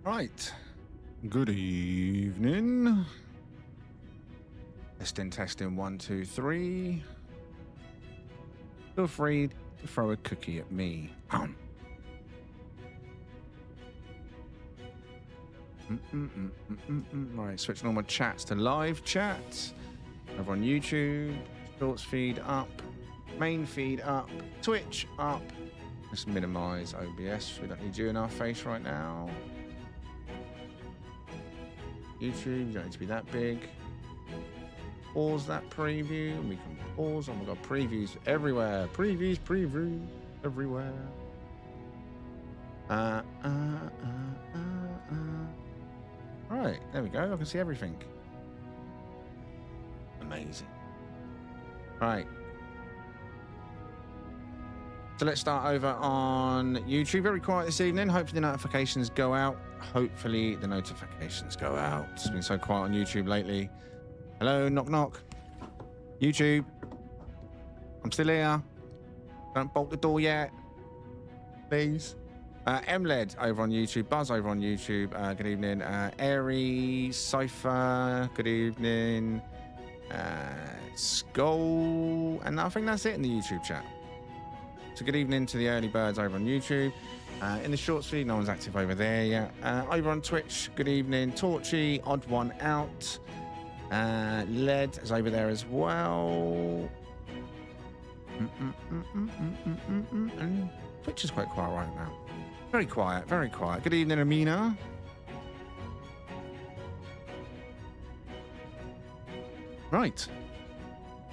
Right. Good evening. Testing, 1, 2, 3. Feel free to throw a cookie at me. Right, switching all my chats to live chat. Over on YouTube, shorts feed up, main feed up, Twitch up. Let's minimize OBS. We don't need you in our face right now. YouTube, you don't need to be that big. Pause that preview. We can pause. Oh my god, previews everywhere. Previews everywhere. Right, there we go. I can see everything. Amazing. Right. So let's start over on YouTube. Very quiet this evening. Hopefully the notifications go out. It's been so quiet on YouTube lately. Hello, knock knock. YouTube. I'm still here. Don't bolt the door yet. Please. MLED over on YouTube. Buzz over on YouTube. Good evening. Airy, Cypher. Good evening. Skull. And I think that's it in the YouTube chat. So good evening to the early birds over on YouTube. In the shorts feed, no one's active over there yet. Over on Twitch, good evening. Torchy, odd one out. Led is over there as well. And Twitch is quite quiet right now. Very quiet, very quiet. Good evening, Amina. Right.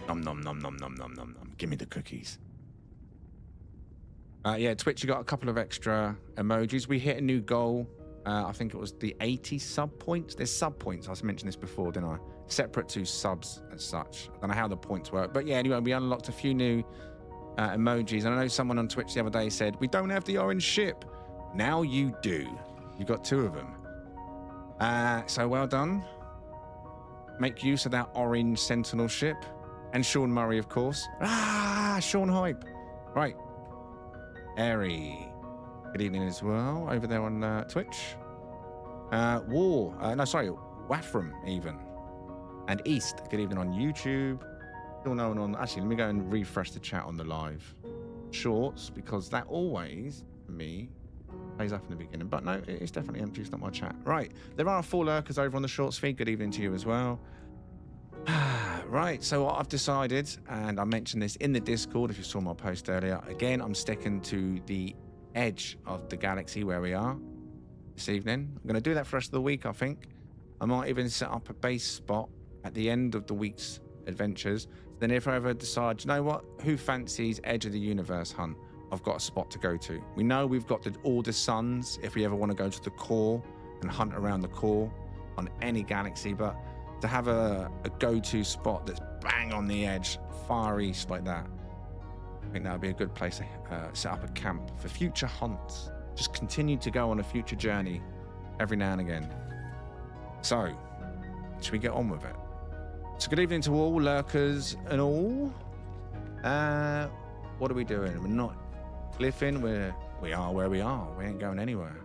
Nom nom nom nom nom nom nom nom. Give me the cookies. Yeah, Twitch, you got a couple of extra emojis. We hit a new goal. I think it was the 80 sub points. There's sub points. I mentioned this before, didn't I? Separate to subs as such. I don't know how the points work. But yeah, anyway, we unlocked a few new emojis. And I know someone on Twitch the other day said, we don't have the orange ship. Now you do. You got 2 of them. So well done. Make use of that orange Sentinel ship. And Sean Murray, of course. Sean Hype. Right. Airy. Good evening as well. Over there on Twitch. Wafram even. And East. Good evening on YouTube. Still no one on. Actually, let me go and refresh the chat on the live shorts because that always, for me, plays up in the beginning. But no, it's definitely empty. It's not my chat. Right. There are 4 lurkers over on the shorts feed. Good evening to you as well. Right, so what I've decided, and I mentioned this in the Discord if you saw my post earlier, again, I'm sticking to the edge of the galaxy where we are this evening. I'm going to do that for the rest of the week, I think. I might even set up a base spot at the end of the week's adventures. Then if I ever decide, you know what, who fancies Edge of the Universe hunt? I've got a spot to go to. We know we've got all the suns if we ever want to go to the core and hunt around the core on any galaxy, but to have a go-to spot that's bang on the edge, far east like that, I think that would be a good place to set up a camp for future hunts. Just continue to go on a future journey every now and again. So, should we get on with it? So good evening to all lurkers and all. What are we doing? We're not cliffing. We are where we are. We ain't going anywhere.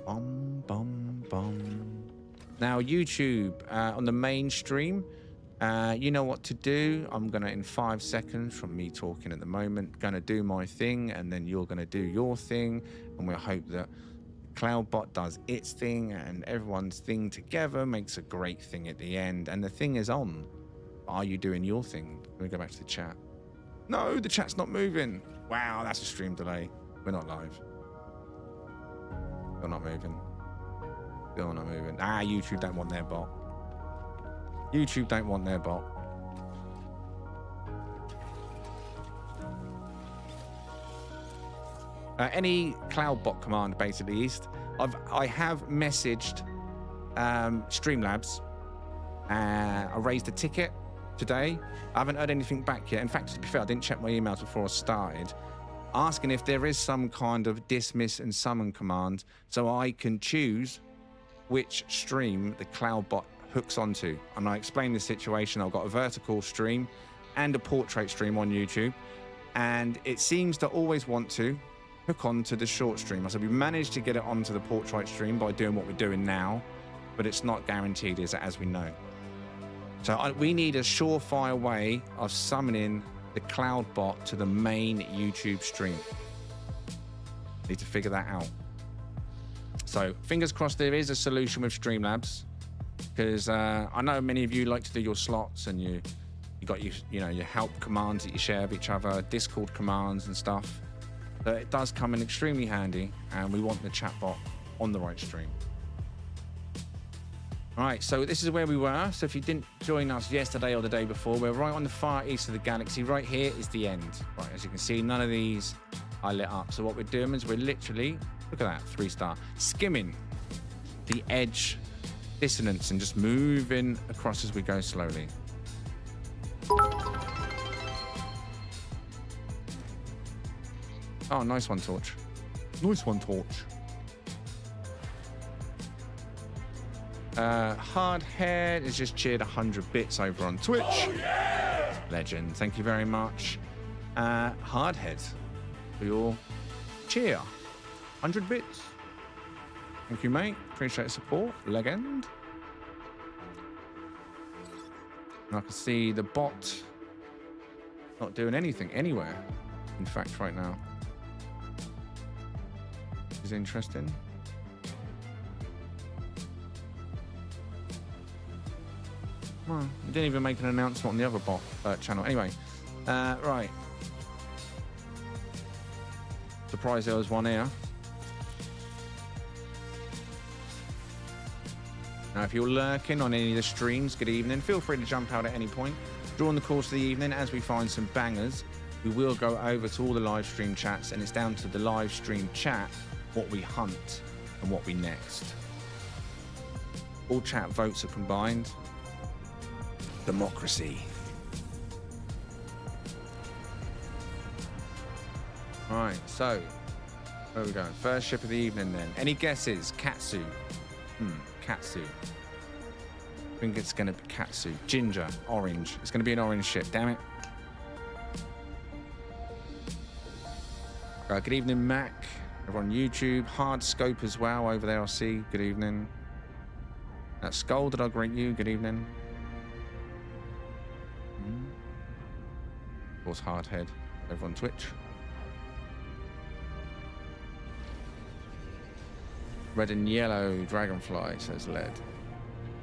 Bum, bum, bum. Now, YouTube, on the main stream, you know what to do. I'm going to, in 5 seconds from me talking at the moment, going to do my thing, and then you're going to do your thing, and we'll hope that Cloudbot does its thing, and everyone's thing together makes a great thing at the end, and the thing is on. Are you doing your thing? Let me go back to the chat. No, the chat's not moving. Wow, that's a stream delay. We're not live. We're not moving. Still not moving. YouTube don't want their bot. YouTube don't want their bot. Any Cloudbot command basically East. I have messaged Streamlabs. I raised a ticket today. I haven't heard anything back yet. In fact, to be fair, I didn't check my emails before I started. Asking if there is some kind of dismiss and summon command so I can choose which stream the Cloudbot hooks onto. And I explained the situation. I've got a vertical stream and a portrait stream on YouTube. And it seems to always want to hook onto the short stream. I said we managed to get it onto the portrait stream by doing what we're doing now, but it's not guaranteed, as we know. So we need a surefire way of summoning the cloud bot to the main YouTube stream. Need to figure that out. So fingers crossed there is a solution with Streamlabs, because I know many of you like to do your slots and you got your help commands that you share with each other, Discord commands and stuff. But it does come in extremely handy, and we want the chatbot on the right stream. All right, so this is where we were. So if you didn't join us yesterday or the day before, we're right on the far east of the galaxy. Right here is the end. Right, as you can see, none of these are lit up. So what we're doing is we're literally, look at that, 3-star, skimming the edge dissonance and just moving across as we go slowly. Oh, nice one, Torch. Nice one, Torch. Hardhead has just cheered 100 bits over on Twitch. Oh, yeah! Legend, thank you very much. Hardhead, for your cheer. 100 bits. Thank you, mate. Appreciate the support. Legend. And I can see the bot not doing anything anywhere. In fact, right now. Is interesting. Well, I didn't even make an announcement on the other bot channel. Anyway, right. Surprised there was one here. Now, if you're lurking on any of the streams, good evening. Feel free to jump out at any point. During the course of the evening, as we find some bangers, we will go over to all the live stream chats, and it's down to the live stream chat what we hunt and what we next. All chat votes are combined. Democracy. All right, so where are we going? First ship of the evening then. Any guesses? Katsu. Katsu. I think it's going to be Katsu. Ginger. Orange. It's going to be an orange ship. Damn it. Good evening, Mac. Over on YouTube. Hard Scope as well over there, I see. Good evening. Skull, did I greet you? Good evening. Of course, Hardhead over on Twitch. Red and yellow dragonfly, says Led.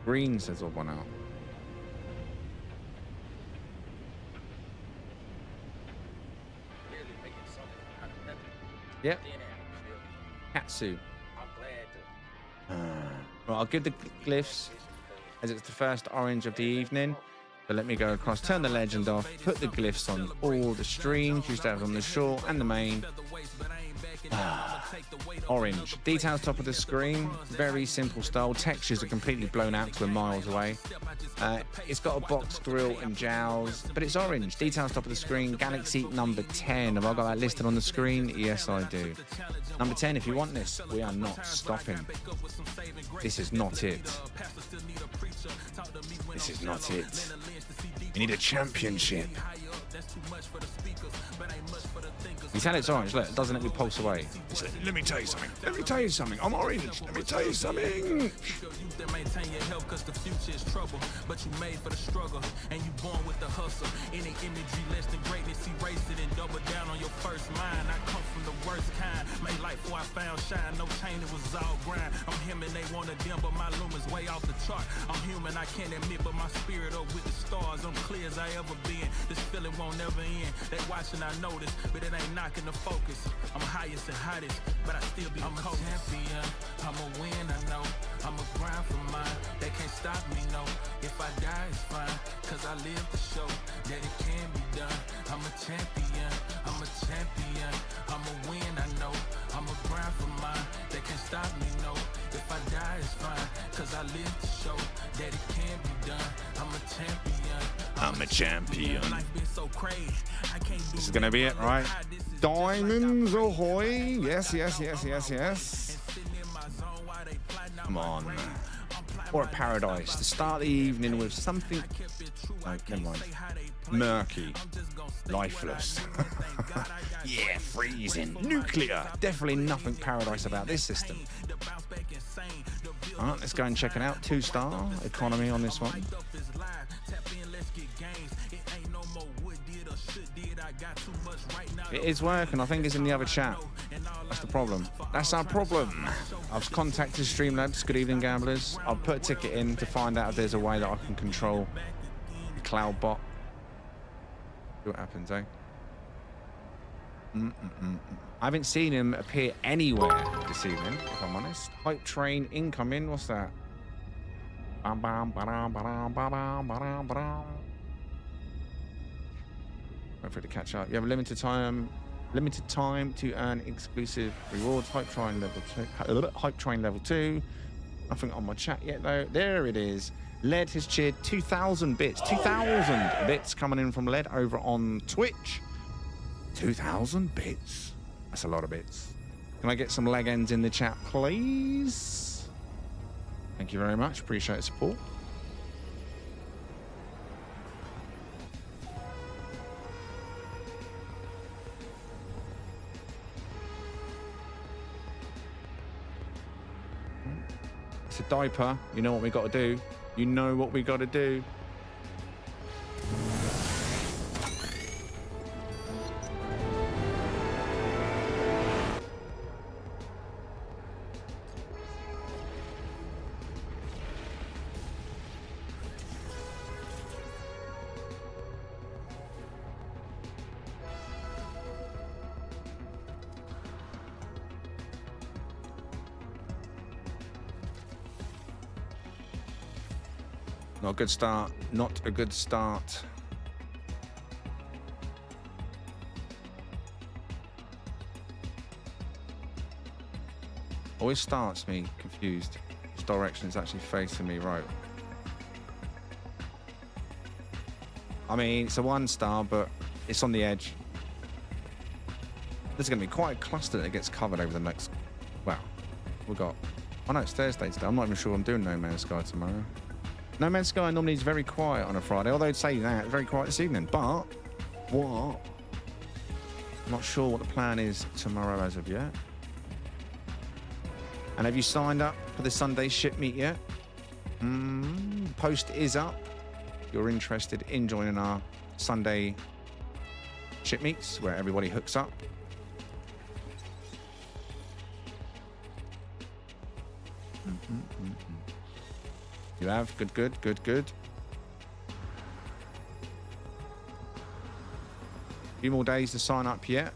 Green, says odd one out. Yep. Katsu. Well, I'll give the glyphs as it's the first orange of the evening. So let me go across, turn the legend off, put the glyphs on all the streams, used to have on the short and the main. Orange. Details top of the screen. Very simple style. Textures are completely blown out because we're miles away. It's got a box grill and jowls, but it's orange. Details top of the screen. Galaxy number 10. Have I got that listed on the screen? Yes, I do. Number 10, if you want this, we are not stopping. This is not it. This is not it. We need a championship. You tell it's orange, look, it doesn't let me pulse away. Like, let me tell you something. Let me tell you something. I'm orange. Let me tell you something. But you made for the struggle, and you born with the hustle. Any imagery less than greatness, erase it and double down on your first mind. I come from the worst kind. Made life before I found shine. No chain, it was all grind. I'm him and they wanna dim, but my lumen's way off the chart. I'm human, I can't admit, but my spirit up with the stars. I'm clear as I ever been. This feeling won't never end. They watching, I notice, but it ain't knocking the focus. I'm highest and hottest, but I still be the coldest. I'm a champion, I'm a win, I know. I'm a grind for mine, they can't stop me, no. If I die, it's fine, cause I live to show that it can be done. I'm a champion, I'm a champion. I'm a win, I know. I'm a grind for mine, they can't stop me, no. If I die, it's fine, cause I live to show that it can be done. I'm a champion. I'm a champion. This is gonna be it, right? Diamonds ahoy! Yes, yes, yes, yes, yes. Come on. Or a paradise to start the evening with something. Oh, never mind. Murky. Lifeless. Yeah, freezing. Nuclear. Definitely nothing paradise about this system. All right, let's go and check it out. 2-star economy on this one. It is working. I think it's in the other chat. That's the problem. That's our problem. I've contacted Streamlabs. Good evening, gamblers. I'll put a ticket in to find out if there's a way that I can control the cloud bot. See what happens, eh? I haven't seen him appear anywhere this evening, if I'm honest. Hype train incoming. What's that? Bam, bam, ba-dam, ba-dam, ba-dam, ba-dam, ba-dam. Wait for it to catch up. You have a limited time to earn exclusive rewards. Hype train level 2. Hype train level 2. Nothing on my chat yet though. There it is. Led has cheered 2,000 bits. 2,000 bits coming in from Led over on Twitch. 2,000 bits. That's a lot of bits. Can I get some leg ends in the chat, please? Thank you very much. Appreciate the support. It's a diaper. You know what we got to do. You know what we got to do. Not a good start. Not a good start. Always starts me confused. Which direction is actually facing me right? I mean, it's a 1-star, but it's on the edge. This is going to be quite a cluster that gets covered over the next... Well, we've got... Oh no, it's Thursday today. I'm not even sure I'm doing No Man's Sky tomorrow. No Man's Sky normally is very quiet on a Friday, although I'd say that, very quiet this evening. But, what? I'm not sure what the plan is tomorrow as of yet. And have you signed up for the Sunday ship meet yet? Post is up. If you're interested in joining our Sunday ship meets, where everybody hooks up. You have? Good, good, good, good. A few more days to sign up yet.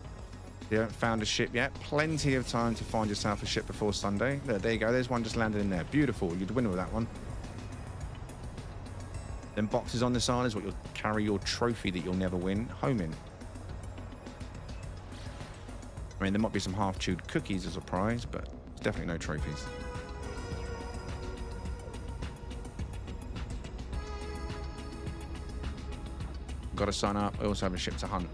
If you haven't found a ship yet, plenty of time to find yourself a ship before Sunday. There you go. There's one just landed in there. Beautiful. You'd win with that one. Then boxes on the side is what you'll carry your trophy that you'll never win home in. I mean, there might be some half-chewed cookies as a prize, but there's definitely no trophies. Got to sign up. I also have a ship to hunt.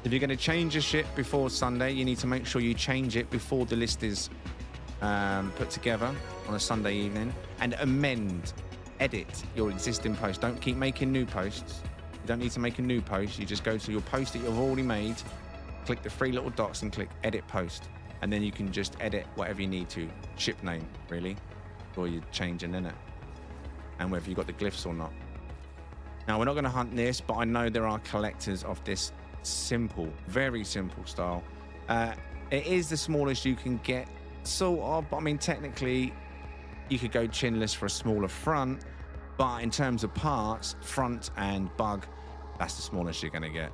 If you're going to change a ship before Sunday, you need to make sure you change it before the list is put together on a Sunday evening, and edit your existing post. Don't keep making new posts. You don't need to make a new post. You just go to your post that you've already made, click the 3 little dots and click edit post. And then you can just edit whatever you need to. Ship name, really. Or you're changing in it. And whether you've got the glyphs or not. Now, we're not going to hunt this, but I know there are collectors of this simple, very simple style. It is the smallest you can get, sort of. But I mean, technically, you could go chinless for a smaller front. But in terms of parts, front and bug, that's the smallest you're going to get.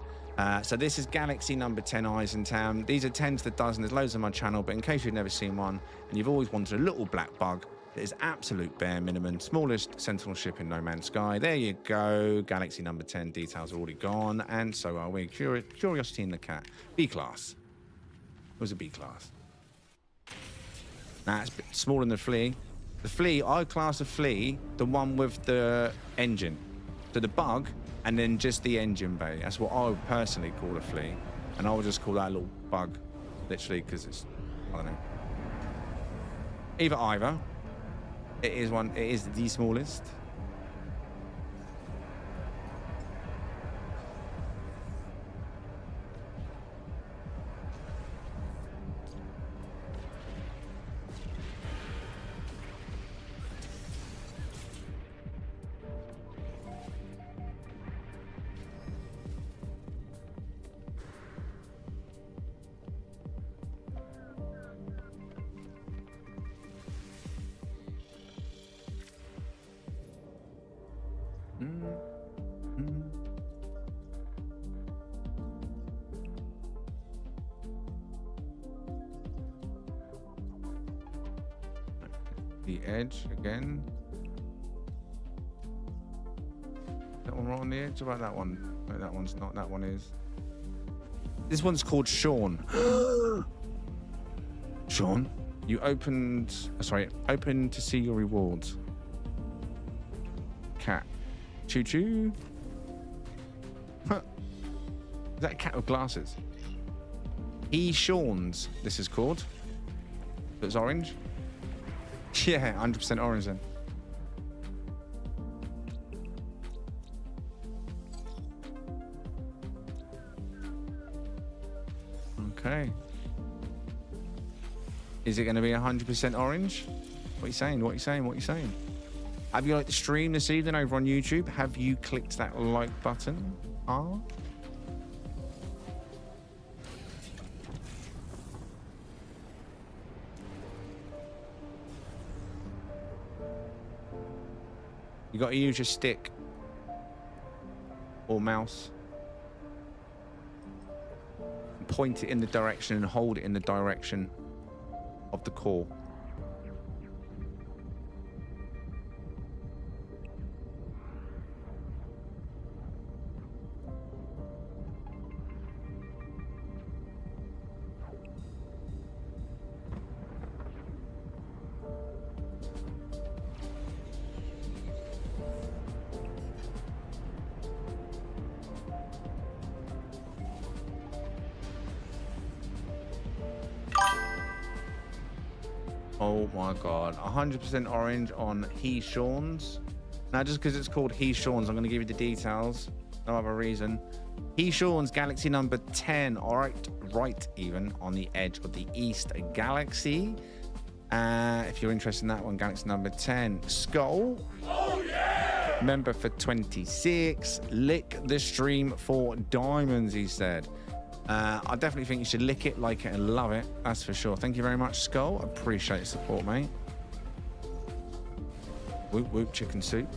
So this is Galaxy number 10 Eisentown. These are 10 to the dozen. There's loads on my channel, but in case you've never seen one and you've always wanted a little black bug that is absolute bare minimum, smallest Sentinel ship in No Man's Sky. There you go. Galaxy number 10 details are already gone, and so are we. Curiosity in the cat. B-class. It was a B-class. Nah, it's a bit smaller than the Flea. The Flea, I class a Flea, the one with the engine. So the bug, and then just the engine bay. That's what I would personally call a Flea. And I will just call that a little bug, literally, because it's, I don't know. Either. It is the smallest. The edge again. That one right on the edge? What about that one? No, that one's not. That one is. This one's called Sean. Sean, you opened. Open to see your rewards. Cat. Choo choo. Huh. Is that a cat with glasses? He Sean's. This is called. It's orange. Yeah, 100% orange then. Okay. Is it going to be 100% orange? What are you saying? What are you saying? What are you saying? Have you liked the stream this evening over on YouTube? Have you clicked that like button? You got to use your stick or mouse. Point it in the direction and hold it in the direction of the core. Oh my god, 100% orange on He Sean's. Now, just because it's called He Sean's, I'm going to give you the details. No other reason. He Sean's galaxy number 10, right even on the edge of the East Galaxy. If you're interested in that one, galaxy number 10. Skull. Oh yeah! Member for 26. Lick the stream for diamonds, he said. I definitely think you should lick it, like it, and love it. That's for sure. Thank you very much, Skull. Appreciate your support, mate. Whoop, whoop, chicken soup.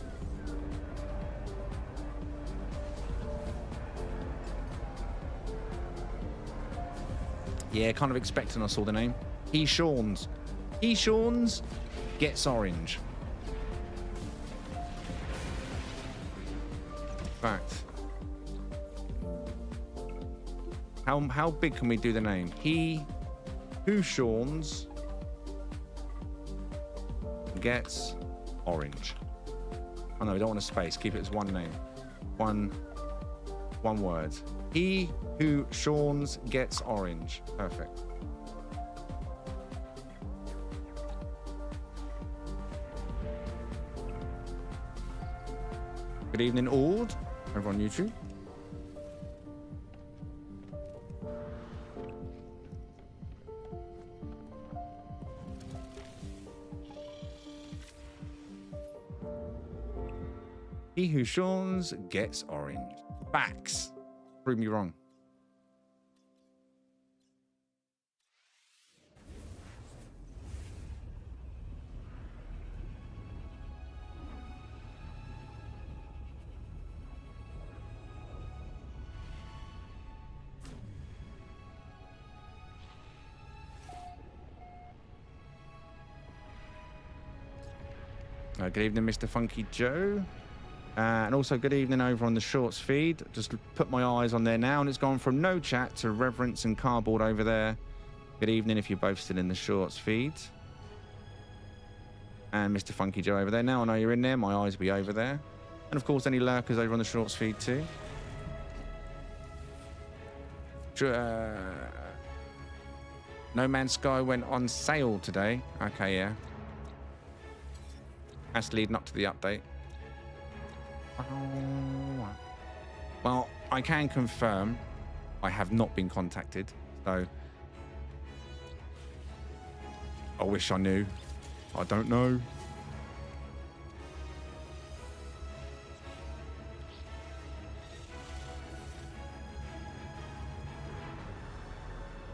Yeah, kind of expecting I saw the name. He Sean's. He Sean's gets orange. Fact. How big can we do the name? He who Sean's gets orange. Oh no, we don't want a space. Keep it as one name. One word. He who Sean's gets orange. Perfect. Good evening, Ord, over on YouTube. He who Sean's gets orange. Facts. Prove me wrong. Good evening, Mr. Funky Joe. And also good evening over on the Shorts feed. Just put my eyes on there now, and it's gone from no chat to Reverence and Cardboard over there. Good evening if you're both still in the Shorts feed. And Mr. Funky Joe over there. Now I know you're in there, my eyes will be over there. And of course, any lurkers over on the Shorts feed too. No Man's Sky went on sale today. Okay, yeah. That's leading up to the update. Well, I can confirm I have not been contacted, so I wish I knew. I don't know.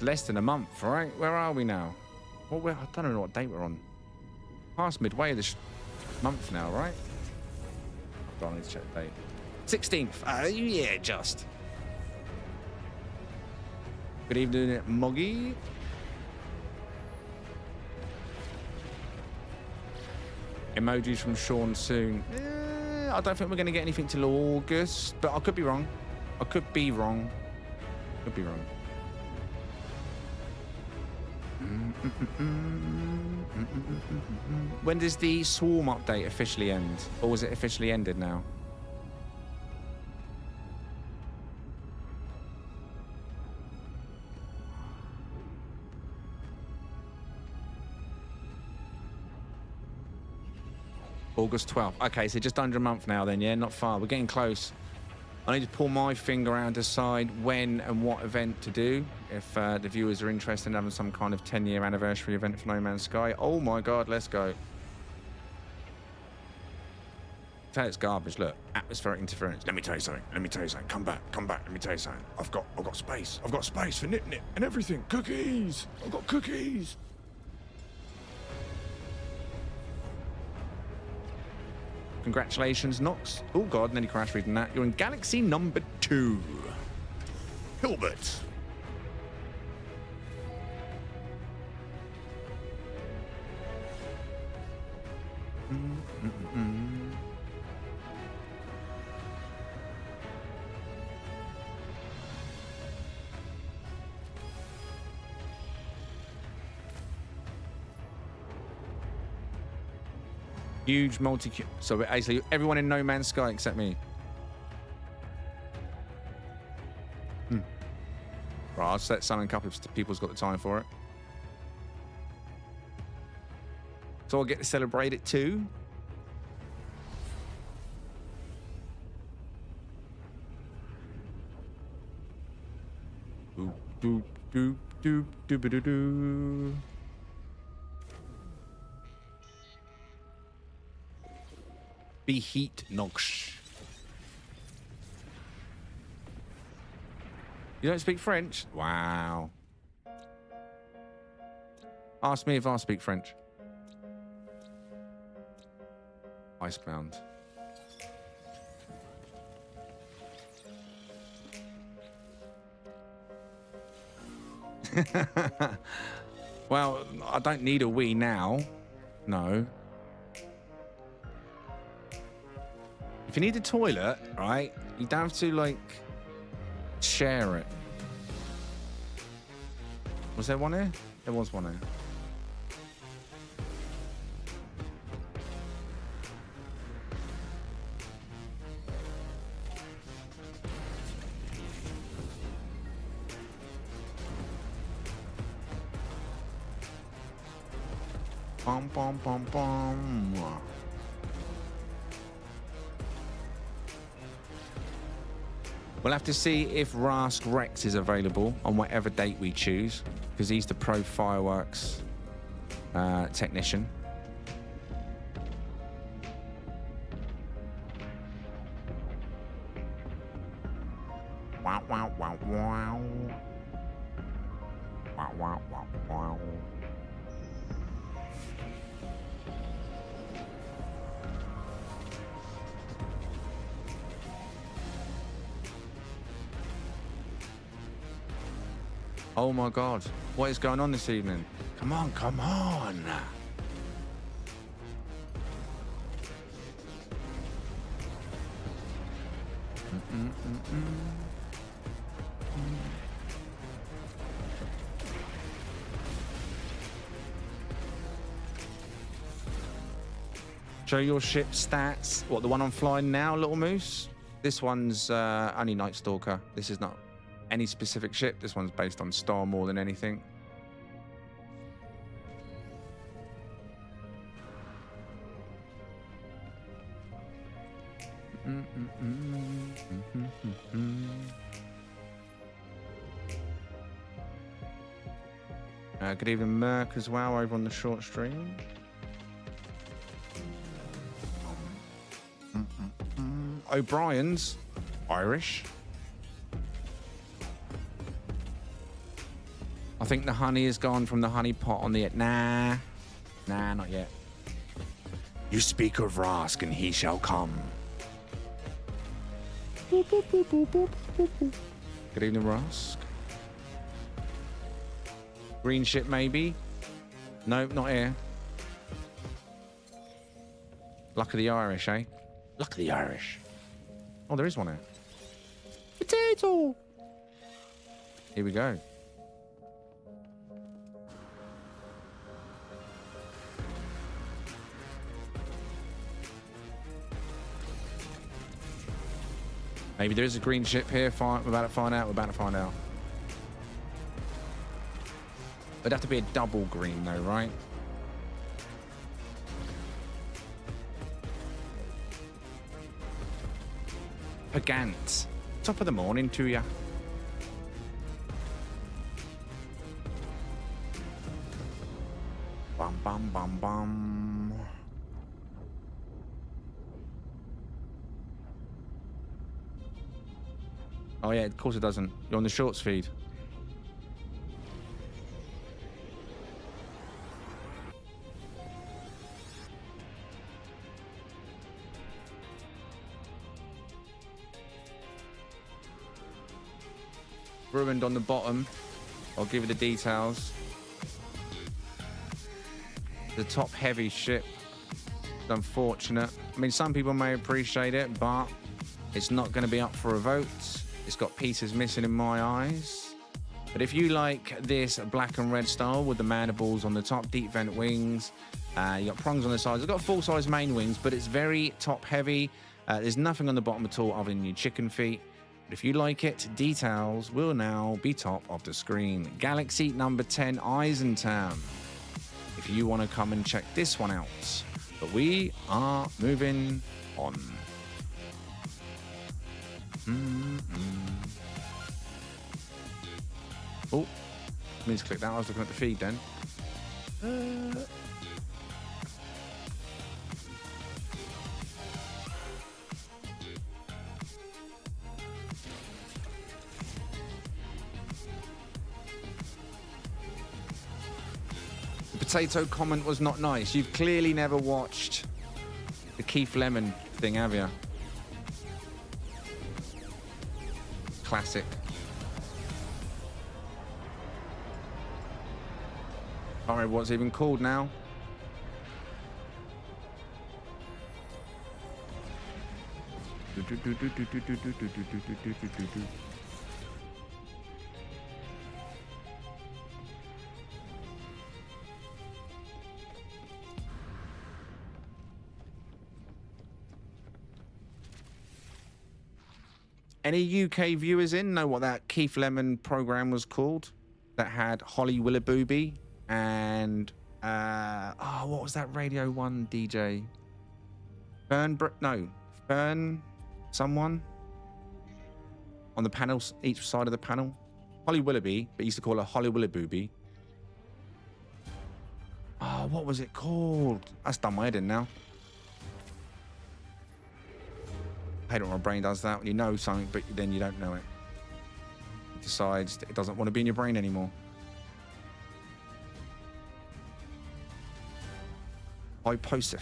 Less than a month, right? Where are we now? Well, I don't know what date we're on. Past midway of this month now, right? I need to check the date. 16th. Yeah, just. Good evening, Moggy. Emojis from Sean soon. I don't think we're going to get anything till August, but I could be wrong. I could be wrong. Could be wrong. When does the Swarm update officially end? Or was it officially ended now? August 12th. Okay, so just under a month now then, yeah? Not far. We're getting close. I need to pull my finger out and decide when and what event to do. If the viewers are interested in having some kind of 10-year anniversary event for No Man's Sky. Oh my God, let's go. Tell it's garbage. Look, atmospheric interference. Let me tell you something. Let me tell you something. Come back. Come back. Let me tell you something. I've got space. I've got space for nip and everything. Cookies. I've got cookies. Congratulations, Nox. Oh God, nearly crashed reading that. You're in galaxy number 2. Hilbert. Huge so basically everyone in No Man's Sky except me. Right, I'll set something up if people's got the time for it. So I'll get to celebrate it too. Doop doop doop doop doop doop doop. Be heat Nogsh. You don't speak French? Wow. Ask me if I speak French. Icebound. Well, I don't need a Wii now. No. If you need a toilet, right, you don't have to, like, share it. Was there one here? There was one here. Bum, bum, bum, bum. We'll have to see if Rask Rex is available on whatever date we choose, because he's the pro fireworks technician. Wow, wow, wow, wow. Wow, wow, wow, wow. Oh my God, what is going on this evening? Come on, come on. Show your ship stats. What, the one I'm flying now, Little Moose? This one's only Night Stalker. This is not any specific ship. This one's based on Star more than anything. Good evening, Merc, as well, over on the short stream. O'Brien's Irish. I think the honey is gone from the honey pot on the... Nah, not yet. You speak of Rask and he shall come. Boop, boop, boop, boop, boop, boop, boop. Good evening, Rask. Green ship, maybe? Nope, not here. Luck of the Irish, eh? Luck of the Irish. Oh, there is one here. Potato! Here we go. Maybe there is a green ship here. We're about to find out. It'd have to be a double green, though, right? Pagant. Top of the morning to ya. Bum, bum, bum, bum. Oh, yeah, of course it doesn't. You're on the shorts feed. Ruined on the bottom. I'll give you the details. The top heavy ship. It's unfortunate. I mean, some people may appreciate it, but it's not going to be up for a vote. It's got pieces missing in my eyes. But if you like this black and red style with the mandibles on the top, deep vent wings, you got prongs on the sides. It's got full-size main wings, but it's very top heavy. There's nothing on the bottom at all other than your chicken feet. But if you like it, details will now be top of the screen. Galaxy number 10, Eisentam. If you want to come and check this one out. But we are moving on. Oh, I mean to click that. I was looking at the feed then. The potato comment was not nice. You've clearly never watched the Keith Lemon thing, have you? Classic. Can't remember what's even called now. Any UK viewers know what that Keith Lemon program was called? That had Holly Willoughby and what was that Radio 1 DJ? Fern someone on the panels, each side of the panel. Holly Willoughby, but used to call her Holly Willoughby. Oh, what was it called? That's done my head in now. I hate it when my brain does that, when you know something, but then you don't know it. It decides that it doesn't want to be in your brain anymore. Hyposif.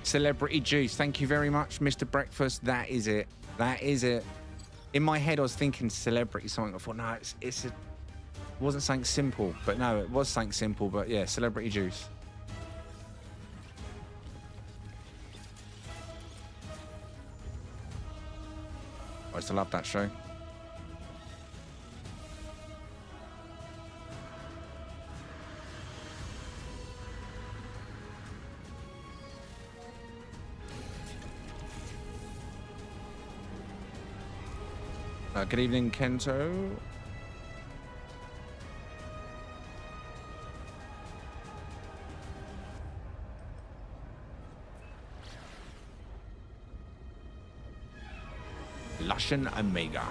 Celebrity Juice. Thank you very much, Mr. Breakfast. That is it. That is it. In my head, I was thinking celebrity something. I thought, no, it wasn't something simple. But no, it was something simple. But yeah, Celebrity Juice. I used to love that show. Good evening, Kento. Lushan Omega.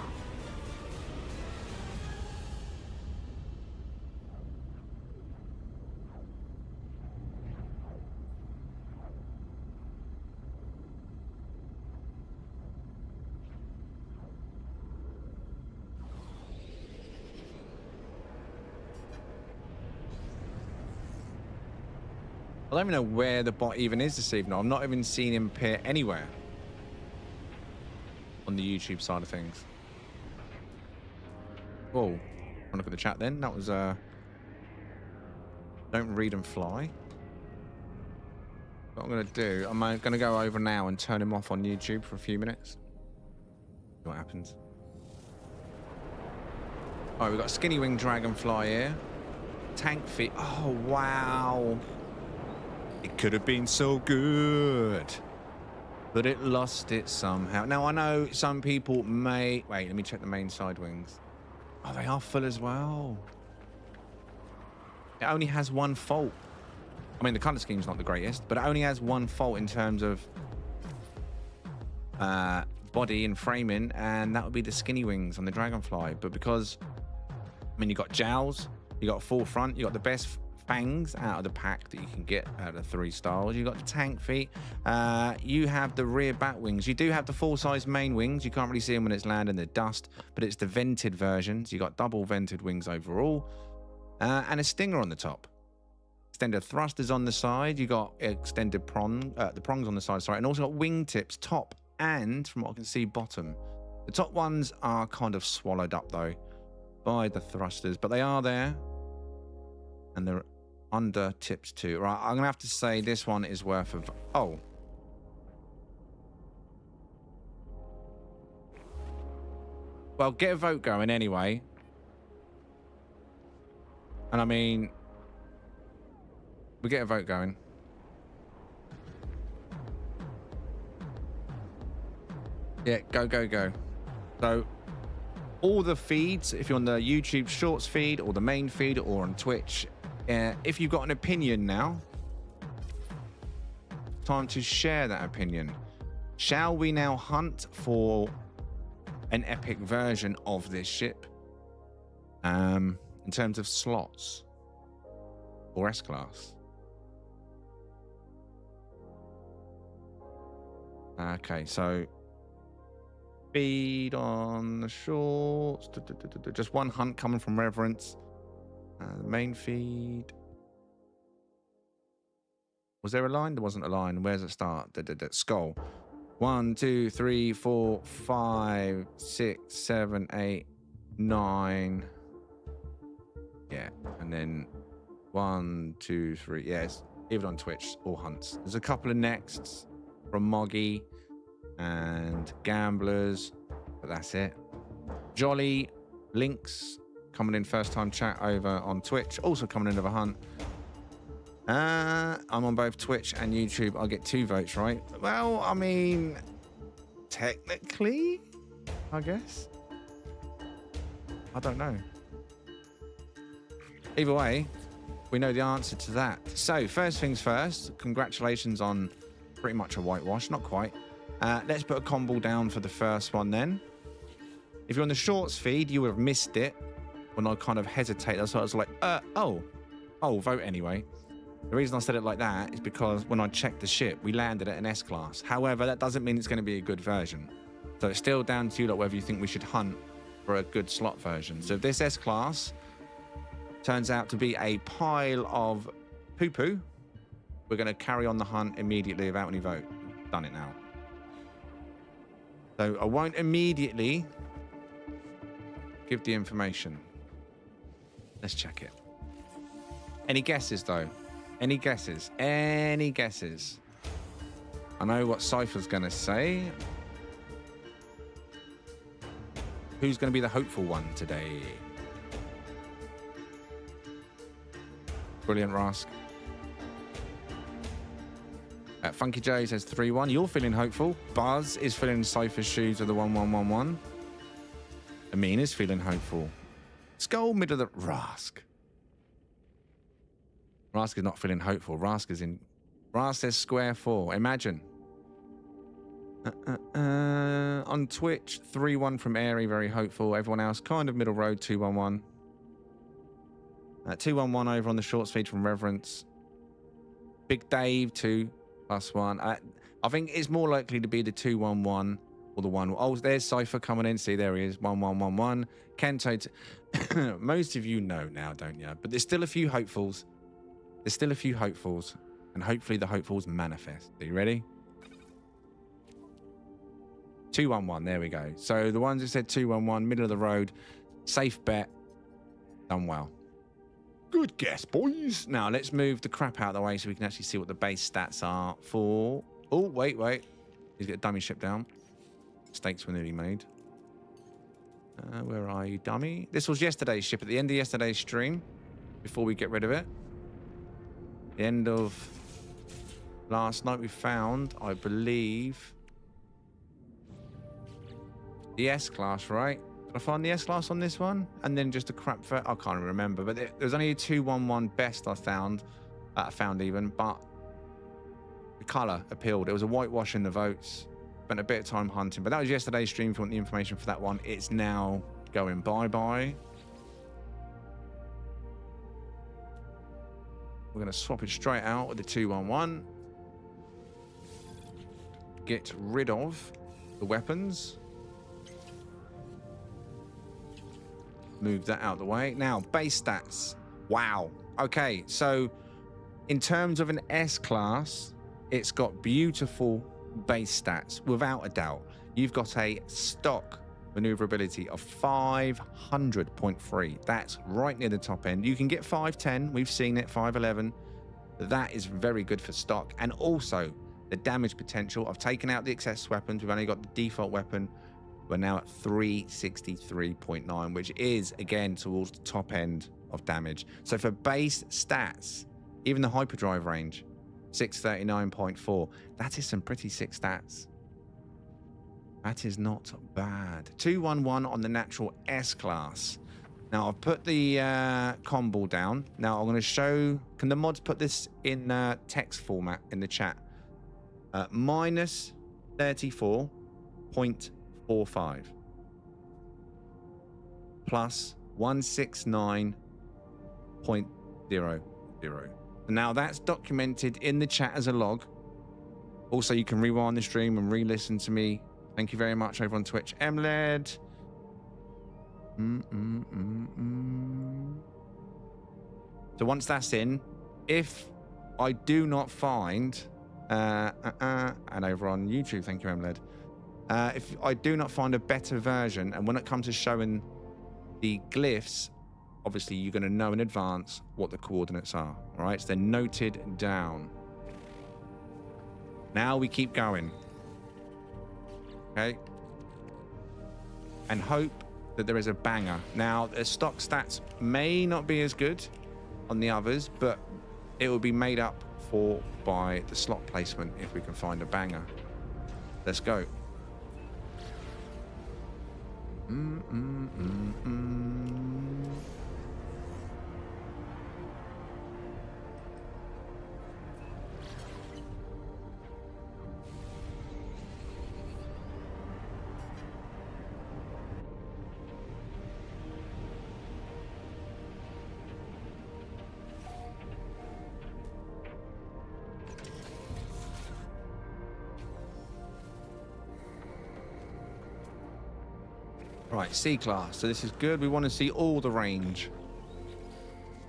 I don't even know where the bot even is this evening. I've not even seen him appear anywhere on the YouTube side of things. Whoa. I'll look at the chat then. That was, don't read and fly. What I'm going to do, I'm going to go over now and turn him off on YouTube for a few minutes. See what happens. All right, we've got Skinny Wing Dragonfly here. Tank feet. Oh, wow. It could have been so good, but it lost it somehow. Now, I know some people may... Wait, let me check the main side wings. Oh, they are full as well. It only has one fault. I mean, the colour scheme's not the greatest, but it only has one fault in terms of body and framing, and that would be the skinny wings on the Dragonfly. But because, I mean, you got jowls, you got full front, you got the best fangs out of the pack that you can get out of the 3 styles. You got the tank feet, you have the rear bat wings, you do have the full-size main wings. You can't really see them when it's landing the dust, but it's the vented versions. You got double vented wings overall, and a stinger on the top. Extended thrusters on the side. You got extended the prongs on the side, sorry, and also got wingtips top and, from what I can see, bottom. The top ones are kind of swallowed up though by the thrusters, but they are there, and they're under tips too. Right, I'm gonna have to say this one is worth of... Oh. Well, get a vote going anyway. And I mean, we get a vote going. Yeah, go, go, go. So, all the feeds, if you're on the YouTube Shorts feed or the main feed or on Twitch, if you've got an opinion now, time to share that opinion. Shall we now hunt for an epic version of this ship in terms of slots or S-Class? Okay, so feed on the shorts. Just one hunt coming from Reverence. The main feed. Was there a line? There wasn't a line. Where's it start? Skull. 1, 2, 3, 4, 5, 6, 7, 8, 9. Yeah, and then 1, 2, 3. Yes, even on Twitch, all hunts. There's a couple of nexts from Moggy and Gamblers, but that's it. Jolly, Lynx, coming in first time chat over on Twitch, also coming in with a hunt. I'm on both Twitch and YouTube. I'll get 2 votes, right? Well, I mean, technically, I guess. I don't know. Either way, we know the answer to that. So, first things first, congratulations on pretty much a whitewash, not quite. Let's put a combo down for the first one then. If you're on the Shorts feed, you would have missed it when I kind of hesitated. So I was like, oh, vote anyway. The reason I said it like that is because when I checked the ship, we landed at an S-Class. However, that doesn't mean it's going to be a good version. So it's still down to you, like, whether you think we should hunt for a good slot version. So if this S-Class turns out to be a pile of poo-poo, we're going to carry on the hunt immediately without any vote. Done it now. So I won't immediately give the information. Let's check it. Any guesses, though? Any guesses? Any guesses? I know what Cypher's going to say. Who's going to be the hopeful one today? Brilliant, Rask. Funky J says 3-1. You're feeling hopeful. Buzz is feeling Cypher's shoes with the 1-1-1-1. Amin is feeling hopeful. Skull middle of the Rask. Rask is not feeling hopeful. Rask is in. Rask says square 4. Imagine. On Twitch, 3-1 from Airy, very hopeful. Everyone else, kind of middle road, 2-1-1. 2-1-1 over on the short speed from Reverence. Big Dave, 2+1. I think it's more likely to be the 2-1-1 or the 1. Oh, there's Cypher coming in. See, there he is. 1-1-1-1. Kento. Most of you know now, don't you? But there's still a few hopefuls. There's still a few hopefuls. And hopefully the hopefuls manifest. Are you ready? 2-1-1. There we go. So the ones who said 2-1-1, middle of the road, safe bet, done well. Good guess, boys. Now let's move the crap out of the way so we can actually see what the base stats are for. Oh, wait. He's got a dummy ship down. Mistakes were nearly made. Where are you, dummy? This was yesterday's ship at the end of yesterday's stream. Before we get rid of it. The end of last night we found, I believe, the S-Class, right? Did I find the S-Class on this one? And then just a crap for... I can't remember. But there's only a 2-1-1 best I found. Even. But the colour appealed. It was a whitewash in the votes. Spent a bit of time hunting. But that was yesterday's stream. If you want the information for that one, it's now going bye-bye. We're going to swap it straight out with the 2-1-1. Get rid of the weapons. Move that out of the way. Now, base stats. Wow. Okay, so in terms of an S-Class, it's got beautiful base stats, without a doubt. You've got a stock maneuverability of 500.3. That's right near the top end. You can get 510. We've seen it, 511. That is very good for stock. And also, the damage potential. I've taken out the excess weapons. We've only got the default weapon. We're now at 363.9, which is, again, towards the top end of damage. So for base stats, even the hyperdrive range, 639.4. That is some pretty sick stats. That is not bad. 2-1-1 on the natural S-Class. Now, I've put the combo down. Now, I'm going to show... Can the mods put this in text format in the chat? Minus 34.45 plus 169.00. Now that's documented in the chat as a log. Also, you can rewind the stream and re-listen to me. Thank you very much over on Twitch. MLED. So once that's in, if I do not find... and over on YouTube, thank you, MLED. If I do not find a better version, and when it comes to showing the glyphs, obviously you're going to know in advance what the coordinates are. All right, so they're noted down. Now we keep going. Okay. And hope that there is a banger. Now, the stock stats may not be as good on the others, but it will be made up for by the slot placement if we can find a banger. Let's go. Right, C-Class. So this is good. We want to see all the range.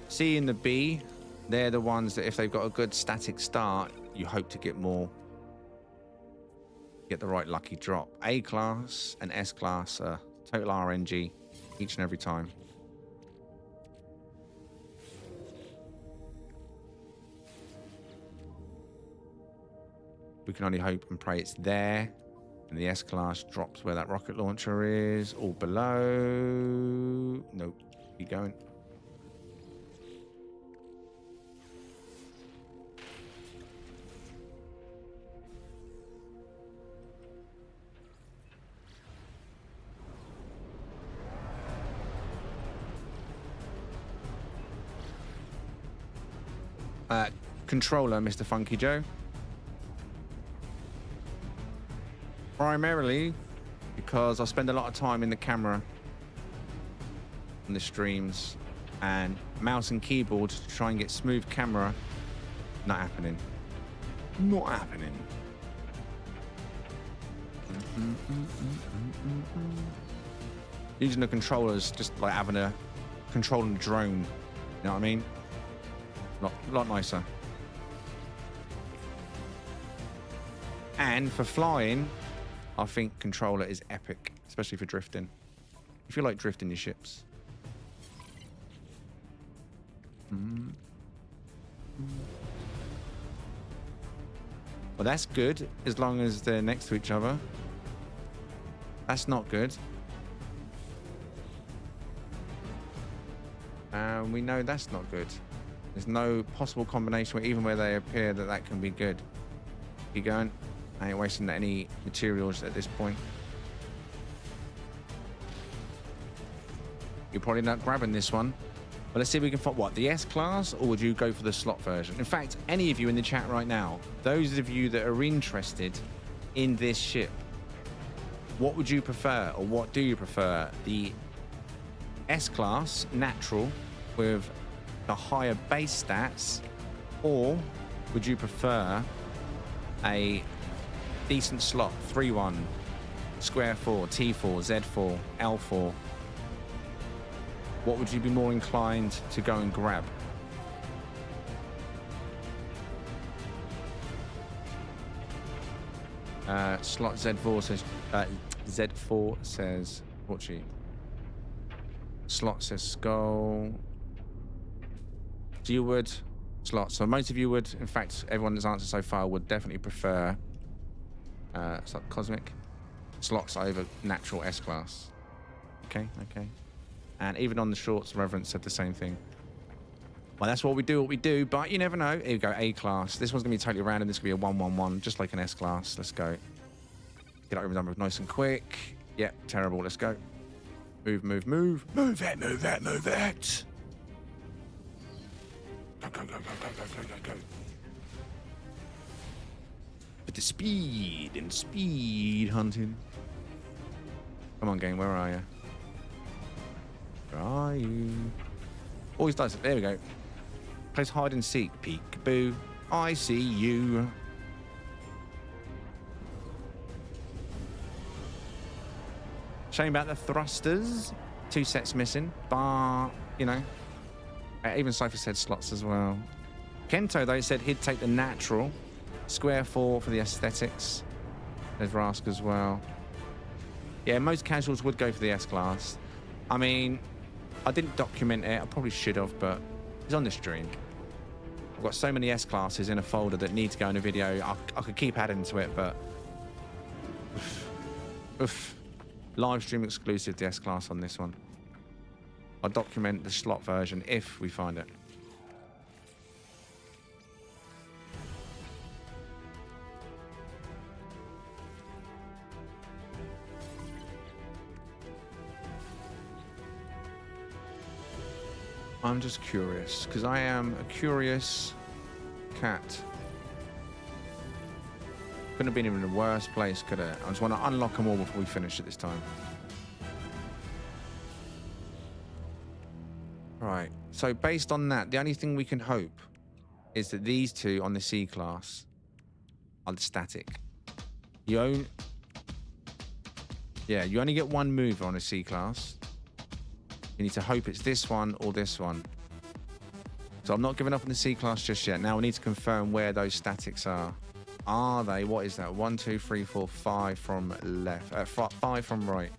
C and the B, they're the ones that if they've got a good static start, you hope to get more. Get the right lucky drop. A-Class and S-Class are total RNG each and every time. We can only hope and pray it's there. And the S-Class drops where that rocket launcher is, all below. Nope, keep going. Controller, Mr. Funky Joe. Primarily because I spend a lot of time in the camera on the streams, and mouse and keyboard to try and get smooth camera. Not happening. Not happening. Using the controllers just like having a controlling a drone. You know what I mean? Lot nicer. And for flying, I think controller is epic, especially for drifting. If you like drifting your ships. Well, that's good as long as they're next to each other. That's not good. And we know that's not good. There's no possible combination where even where they appear that can be good. Keep going. I ain't wasting any materials at this point. You're probably not grabbing this one. But let's see if we can find what, the S-Class, or would you go for the slot version? In fact, any of you in the chat right now, those of you that are interested in this ship, what would you prefer, or what do you prefer? The S-Class natural with the higher base stats, or would you prefer a decent slot 3-1, square 4, T4, Z4, L4? What would you be more inclined to go and grab? Slot Z4 says Portuguese. Slot says Skull. So you would slot. So most of you would, in fact, everyone that's answered so far would definitely prefer slot Cosmic slots over natural S-Class. Okay. And even on the shorts, Reverence said the same thing. Well, that's what we do, but you never know. Here we go, A-Class. This one's going to be totally random. This is going to be a 1-1-1, just like an S-Class. Let's go. Get out of the number nice and quick. Yep, terrible. Let's go. Move. Move it. Go. But the speed and speed hunting. Come on, game. Where are you? Where are you? Always does it. There we go. Plays hide and seek. Peekaboo. I see you. Shame about the thrusters. 2 sets missing. But, you know. Even Cypher said slots as well. Kento, though, said he'd take the natural. Square 4 for the aesthetics. There's Rask as well. Yeah, most casuals would go for the S-Class. I mean, I didn't document it. I probably should have, but it's on the stream. I've got so many S-Classes in a folder that need to go in a video. I could keep adding to it, but... Oof. Live stream exclusive, the S-Class on this one. I'll document the slot version if we find it. I'm just curious, because I am a curious cat. Couldn't have been in a worse place, could it? I just want to unlock them all before we finish it this time. Right, so based on that, the only thing we can hope is that these two on the C-Class are the static. You only get one move on a C-Class. You need to hope it's this one or this one. So I'm not giving up on the C-Class just yet. Now we need to confirm where those statics are. Are they? What is that? 1, 2, 3, 4, 5 from left. 5 from right.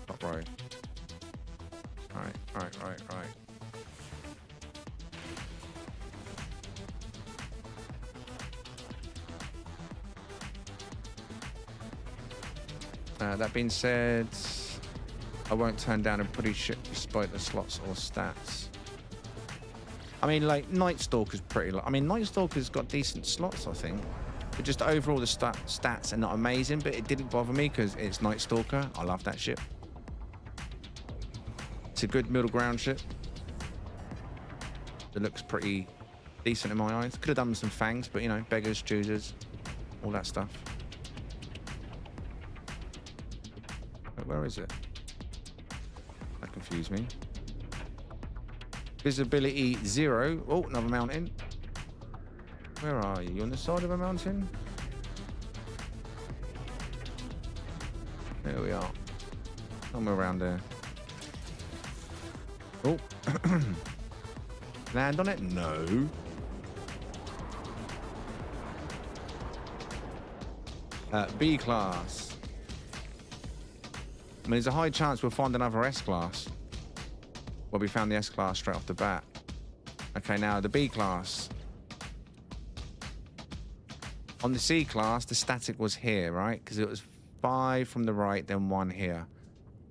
Top row. Right. That being said, I won't turn down a pretty ship despite the slots or stats. I mean, like, Night Stalker's pretty... I mean, Night Stalker's got decent slots, I think. But just overall, the stats are not amazing, but it didn't bother me because it's Night Stalker. I love that ship. It's a good middle ground ship. It looks pretty decent in my eyes. Could have done some fangs, but, you know, beggars, choosers, all that stuff. But where is it? That confused me. Visibility 0. Oh, another mountain. Where are you? You on the side of a mountain? There we are. Somewhere around there. Oh. Land on it? No. B class. I mean, there's a high chance we'll find another S class. Well, we found the S class straight off the bat. Okay, now the B class. On the C class, the static was here, right? Because it was 5 from the right, then 1 here.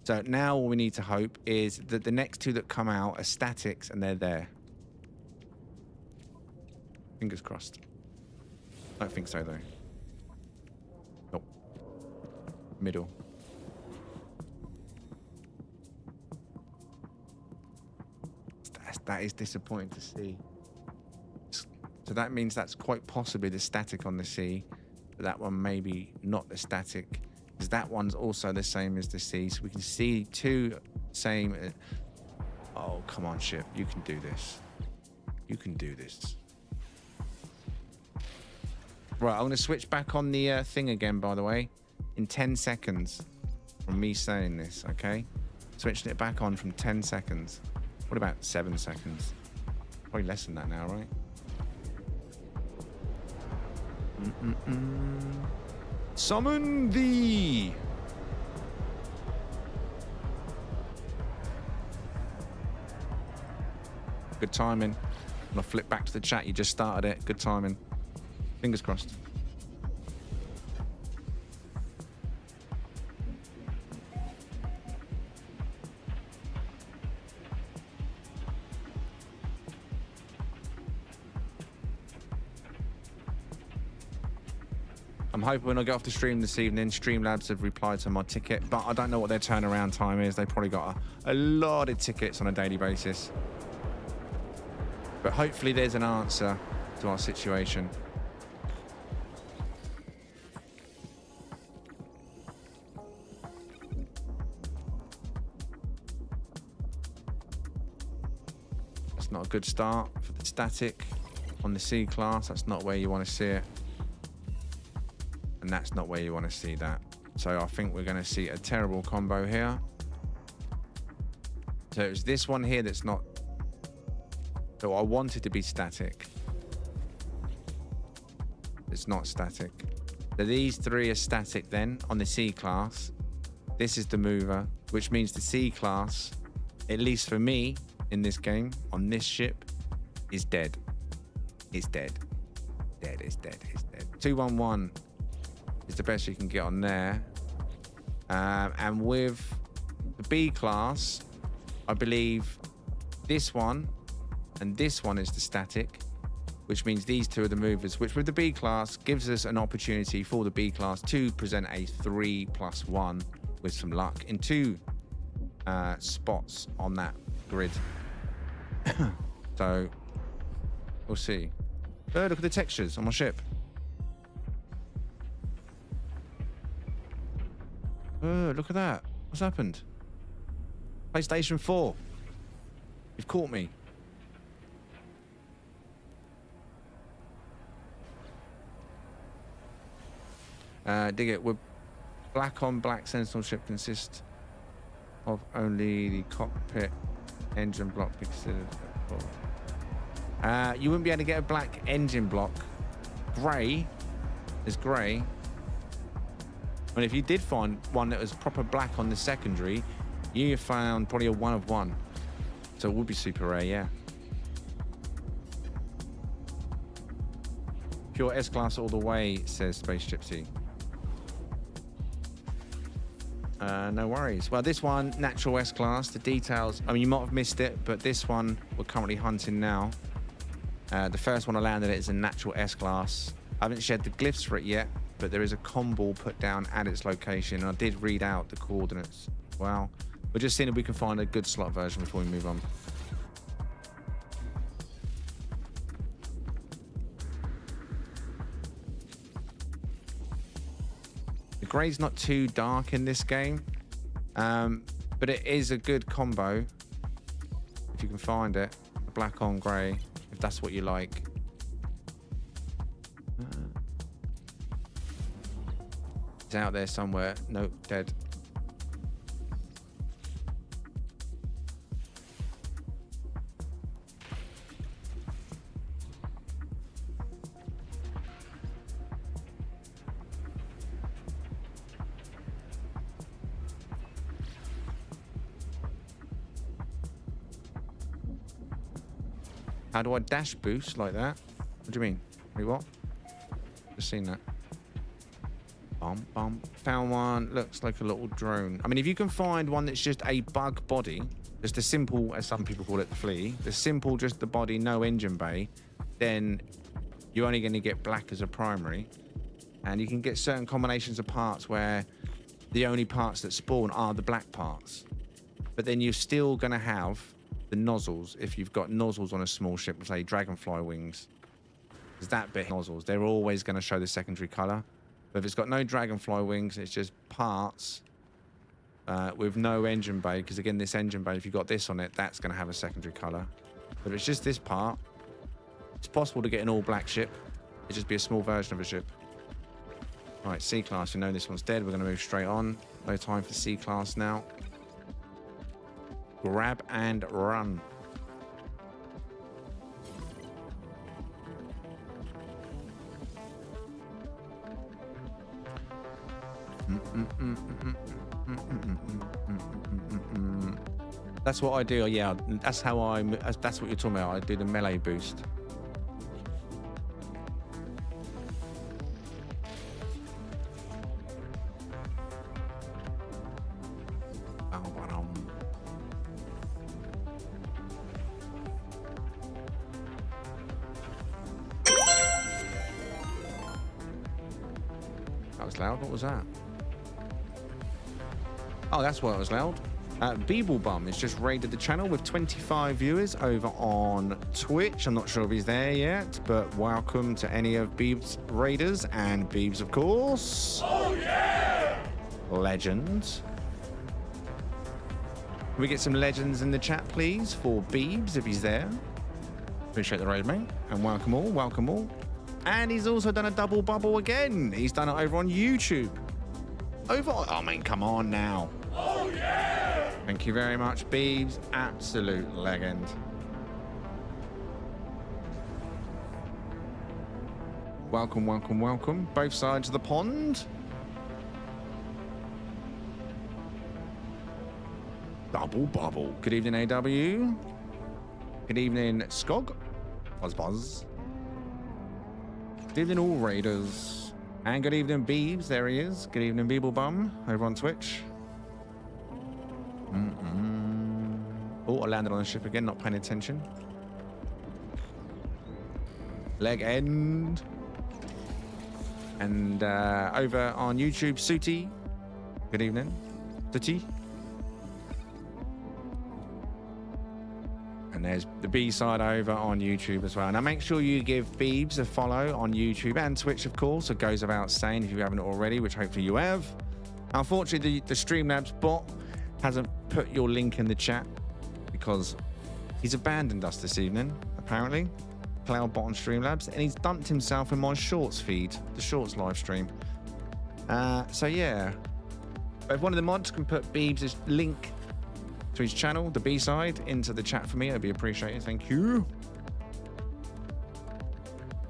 So now all we need to hope is that the next 2 that come out are statics and they're there. Fingers crossed. I don't think so, though. Nope. Middle. That is disappointing to see. So that means that's quite possibly the static on the C, but that one maybe not the static, because that one's also the same as the C. So we can see 2 same. Oh, come on, ship. You can do this. You can do this. Right, I'm going to switch back on the thing again, by the way, in 10 seconds from me saying this, okay? Switching it back on from 10 seconds. What about 7 seconds? Probably less than that now, right? Summon thee! Good timing. I'm gonna flip back to the chat. You just started it. Good timing. Fingers crossed. I'm hoping when I get off the stream this evening, Streamlabs have replied to my ticket, but I don't know what their turnaround time is. They probably got a lot of tickets on a daily basis. But hopefully there's an answer to our situation. That's not a good start for the static on the C class. That's not where you want to see it. And that's not where you want to see that. So I think we're going to see a terrible combo here. So it's this one here that's not... So I want it to be static. It's not static. So these 3 are static then on the C class. This is the mover, which means the C class, at least for me in this game, on this ship, is dead. It's dead. Dead, it's dead, it's dead. 211. Is the best you can get on there. And with the B class, I believe this one and this one is the static, which means these 2 are the movers, which with the B class gives us an opportunity for the B class to present a 3+1 with some luck in 2 spots on that grid. So we'll see. Oh, look at the textures on my ship. Oh, look at that. What's happened? PlayStation 4. You've caught me. Dig it. We're black on black Sentinel ship consists of only the cockpit engine block considered. You wouldn't be able to get a black engine block. Grey is grey. And if you did find one that was proper black on the secondary, you found probably a 1 of 1. So it would be super rare, yeah. Pure S-Class all the way, says Space Gypsy. No worries. Well, this one, natural S-class, the details, I mean, you might have missed it, but this one we're currently hunting now. The first one I landed it is a natural S-class. I haven't shared the glyphs for it yet, but there is a comball put down at its location, and I did read out the coordinates. Well, we're just seeing if we can find a good slot version before we move on. The grey's not too dark in this game, but it is a good combo if you can find it. The black on grey, if that's what you like. It's out there somewhere. Nope, dead. How do I dash boost like that? What do you mean? Wait, what? Just seen that. Found one. Looks like a little drone. I mean, if you can find one that's just a bug body, just a simple, as some people call it, the flea, the simple, just the body, no engine bay, then you're only going to get black as a primary. And you can get certain combinations of parts where the only parts that spawn are the black parts. But then you're still going to have the nozzles, if you've got nozzles on a small ship with, say, dragonfly wings. There's that bit of nozzles. They're always going to show the secondary color. But if it's got no dragonfly wings, it's just parts with no engine bay, because again, this engine bay, if you've got this on it, that's going to have a secondary color. But if it's just this part, it's possible to get an all black ship. It'd just be a small version of a ship. Right, C-class, we know this one's dead. We're going to move straight on. No time for C-class now. Grab and run. That's what I do. Yeah, that's how I. That's what you're talking about. I do the melee boost. That was loud. What was that? Oh, that's why it was loud. Beeblebum has just raided the channel with 25 viewers over on Twitch. I'm not sure if he's there yet, but welcome to any of Beeb's raiders, and Beebs, of course. Oh, yeah! Legends. Can we get some legends in the chat, please, for Beebs, if he's there? Appreciate the raid, mate. And welcome all, welcome all. And he's also done a double bubble again. He's done it over on YouTube. I mean, come on now. Oh, yeah! Thank you very much, Beebs. Absolute legend. Welcome, welcome, welcome. Both sides of the pond. Double bubble. Good evening, AW. Good evening, Skog. Buzz. Good evening, all raiders. And good evening, Beebs. There he is. Good evening, Beeblebum, over on Twitch. Oh, I landed on the ship again, not paying attention. Leg end. And over on YouTube, Sooty. Good evening. Sooty. And there's the B side over on YouTube as well. Now make sure you give Beebs a follow on YouTube and Twitch, of course. It goes without saying if you haven't already, which hopefully you have. Unfortunately, the Streamlabs bot hasn't put your link in the chat because he's abandoned us this evening, apparently. Cloudbot on Streamlabs, and he's dumped himself in my Shorts feed, the Shorts live stream. So yeah, if one of the mods can put Beebs' link to his channel, the B-side, into the chat for me, it'd be appreciated. Thank you.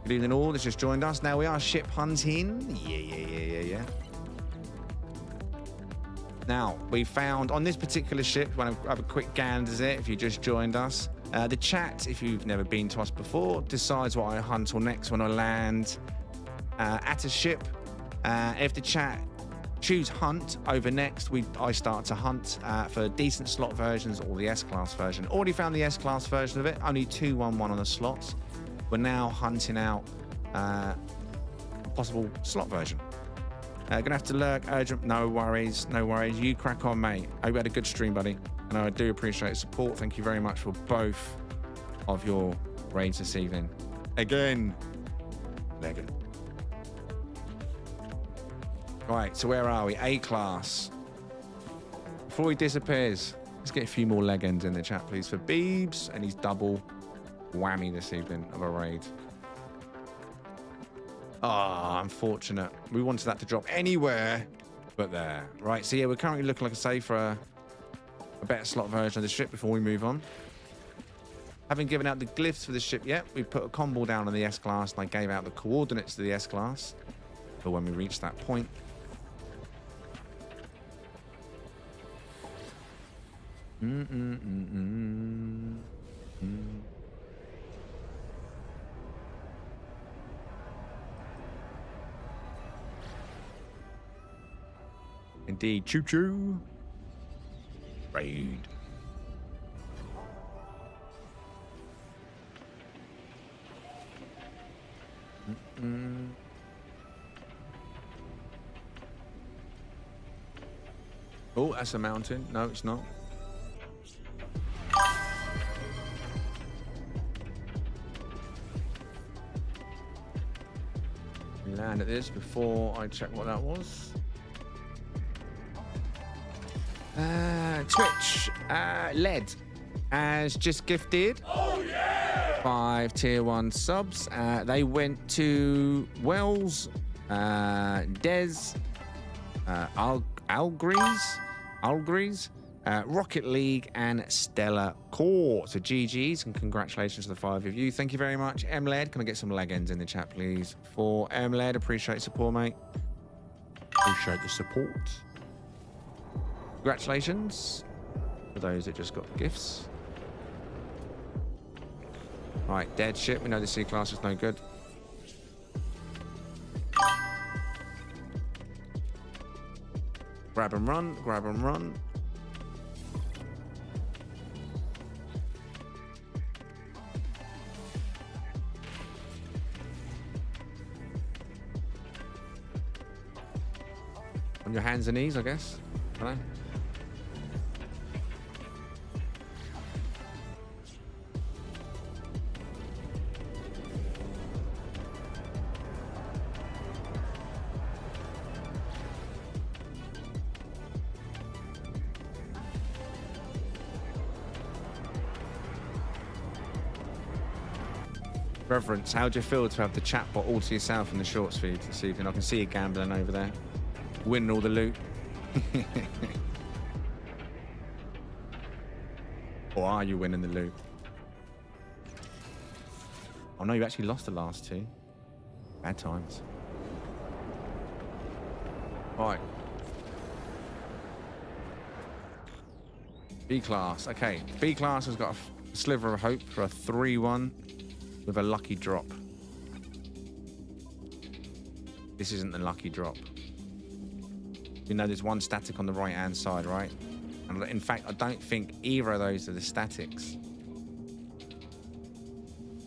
Good evening all that's just joined us. Now we are ship hunting. Yeah. Now, we found on this particular ship, when I have a quick gander at it, if you just joined us, the chat, if you've never been to us before, decides what I hunt or next when I land at a ship. If the chat choose hunt over next. I start to hunt for decent slot versions or the S-Class version. Already found the S-Class version of it, only 211 on the slots. We're now hunting out a possible slot version. Gonna have to lurk, urgent, no worries, no worries. You crack on, mate. I hope you had a good stream, buddy. And I do appreciate support. Thank you very much for both of your raids this evening. Again, Megan. Right, so where are we? A-Class. Before he disappears, let's get a few more leg ends in the chat, please, for Beebs and his double whammy this evening of a raid. Ah, unfortunate. We wanted that to drop anywhere but there. Right, so yeah, we're currently looking, like I say, for a better slot version of the ship before we move on. Haven't given out the glyphs for the ship yet. We put a combo down on the S-Class and I gave out the coordinates to the S-Class for when we reach that point. Indeed, choo-choo. Raid. Oh, that's a mountain. No, it's not. Land at this before I check what that was. Twitch led has just gifted 5 tier 1 subs. They went to Wells, Des, Algrees, Rocket League, and Stella Core. So GG's and congratulations to the 5 of you. Thank you very much. MLED, can I get some leg ends in the chat, please? For MLED, appreciate support, mate. Appreciate the support. Congratulations for those that just got the gifts. Right, dead ship. We know the C-Class is no good. Grab and run, grab and run. On your hands and knees, I guess. Hello. Reverence, how do you feel to have the chatbot all to yourself in the shorts feed this evening? I can see you gambling over there, winning all the loot. Or are you winning the loot? Oh no, you actually lost the last 2. Bad times. Right. B-Class, okay. B-Class has got a sliver of hope for a 3-1. With a lucky drop. This isn't the lucky drop. You know there's one static on the right hand side, right? And in fact, I don't think either of those are the statics.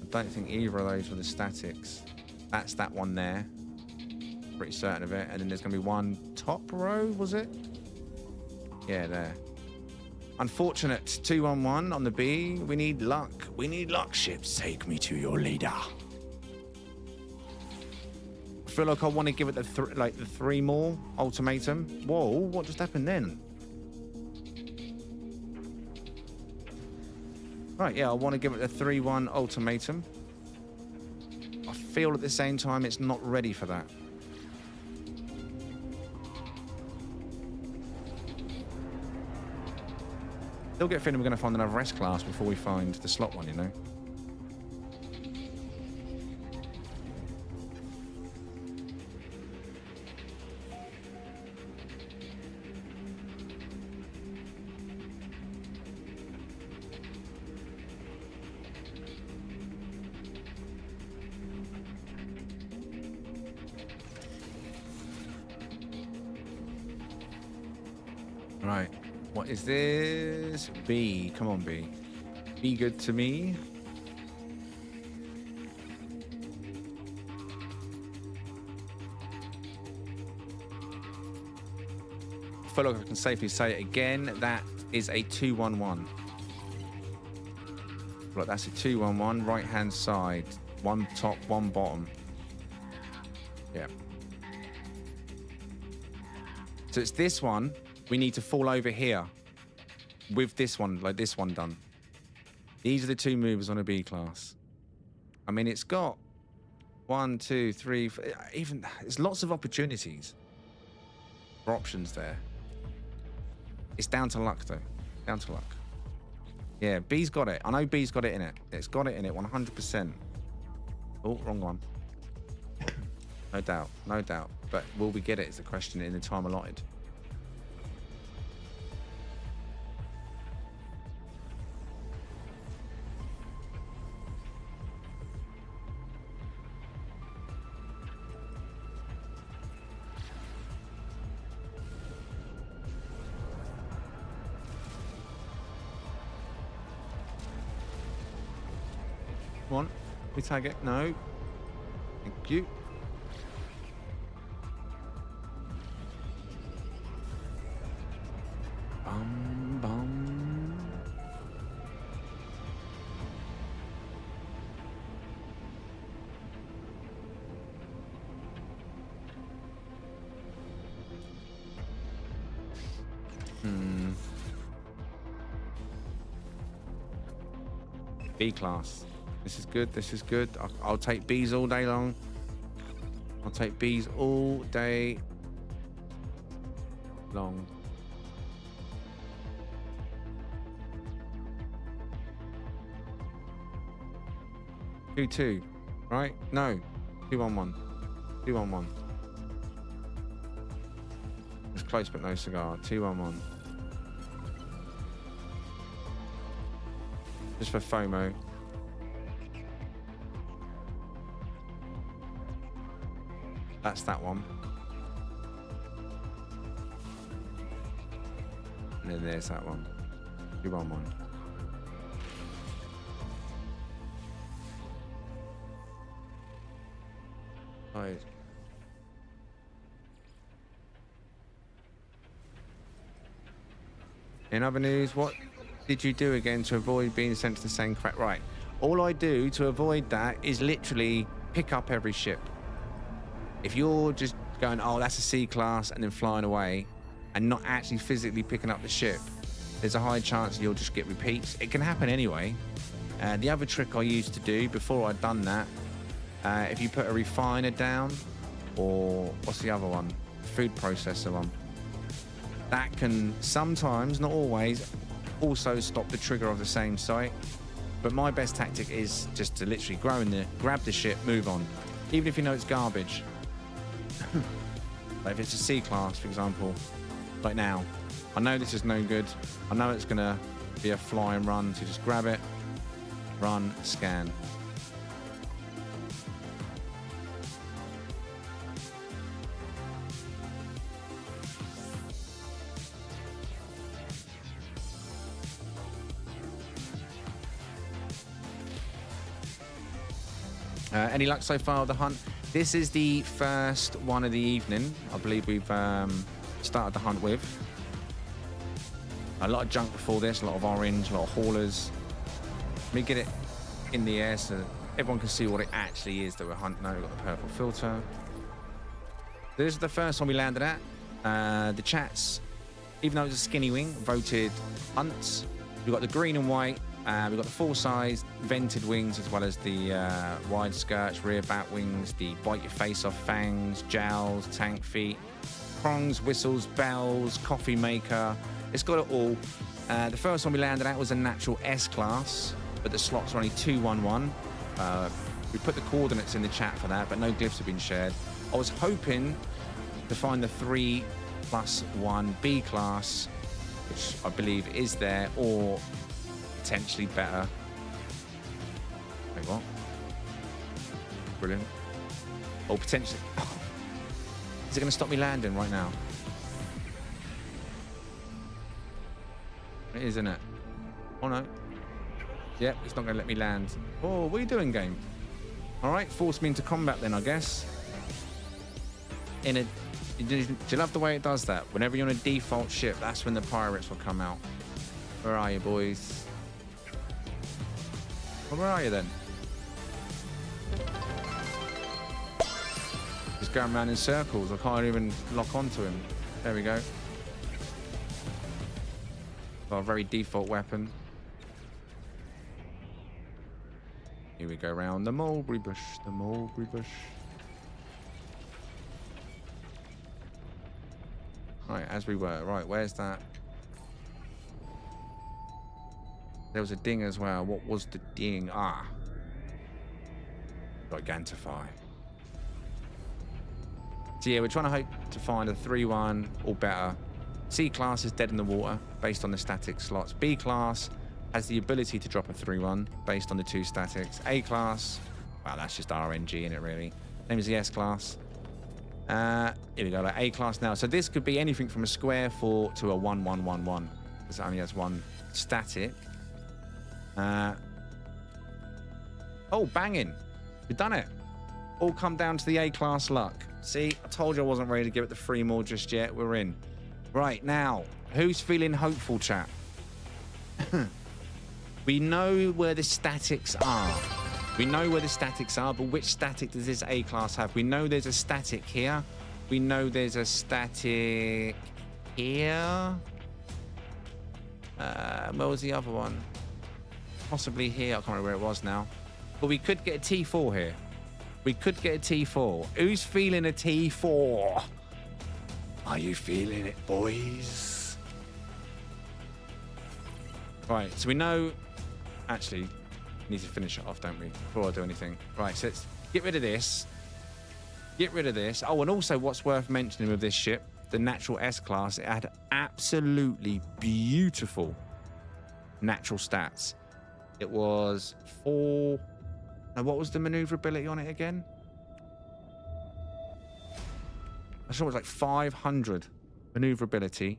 I don't think either of those were the statics. That's that one there. Pretty certain of it. And then there's going to be one top row, was it? Yeah, there. Unfortunate 2-1-1 on the B. We need luck. We need luck, ships. Take me to your leader. I feel like I want to give it the 3 more ultimatum. Whoa, what just happened then? Right, yeah, I want to give it the 3-1 ultimatum. I feel at the same time it's not ready for that. Still get a feeling we're going to find another S-Class before we find the slot one, you know? Right. What is this? B. Come on, B. Be good to me. I feel like I can safely say it again. That is a 2-1-1. Look, that's a 2-1-1. Right hand side. One top, one bottom. Yeah. So it's this one. We need to fall over here with this one, like this one done. These are the two movers on a B class. I mean, it's got 1, 2, 3, even there's lots of opportunities for options there. It's down to luck, though. Down to luck. Yeah, B's got it. I know B's got it in it. It's got it in it 100%. Oh, wrong one. No doubt, no doubt. But will we get it is the question in the time allotted. Come on, we tag it. No. Thank you. Bum, bum. B class. This is good. This is good. I'll take B's all day long. I'll take B's all day long. Two, right? No, 2-1-1. 2-1-1. It's close, but no cigar. 2-1-1. Just for FOMO. That's that one. And then there's that one. 2-1-1. Right. In other news, what did you do again to avoid being sent to the same crack? Right. All I do to avoid that is literally pick up every ship. If you're just going, oh, that's a C class, and then flying away and not actually physically picking up the ship, there's a high chance you'll just get repeats. It can happen anyway. The other trick I used to do before I'd done that, if you put a refiner down, or what's the other one? Food processor one. That can sometimes, not always, also stop the trigger of the same site. But my best tactic is just to literally grab the ship, move on. Even if you know it's garbage. Like if it's a C class, for example, like now, I know this is no good. I know it's gonna be a fly and run, so just grab it, run, scan. Any luck so far with the hunt? This is the first one of the evening. I believe we've started the hunt with. A lot of junk before this, a lot of orange, a lot of haulers. Let me get it in the air so everyone can see what it actually is that we're hunting. No, we've got the purple filter. This is the first one we landed at. The chats, even though it was a skinny wing, voted hunts. We've got the green and white. We've got the full-size vented wings, as well as the wide skirts, rear bat wings, the bite your face off fangs, jowls, tank feet, prongs, whistles, bells, coffee maker. It's got it all. The first one we landed at was a natural S class, but the slots are only 2-1-1. We put the coordinates in the chat for that, but no glyphs have been shared. I was hoping to find the 3+1 B class, which I believe is there, or potentially better. Wait, what? Brilliant. Or potentially. Oh. Is it going to stop me landing right now? It is, isn't it? Oh, no. Yep, it's not going to let me land. Oh, what are you doing, game? All right, force me into combat then, I guess. Do you love the way it does that? Whenever you're on a default ship, that's when the pirates will come out. Where are you, boys? Well, where are you then? Just going around in circles. I can't even lock onto him. There we go. Got a very default weapon. Here we go around the mulberry bush. The mulberry bush. Right, as we were. Right, where's that? There was a ding as well. What was the ding? Ah. Gigantify. So yeah, we're trying to hope to find a 3-1 or better. C class is dead in the water based on the static slots. B class has the ability to drop a 3-1 based on the 2 statics. A class, well, that's just RNG in it, really. Name is the S class. Here we go, like A class now. So this could be anything from a square 4 to a 1-1-1-1, because it only has 1 static. Oh, banging. We've done it. All come down to the A class luck. See, I told you I wasn't ready to give it the 3 more just yet. We're in. Right, now, who's feeling hopeful, chat? We know where the statics are. We know where the statics are, but which static does this A class have? We know there's a static here. We know there's a static here. Where was the other one? Possibly here. I can't remember where it was now. But we could get a T4 here. We could get a T4. Who's feeling a T4? Are you feeling it, boys? Right, so we know... Actually, we need to finish it off, don't we? Before I do anything. Right, so let's get rid of this. Get rid of this. Oh, and also what's worth mentioning with this ship, the natural S-Class, it had absolutely beautiful natural stats. It was 4... Now, what was the maneuverability on it again? I saw it was like 500 maneuverability.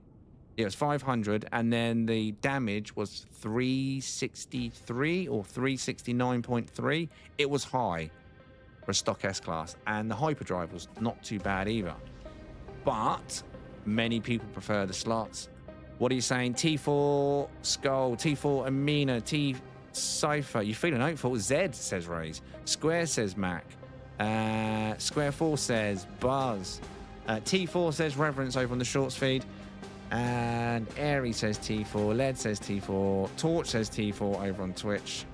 Yeah, it was 500, and then the damage was 363 or 369.3. It was high for a stock S-Class, and the hyperdrive was not too bad either. But many people prefer the slots. What are you saying? T4 Skull, T4 Amina, T Cypher. You feeling hopeful? Z says Raze. Square says Mac. Square 4 says Buzz. T4 says Reverence over on the shorts feed. And Airy says T4. Led says T4. Torch says T4 over on Twitch.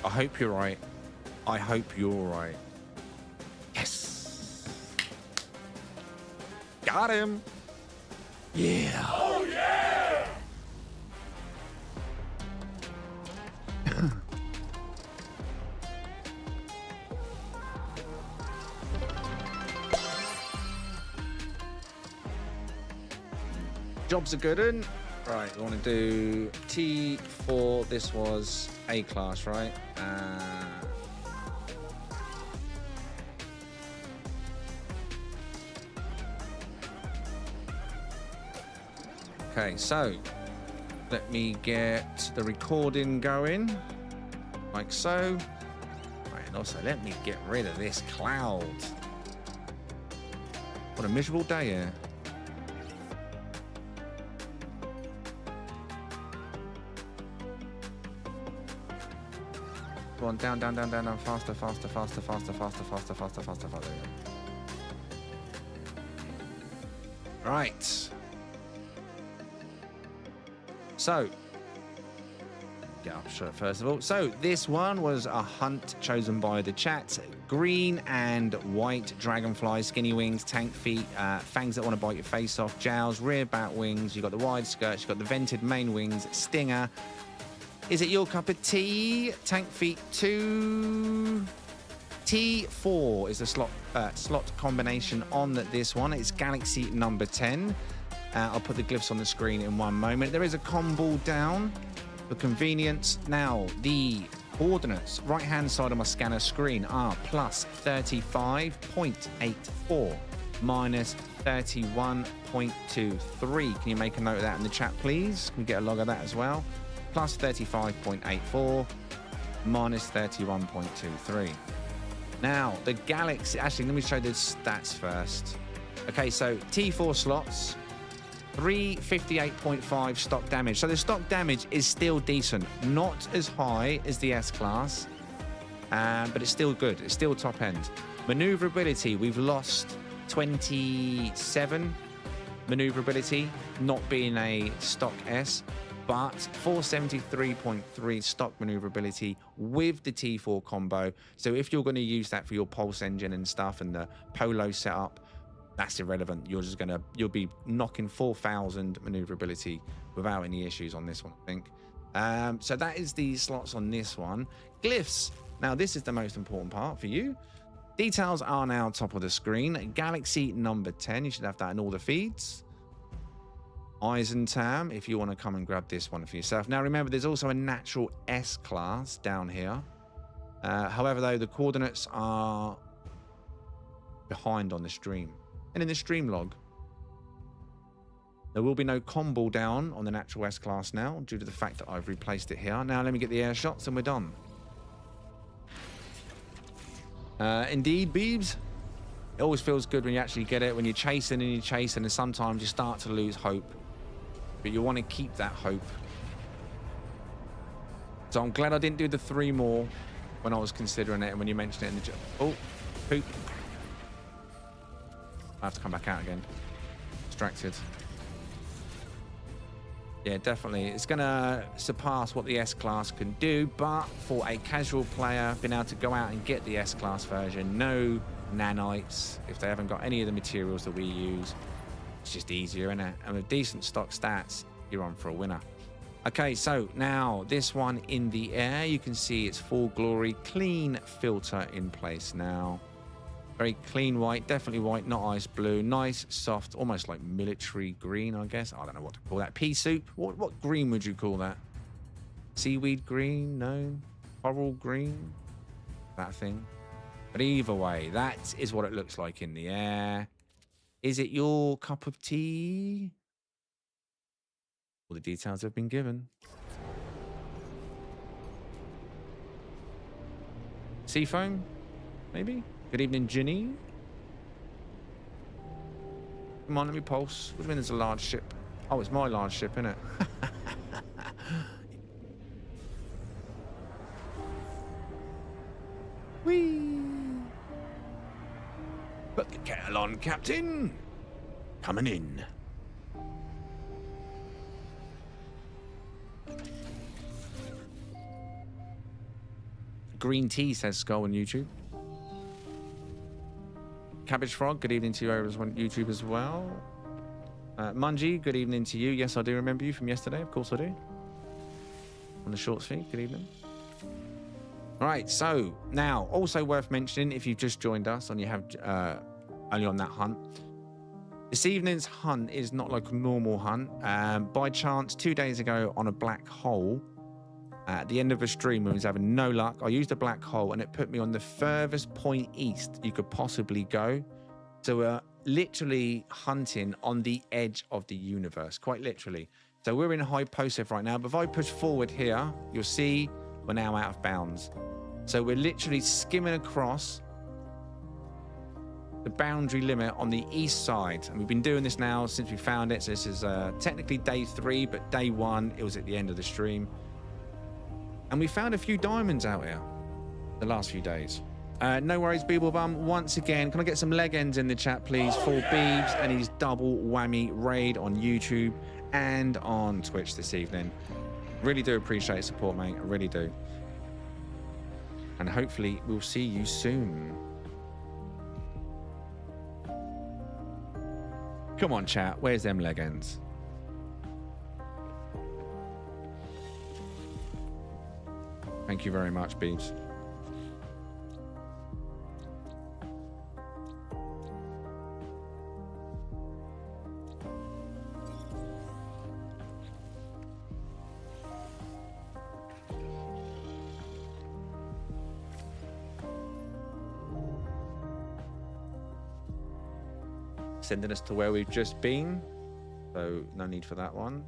I hope you're right. I hope you're right. Yes. Got him. Yeah. Oh, yeah. Jobs are good. Right, we want to do T4. This was A class, right? Okay, so let me get the recording going, like so. Right, and also let me get rid of this cloud. What a miserable day here. Go on, down, down, down, down, down, faster, faster, faster, faster, faster, faster, faster, faster, faster. There we go. Right. So, get up shot first of all. So, this one was a hunt chosen by the chat. Green and white dragonflies, skinny wings, tank feet, fangs that want to bite your face off, jowls, rear bat wings. You've got the wide skirts, you've got the vented main wings, stinger. Is it your cup of tea? Tank feet 2. T4 is the slot combination on this one. It's Galaxy number 10. I'll put the glyphs on the screen in one moment. There is a combo down for convenience. Now, the coordinates, right-hand side of my scanner screen are plus 35.84. minus 31.23. Can you make a note of that in the chat, please? Can we get a log of that as well? Plus 35.84, minus 31.23. Now, the Galaxy... Actually, let me show the stats first. Okay, so T4 slots, 358.5 stock damage. So the stock damage is still decent. Not as high as the S-Class, but it's still good. It's still top end. Maneuverability, we've lost 27 maneuverability, not being a stock S, but 473.3 stock maneuverability with the T4 combo. So if you're going to use that for your pulse engine and stuff and the Polo setup, that's irrelevant. You'll be knocking 4,000 maneuverability without any issues on this one, I think. So that is the slots on this one. Glyphs. Now this is the most important part for you. Details are now top of the screen. Galaxy number 10. You should have that in all the feeds. Eisentam, if you want to come and grab this one for yourself. Now remember, there's also a natural S-Class down here. However, though, the coordinates are behind on the stream. And in the stream log, there will be no combo down on the natural S-Class now due to the fact that I've replaced it here. Now let me get the air shots and we're done. Indeed, Beebs. It always feels good when you actually get it, when you're chasing and sometimes you start to lose hope. But you want to keep that hope. So I'm glad I didn't do the 3 more when I was considering it and when you mentioned it in the chat. Oh, poop. I have to come back out again. Distracted. Yeah, definitely. It's going to surpass what the S-Class can do, but for a casual player, being able to go out and get the S-Class version, no nanites, if they haven't got any of the materials that we use, it's just easier, isn't it? And with decent stock stats, you're on for a winner. Okay, so now this one in the air, you can see it's full glory, clean filter in place now. Very clean white, definitely white, not ice blue. Nice, soft, almost like military green, I guess. I don't know what to call that. Pea soup? What green would you call that? Seaweed green? No? Coral green? That thing. But either way, that is what it looks like in the air. Is it your cup of tea? All the details have been given. Seafoam? Maybe? Good evening, Ginny. Come on, let me pulse. What do you mean there's a large ship? Oh, it's my large ship, isn't it? Whee! Put the kettle on, Captain. Coming in. Green tea, says Skull on YouTube. Cabbage Frog, good evening to you over on YouTube as well. Mungie, good evening to you. Yes, I do remember you from yesterday. Of course I do. On the shorts feed, good evening. All right, so now, also worth mentioning, if you've just joined us and you have only on that hunt, this evening's hunt is not like a normal hunt. By chance, 2 days ago on a black hole, at the end of a stream when I was having no luck, I used a black hole and it put me on the furthest point east you could possibly go. So we're literally hunting on the edge of the universe, quite literally. So we're in Hyposif right now, but if I push forward here, you'll see we're now out of bounds. So we're literally skimming across the boundary limit on the east side. And we've been doing this now since we found it. So this is technically day 3, but day 1, it was at the end of the stream. And we found a few diamonds out here the last few days. No worries, Beeblebum. Once again, can I get some leg ends in the chat, please, for Beebs and his double whammy raid on YouTube and on Twitch this evening. Really do appreciate support, mate. I really do. And hopefully we'll see you soon. Come on, chat. Where's them leg ends? Thank you very much, Beebs. sending us to where we've just been. So no need for that one.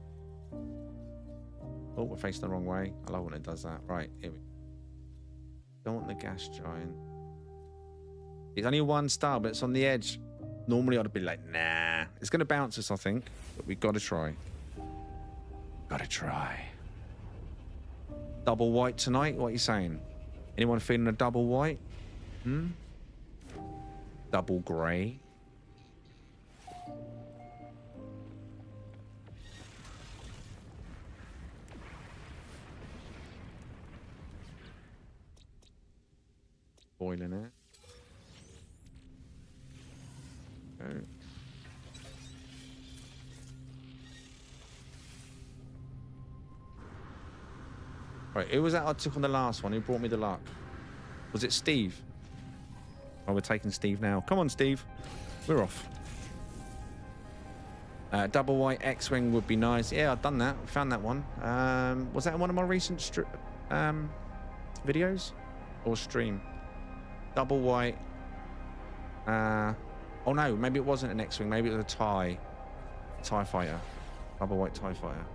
Oh, we're facing the wrong way. I love when it does that. Right, here we go. Don't want the gas giant. It's only 1 star, but it's on the edge. Normally I'd be like, nah. It's going to bounce us, I think. But we've got to try. Got to try. Double white tonight? What are you saying? Anyone feeling a double white? Double grey? Boiling it. Okay. Right, who was that I took on the last one? Who brought me the luck? Was it Steve? Oh, we're taking Steve now. Come on, Steve. We're off. Double white X-Wing would be nice. Yeah, I've done that. I found that one. Was that in one of my recent videos? Or stream? Double white. Oh no, maybe it wasn't an X-Wing. Maybe it was a TIE fighter. Double white TIE fighter.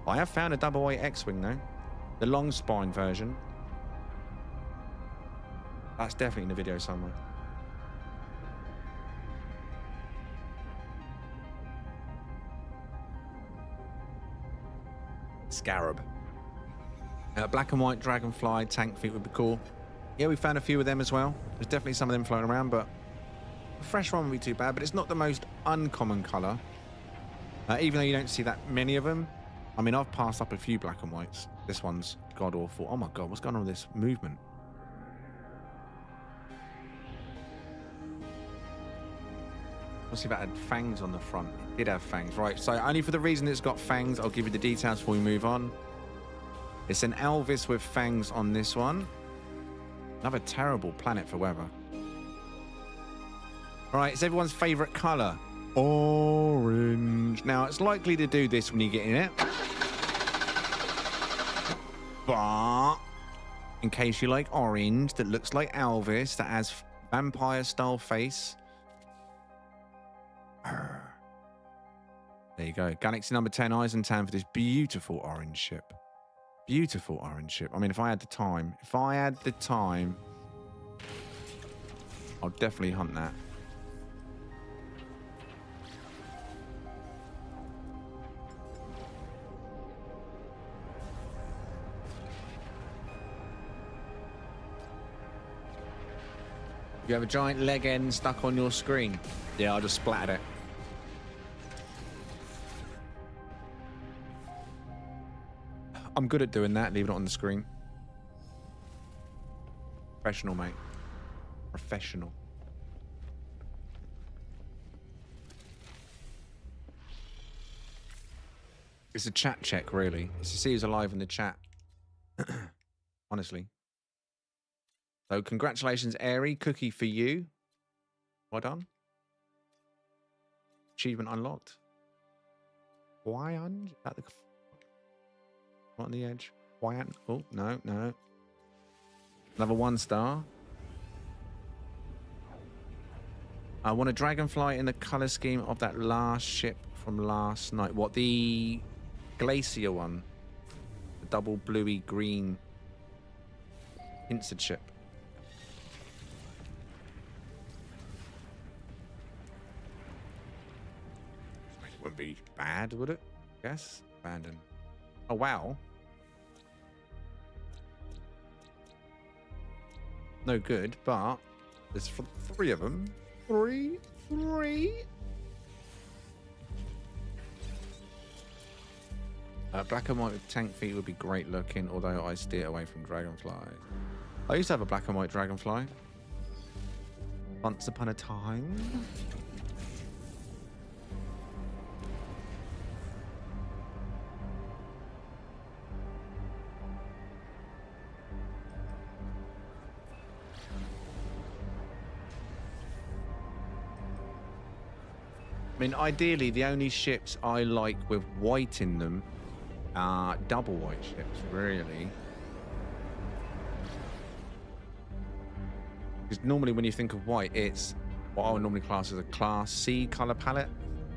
I have found a double white X-Wing though. The long spine version. That's definitely in the video somewhere. Scarab. Black and white dragonfly tank feet would be cool. Yeah, we found a few of them as well. There's definitely some of them floating around, but a fresh one would be too bad, but it's not the most uncommon colour. Even though you don't see that many of them. I mean, I've passed up a few black and whites. This one's god-awful. Oh my god, what's going on with this movement? Let's see if it had fangs on the front. It did have fangs. Right, so only for the reason it's got fangs, I'll give you the details before we move on. It's an Elvis with fangs on this one. Another terrible planet for weather. All right, it's everyone's favourite colour. Orange. Now, it's likely to do this when you get in it. But in case you like orange, that looks like Elvis, that has vampire-style face. There you go. Galaxy number 10, Eisentown, for this beautiful orange ship. Beautiful orange ship. I mean, if I had the time, I'll definitely hunt that. You have a giant leg end stuck on your screen. Yeah, I just splattered it. I'm good at doing that, leaving it on the screen. Professional, mate. Professional. It's a chat check, really. It's to see who's alive in the chat. Honestly. So, congratulations, Airy. Cookie for you. Well done. Achievement unlocked. Why on? At the on the edge. Why? Oh, no, no. Another 1 star. I want a dragonfly in the color scheme of that last ship from last night. What, the glacier one? The double bluey green pincer ship. Wouldn't be bad, would it? Yes. Abandon. Oh, wow. No good, but there's 3 of them. Three. Black and white with tank feet would be great looking, although I steer away from dragonflies. I used to have a black and white dragonfly. Once upon a time. I mean, ideally, the only ships I like with white in them are double white ships, really. Because normally when you think of white, it's what I would normally class as a Class C color palette.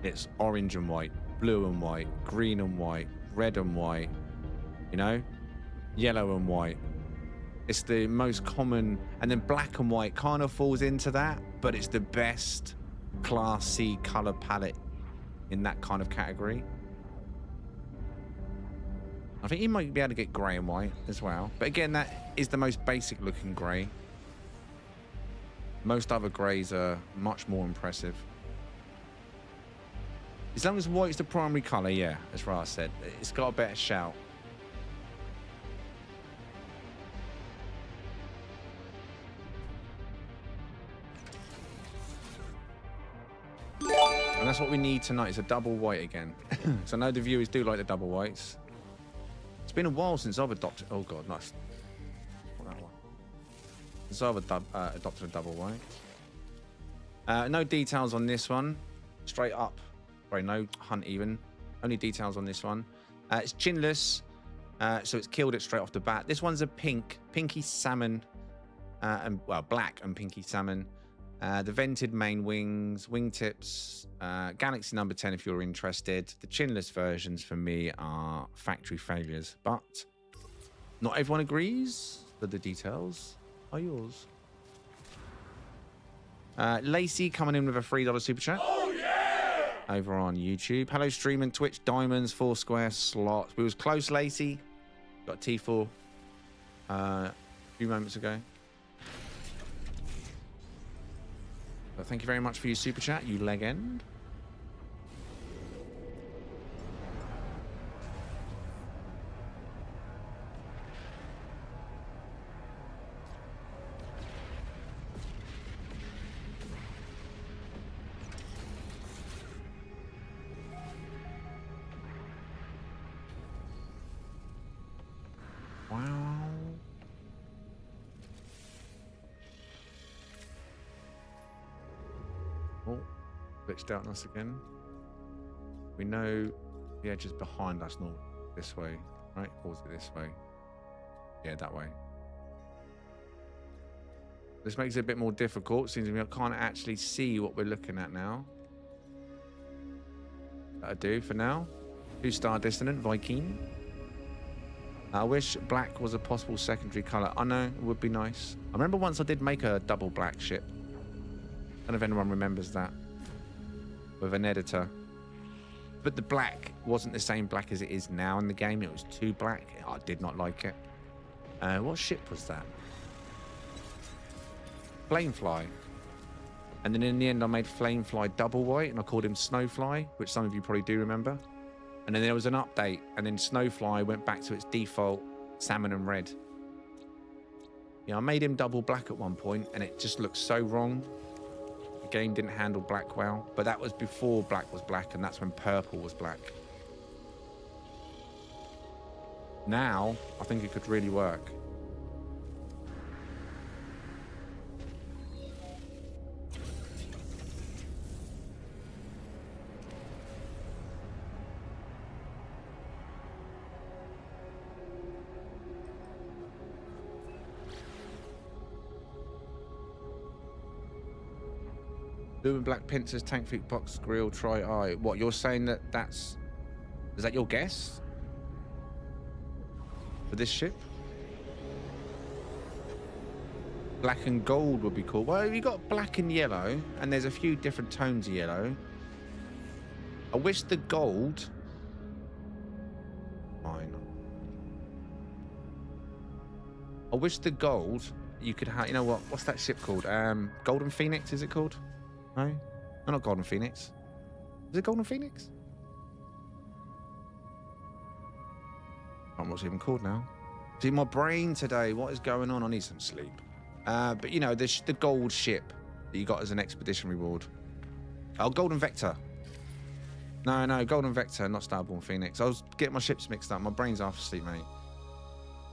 It's orange and white, blue and white, green and white, red and white, you know, yellow and white. It's the most common, and then black and white kind of falls into that, but it's the best Class C color palette in that kind of category. I think you might be able to get grey and white as well. But again, that is the most basic looking grey. Most other greys are much more impressive. As long as white's the primary colour, yeah, that's right I said. It's got a better shout. And that's what we need tonight, is a double white again. So I know the viewers do like the double whites. It's been a while since I've adopted... Oh, God, nice. What that one? Since I've adopted a double white. No details on this one. Straight up. Sorry, no hunt even. Only details on this one. It's chinless, so it's killed it straight off the bat. This one's a pinky salmon, and well, black and pinky salmon. The vented main wings, wingtips, Galaxy number 10 if you're interested. The chinless versions for me are factory failures, but not everyone agrees, but the details are yours. Lacey coming in with a $3 super chat. Oh, yeah! Over on YouTube. Hello, streaming, Twitch, Diamonds, Foursquare, Slots. We was close, Lacey. Got T4 a few moments ago. But thank you very much for your super chat, you legend. Wow. Oh, glitched out on us again. We know the edge is behind us, not this way, right? Or was it this way? Yeah, that way. This makes it a bit more difficult since we can't actually see what we're looking at now. That'll do for now. 2-star Dissonant, Viking. I wish black was a possible secondary colour. I know, it would be nice. I remember once I did make a double black ship. I don't know if anyone remembers that. With an editor. But the black wasn't the same black as it is now in the game. It was too black. I did not like it. What ship was that? Flamefly. And then in the end I made Flamefly double white and I called him Snowfly, which some of you probably do remember. And then there was an update and then Snowfly went back to its default salmon and red. Yeah, I made him double black at one point and it just looked so wrong. The game didn't handle black well, but that was before black was black and that's when purple was black. Now, I think it could really work. Blue and black pincers, tank feet, box, grill, tri-eye. What, you're saying that that's... Is that your guess? For this ship? Black and gold would be cool. Well, you got black and yellow, and there's a few different tones of yellow. I wish the gold... Fine. I wish the gold you could have... You know what? What's that ship called? Golden Phoenix, is it called? No? No, not Golden Phoenix. Is it Golden Phoenix? I don't know what's even called now. See, my brain today, what is going on? I need some sleep. But, you know, the gold ship that you got as an expedition reward. Oh, Golden Vector. No, Golden Vector, not Starborn Phoenix. I was getting my ships mixed up. My brain's half asleep, mate.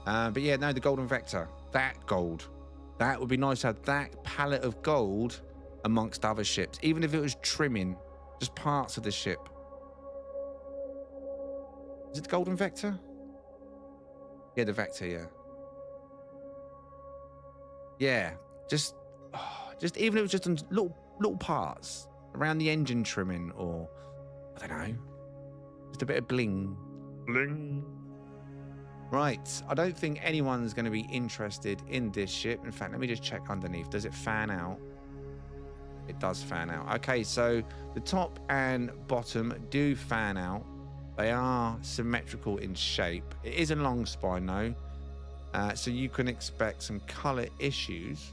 But, yeah, no, the Golden Vector. That gold. That would be nice to have that palette of gold amongst other ships, even if it was trimming just parts of the ship. Is it the Golden Vector? Yeah, the Vector, yeah. Yeah, just even if it was just a little little parts around the engine trimming, or I don't know, just a bit of bling. Bling. Right, I don't think anyone's going to be interested in this ship. In fact, let me just check underneath. Does it fan out? It does fan out. Okay, so the top and bottom do fan out. They are symmetrical in shape. It is a long spine though, so you can expect some color issues.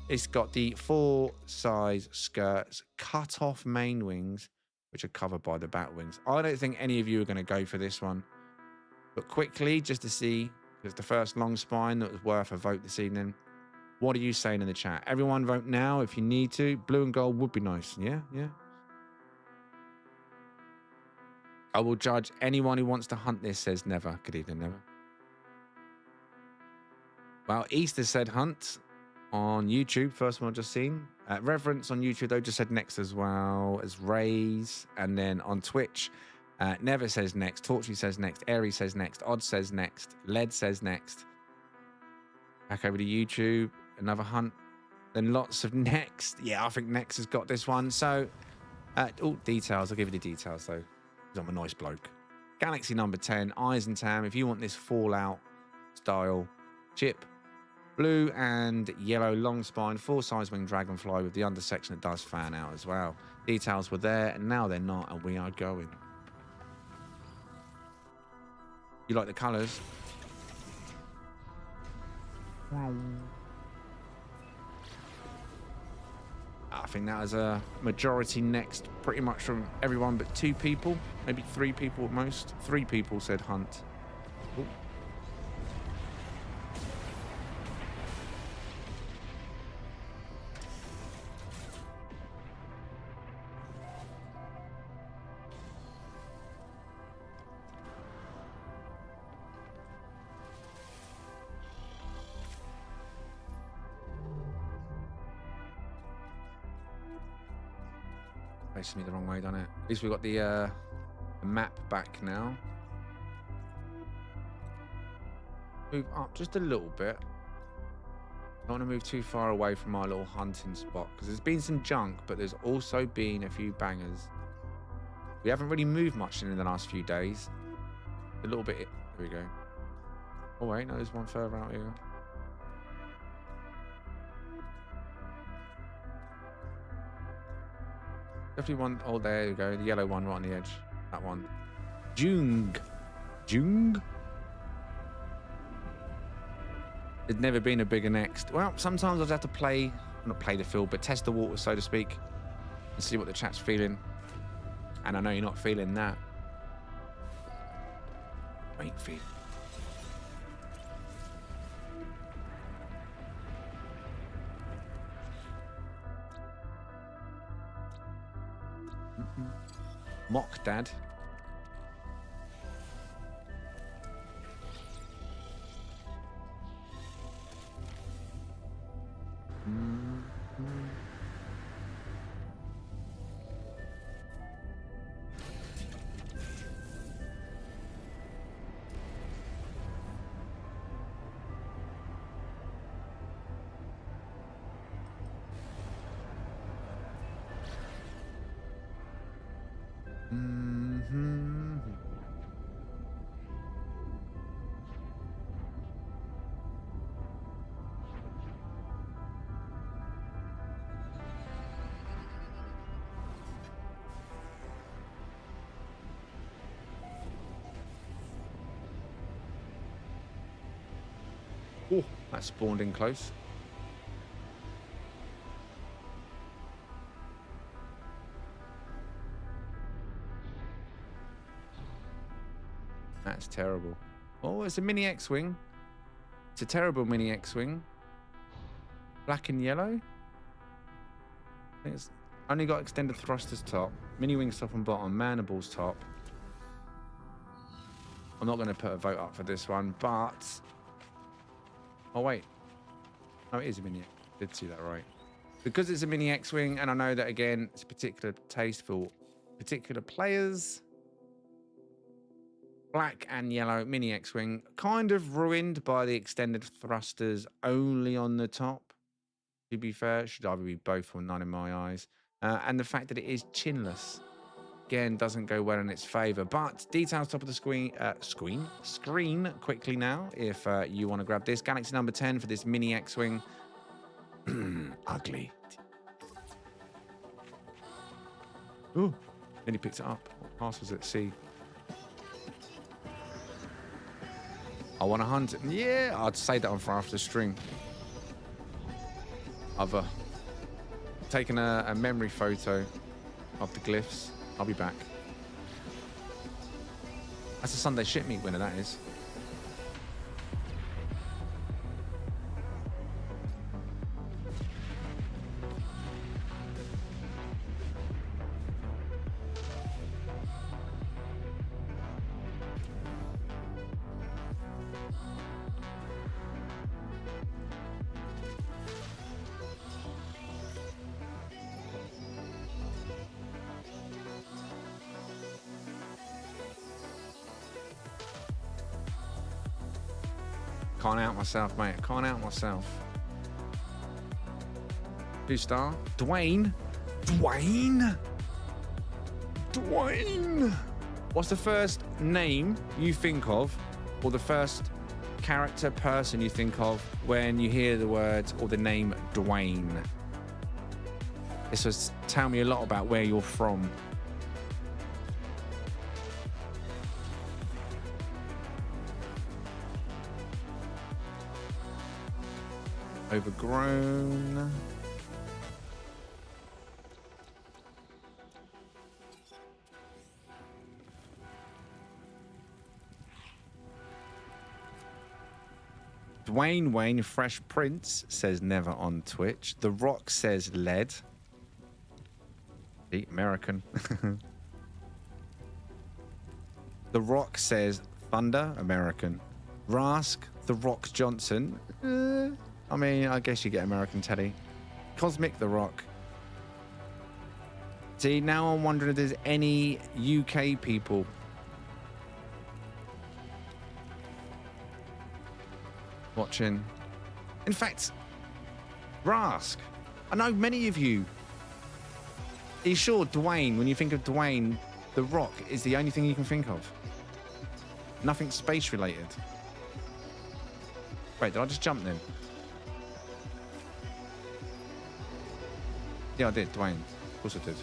It's got the 4 size skirts, cut off main wings, which are covered by the bat wings. I don't think any of you are going to go for this one, but quickly, just to see, because the first long spine that was worth a vote this evening. What are you saying in the chat? Everyone vote now if you need to. Blue and gold would be nice. Yeah, yeah. I will judge anyone who wants to hunt this, says never. Good evening, never. Well, Easter said hunt on YouTube. First one I've just seen. Reverence on YouTube, though, just said next as well as Rays. And then on Twitch, Never says next. Torchy says next. Airy says next. Odd says next. Led says next. Back over to YouTube. Another hunt. Then lots of next. Yeah, I think next has got this one. So, details. I'll give you the details, though, because I'm a nice bloke. Galaxy number 10. Eyes and Tam. If you want this Fallout style chip. Blue and yellow long spine, 4 size wing dragonfly with the undersection that does fan out as well. Details were there, and now they're not, and we are going. You like the colours? I think that was a majority next, pretty much from everyone but 2 people, maybe 3 people at most. 3 people said hunt. Ooh. Facing me the wrong way, doesn't it? At least we've got the map back now. Move up just a little bit. Don't want to move too far away from our little hunting spot, because there's been some junk, but there's also been a few bangers. We haven't really moved much in the last few days. A little bit. Here we go. Oh wait, no, there's one further out here. Definitely one. Oh, there you go. The yellow one right on the edge. That one. Jung. Jung? There's never been a bigger next. Well, sometimes I just have to play, not play the field, but test the water, so to speak, and see what the chat's feeling. And I know you're not feeling that. Ain't feeling. Mock Dad. Oh, that spawned in close. That's terrible. Oh, it's a mini X-Wing. It's a terrible mini X-Wing. Black and yellow. I think it's only got extended thrusters top. Mini wings top and bottom. Mandibles top. I'm not going to put a vote up for this one, but... Oh, wait. Oh, it is a mini. I did see that right. Because it's a mini X-Wing, and I know that, again, it's a particular taste for particular players. Black and yellow mini X-Wing, kind of ruined by the extended thrusters only on the top. to be fair. Should either be both or none in my eyes. And the fact that it is chinless, again, doesn't go well in its favor. But details top of the screen quickly now if you want to grab this. Galaxy number 10 for this mini X-Wing. Ugly. Ooh, then he picks it up. What pass was it? C. I want to hunt it. Yeah, I'd say that on for after the string. I've taken a memory photo of the glyphs. I'll be back. That's a Sunday shit meat winner, that is. Can't out myself, mate. Can't out myself. 2-star. Dwayne. What's the first name you think of, or the first character person you think of when you hear the words or the name Dwayne? This was tell me a lot about where you're from. Overgrown. Dwayne Wayne Fresh Prince says never on Twitch. The Rock says lead. The American. The Rock says thunder. American. Rask The Rock Johnson. I mean, I guess you get American Teddy. Cosmic The Rock. See, now I'm wondering if there's any UK people. Watching. In fact, Rask, I know many of you. Are you sure Dwayne, when you think of Dwayne, The Rock is the only thing you can think of? Nothing space related. Wait, did I just jump then? Yeah, I did, Dwayne. Of course I did.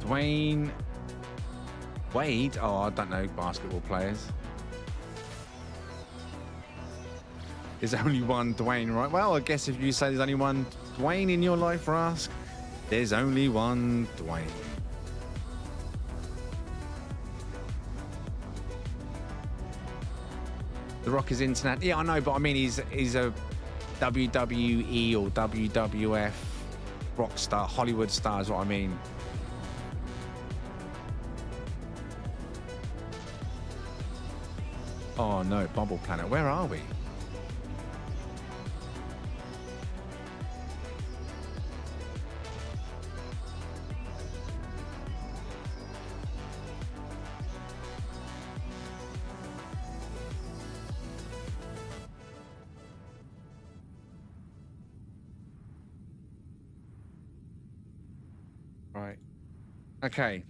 Dwayne Wade? Oh, I don't know basketball players. There's only one Dwayne, right? Well, I guess if you say there's only one Dwayne in your life, Rask, there's only one Dwayne. The Rock is internet. Yeah, I know, but I mean, he's a WWE or WWF rock star, Hollywood star is what I mean. Oh no, Bubble Planet. Where are we? Right. Okay.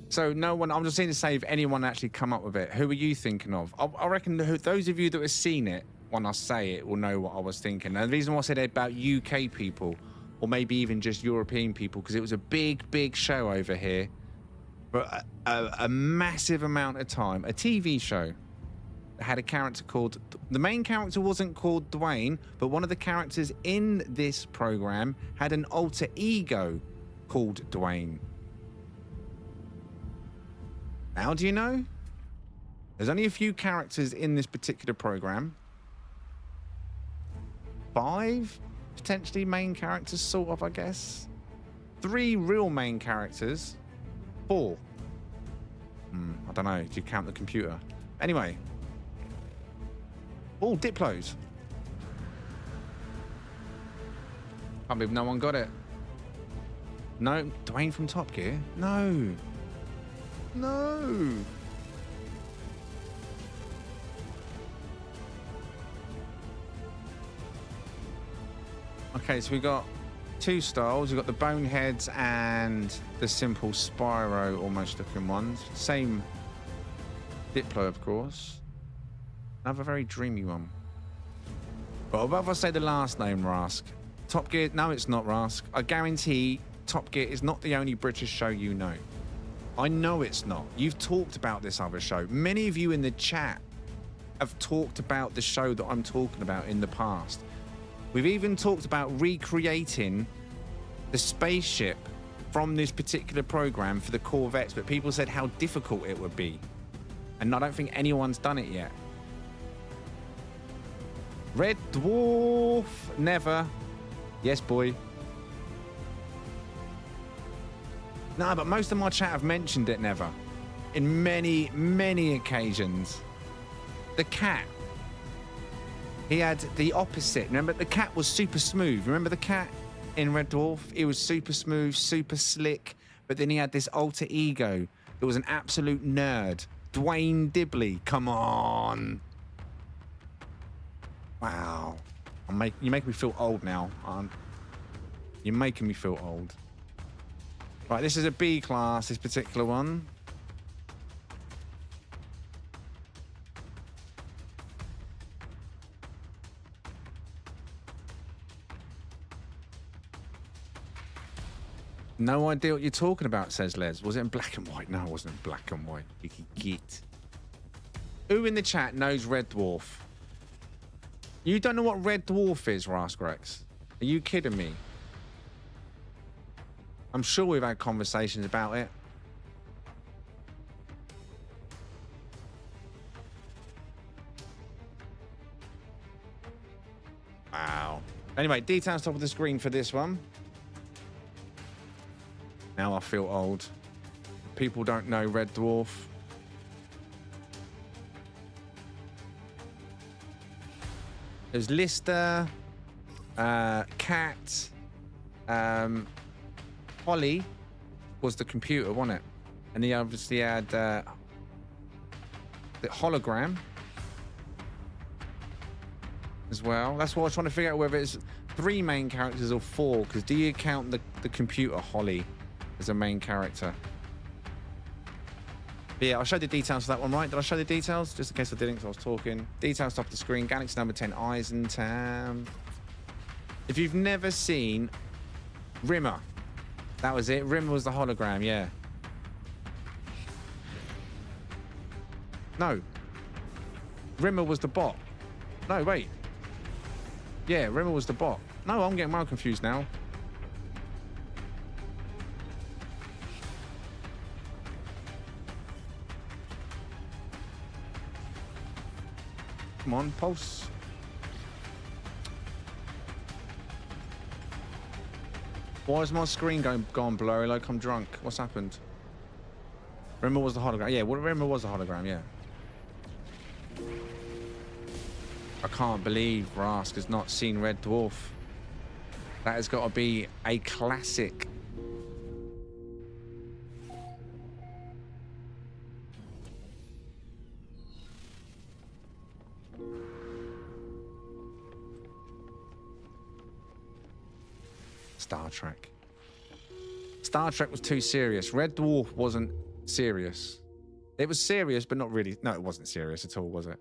So no one, I'm just saying to say if anyone actually come up with it, who are you thinking of? I reckon those of you that have seen it, when I say it, will know what I was thinking. And the reason why I said it about UK people, or maybe even just European people, because it was a big show over here for a massive amount of time. A TV show that had a character called, the main character wasn't called Dwayne, but one of the characters in this program had an alter ego called Dwayne. Now do you know? There's only a few characters in this particular program. 5 potentially main characters, sort of, I guess. 3 real main characters. 4. I don't know. Do you count the computer? Anyway. Oh, Diplos. Can't believe no one got it. No, Dwayne from Top Gear? No. No. Okay, so we got two styles. We've got the Boneheads and the simple Spyro almost looking ones. Same Diplo, of course. Another very dreamy one. But what if I say the last name, Rask? Top Gear? No, it's not, Rask. I guarantee Top Gear is not the only British show you know. I know it's not. You've talked about this other show. Many of you in the chat have talked about the show that I'm talking about in the past. We've even talked about recreating the spaceship from this particular program for the Corvettes, but people said how difficult it would be. And I don't think anyone's done it yet. Red Dwarf, never. Yes, boy. No, but most of my chat have mentioned it never. In many, many occasions. The cat. He had the opposite. Remember, the cat was super smooth. Remember the cat in Red Dwarf? He was super smooth, super slick. But then he had this alter ego that was an absolute nerd. Dwayne Dibley. Come on. Wow. You make me feel old now. You're making me feel old. Right, this is a B class, this particular one. No idea what you're talking about, says Les. Was it in black and white? No, it wasn't in black and white. You can get. Who in the chat knows Red Dwarf? You don't know what Red Dwarf is, Raskrex? Are you kidding me? I'm sure we've had conversations about it. Wow. Anyway, details top of the screen for this one. Now I feel old. People don't know Red Dwarf. There's Lister, Cat, Holly was the computer, wasn't it? And he obviously had the hologram as well. That's what I was trying to figure out, whether it's 3 main characters or 4, because do you count the computer Holly as a main character? But yeah, I showed the details for that one, right? Did I show the details? Just in case I didn't, because I was talking. Details top of the screen. Galaxy number 10, Eisentam. If you've never seen Rimmer, that was it. Rimmer was the hologram, yeah. No. Rimmer was the bot. No, wait. Yeah, Rimmer was the bot. No, I'm getting well confused now. Come on, pulse. Why is my screen gone blurry like I'm drunk? What's happened? Rimmer was the hologram. Yeah, Rimmer was the hologram, yeah. I can't believe Rask has not seen Red Dwarf. That has got to be a classic. Star Trek. Star Trek was too serious. Red Dwarf wasn't serious. It was serious, but not really. No, it wasn't serious at all, was it?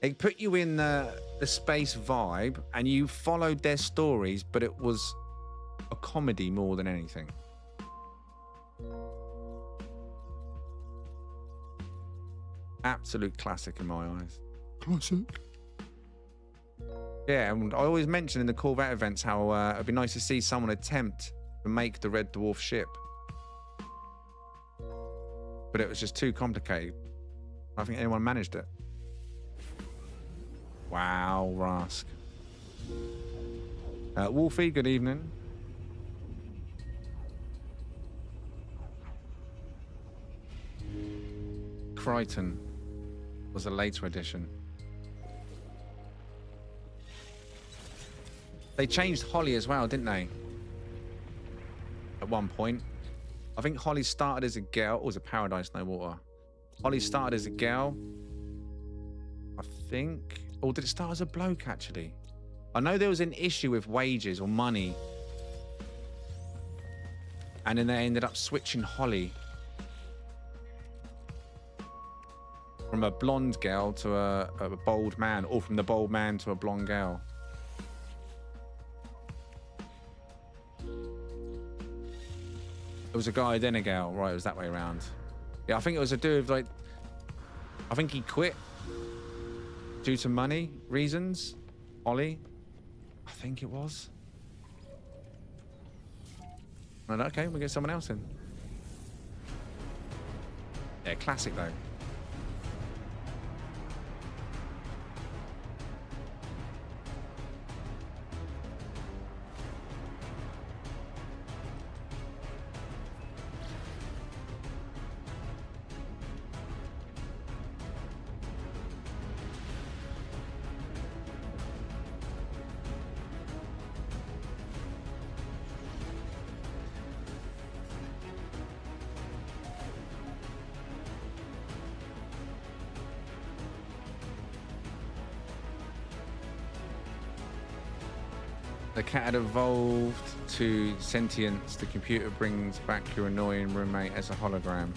It put you in the space vibe, and you followed their stories, but it was a comedy more than anything. Absolute classic in my eyes. Classic. Yeah, and I always mention in the Corvette events how it'd be nice to see someone attempt to make the Red Dwarf ship. But it was just too complicated. I don't think anyone managed it. Wow, Rask. Wolfie, good evening. Crichton was a later edition. They changed Holly as well, didn't they? At one point. I think Holly started as a girl. Or was it Paradise No Water? Holly started as a girl. I think. Or did it start as a bloke, actually? I know there was an issue with wages or money. And then they ended up switching Holly from a blonde girl to a bold man, or from the bold man to a blonde girl. It was a guy, then a girl. Right, it was that way around. Yeah, I think it was a dude, like, I think he quit due to money reasons. Ollie, I think it was. And okay, we'll get someone else in. Yeah, classic though. The cat had evolved to sentience. The computer brings back your annoying roommate as a hologram.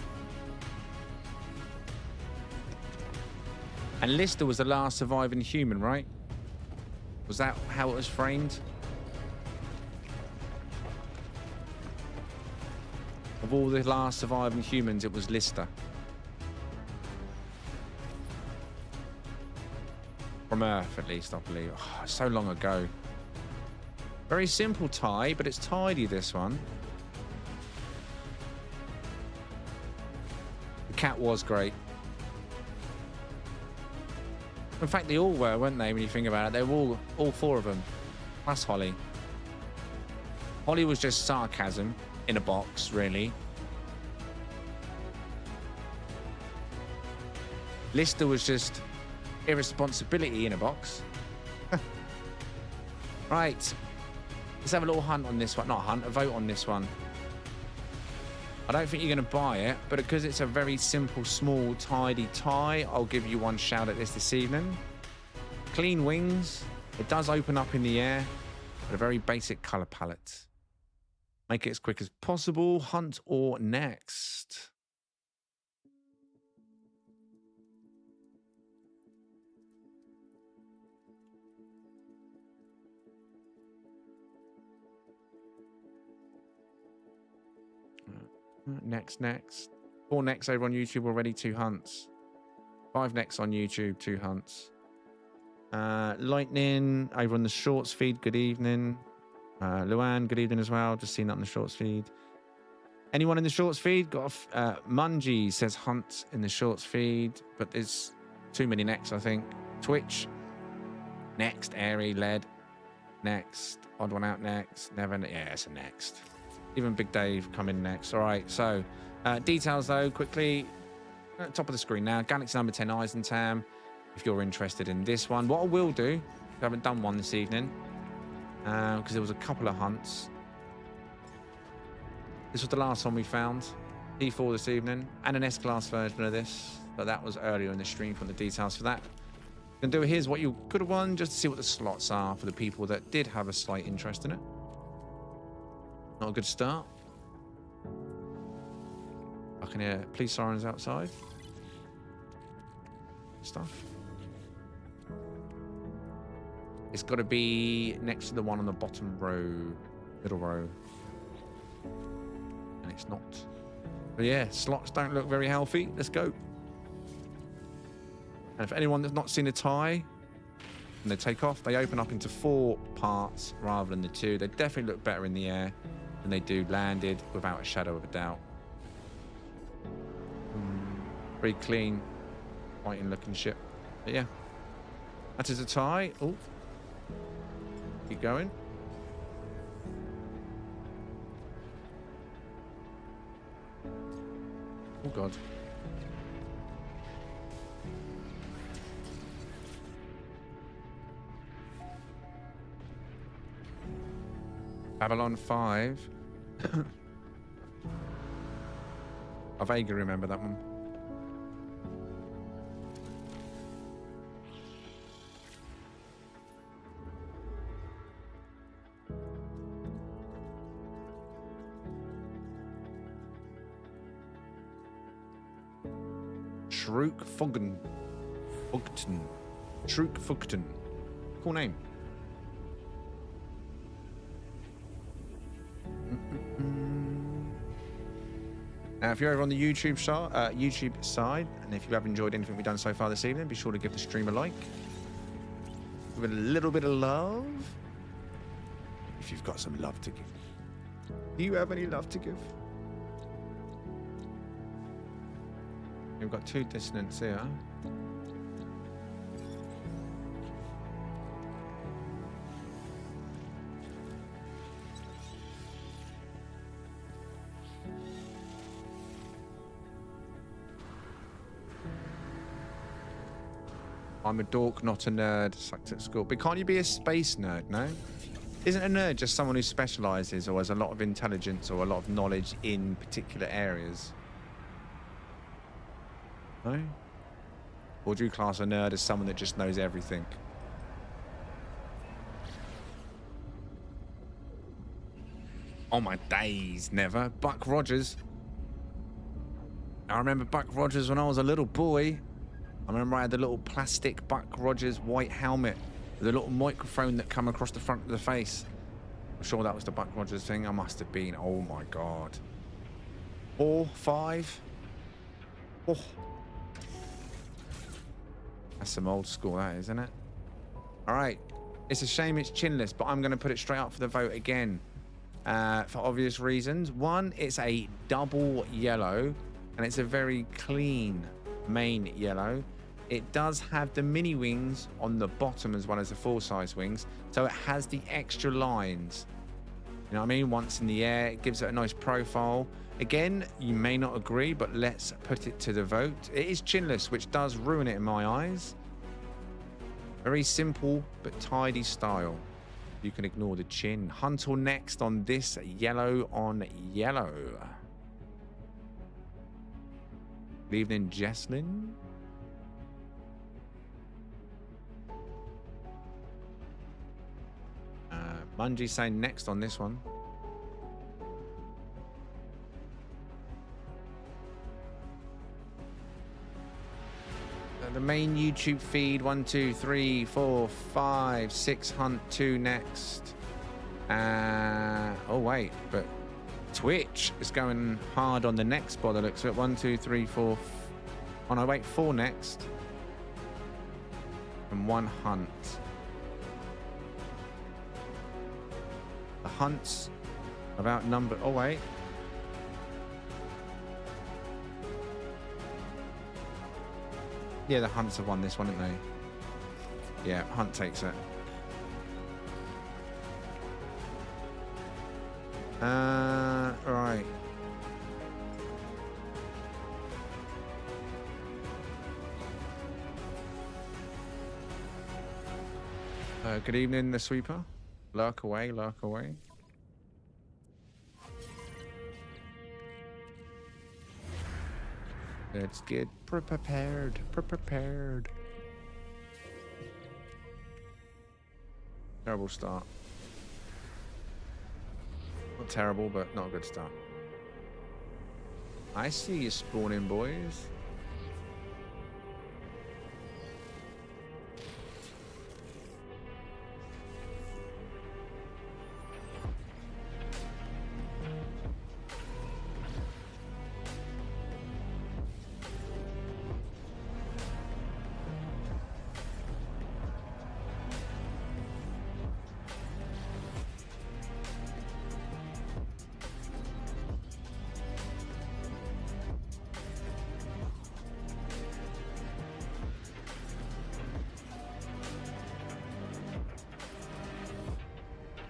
And Lister was the last surviving human, right? Was that how it was framed? Of all the last surviving humans, it was Lister. From Earth, at least, I believe. Oh, so long ago. Very simple tie, but it's tidy, this one. The cat was great. In fact, they all were, weren't they, when you think about it? They were all four of them. Plus Holly. Holly was just sarcasm in a box, really. Lister was just irresponsibility in a box. Right. Let's have a little hunt on this one. Not a hunt, a vote on this one. I don't think you're going to buy it, but because it's a very simple, small, tidy tie, I'll give you one shout at this evening. Clean wings. It does open up in the air, but a very basic colour palette. Make it as quick as possible. Hunt or next? Next. 4 necks over on YouTube already, 2 hunts. 5 necks on YouTube, 2 hunts. Lightning over on the shorts feed, good evening. Luan, good evening as well. Just seen that on the shorts feed. Anyone in the shorts feed? Got Mungie says hunt in the shorts feed, but there's too many necks, I think. Twitch. Next, Airy, Led. Next. Odd one out next. Never. Yeah, it's a next. Even Big Dave come in next. All right, so details though, quickly. Top of the screen now. Galaxy number 10 Eisentam, if you're interested in this one. What I will do, I haven't done one this evening, because there was a couple of hunts. This was the last one we found. E4 this evening, and an S-Class version of this, but that was earlier in the stream from the details for that. Gonna do here's what you could have won, just to see what the slots are for the people that did have a slight interest in it. Not a good start. I can hear police sirens outside. Stuff. It's got to be next to the one on the bottom row, middle row. And it's not. But yeah, slots don't look very healthy. Let's go. And if anyone that's not seen a tie, and they take off, they open up into 4 parts rather than the 2. They definitely look better in the air than they do landed, without a shadow of a doubt. Very clean, fighting looking ship. But yeah, that is a tie. Oh, keep going. Oh God. Babylon 5. I vaguely remember that one. Shrook Fogton. Shrook Fogton. Cool name. Now, if you're over on the YouTube side, and if you have enjoyed anything we've done so far this evening, be sure to give the stream a like. Give it a little bit of love. If you've got some love to give. Do you have any love to give? We've got 2 dissonants here. I'm a dork, not a nerd. Sucked at school. But can't you be a space nerd, no? Isn't a nerd just someone who specializes or has a lot of intelligence or a lot of knowledge in particular areas? No? Or do you class a nerd as someone that just knows everything? Oh my days, never. Buck Rogers. I remember Buck Rogers when I was a little boy. I remember I had the little plastic Buck Rogers white helmet with a little microphone that come across the front of the face. I'm sure that was the Buck Rogers thing. I must have been, oh my God. 4, 5. Oh. That's some old school, that, isn't it? All right. It's a shame it's chinless, but I'm going to put it straight up for the vote again. For obvious reasons. One, it's a double yellow, and it's a very clean main yellow. It does have the mini wings on the bottom as well as the full-size wings, so it has the extra lines. You know what I mean? Once in the air, it gives it a nice profile. Again, you may not agree, but let's put it to the vote. It is chinless, which does ruin it in my eyes. Very simple but tidy style. You can ignore the chin. Hunter next on this yellow on yellow. Good evening, Jesslyn. Mungie saying next on this one. The main YouTube feed, 1, 2, 3, 4, 5, 6 hunt, 2 next. Oh wait, but Twitch is going hard on the next by the looks of it. 1, 2, 3, 4. Oh no, wait, 4 next. And 1 hunt. The hunts about number. Oh wait. Yeah, the Hunts have won this one, haven't they? Yeah, Hunt takes it. Right. Good evening, the sweeper. Lurk away, lurk away. Let's get prepared. Prepared. Terrible start. Not terrible, but not a good start. I see you spawning, boys.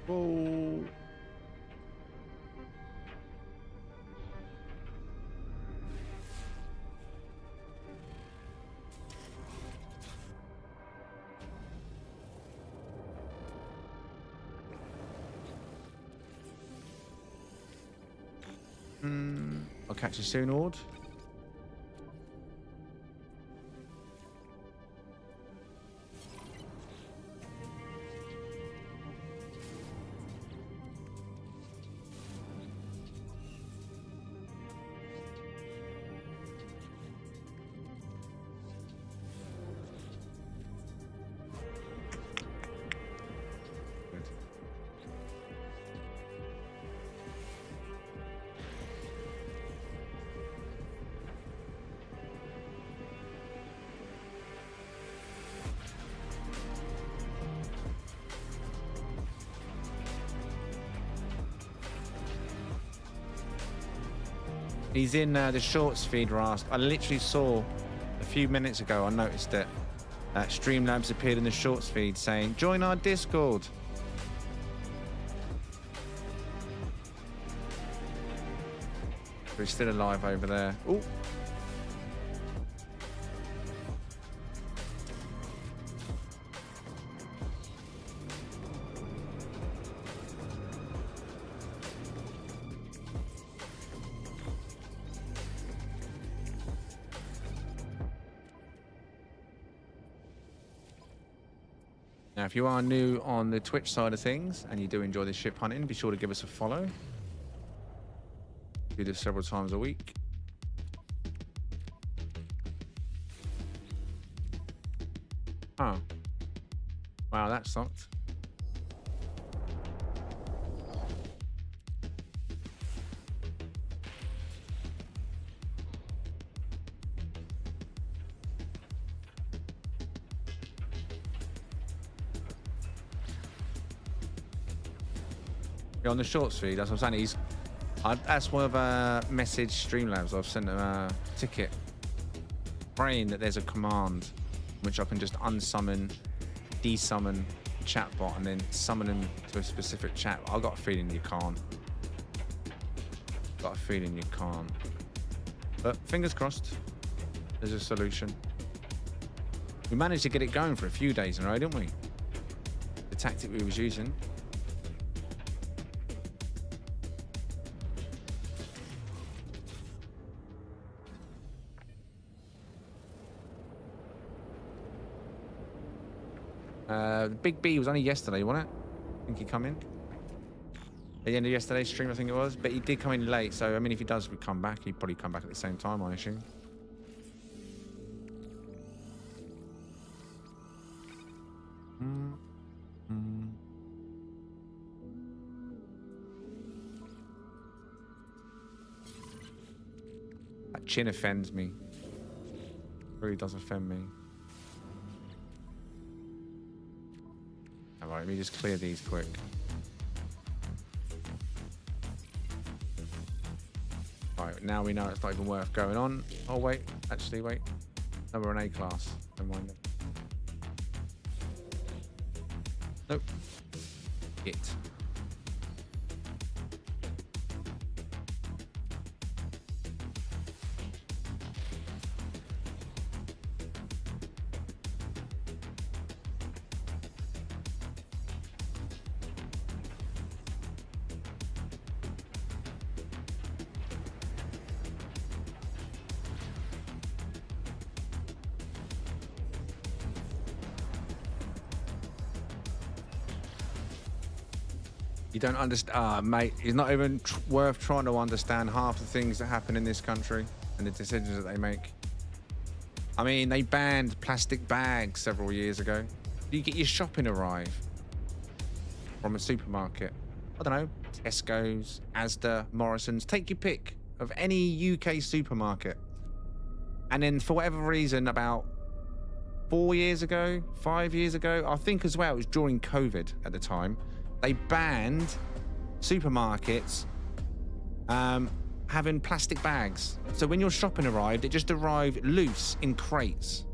Whoa. I'll catch you soon, Ord. He's in the shorts feed, Rast. I literally saw a few minutes ago, I noticed that Streamlabs appeared in the shorts feed saying, join our Discord. He's still alive over there. Oh. Now, if you are new on the Twitch side of things and you do enjoy this ship hunting, be sure to give us a follow. Do this several times a week. Oh. Wow, that sucked. On the shorts feed, that's what I'm saying. That's why I've messaged Streamlabs. I've sent them a ticket praying that there's a command which I can just unsummon, desummon the chatbot and then summon them to a specific chat. I've got a feeling you can't. Got a feeling you can't. But fingers crossed, there's a solution. We managed to get it going for a few days in a row, didn't we? The tactic we was using. The Big B was only yesterday, wasn't it? I think he come in. At the end of yesterday's stream, I think it was. But he did come in late, so I mean, if he does come back, he'd probably come back at the same time, I assume. That chin offends me. Really does offend me. Alright, let me just clear these quick. Right, now we know it's not even worth going on. Oh, wait. Actually, wait. No, we're an A class. Never mind. Nope. It. You don't understand, mate. It's not even worth trying to understand half the things that happen in this country and the decisions that they make. I mean, they banned plastic bags several years ago. You get your shopping arrive from a supermarket. I don't know, Tesco's, Asda, Morrison's. Take your pick of any UK supermarket. And then for whatever reason, about 4 years ago, 5 years ago, I think as well, it was during COVID at the time, they banned supermarkets having plastic bags. So when your shopping arrived, it just arrived loose in crates.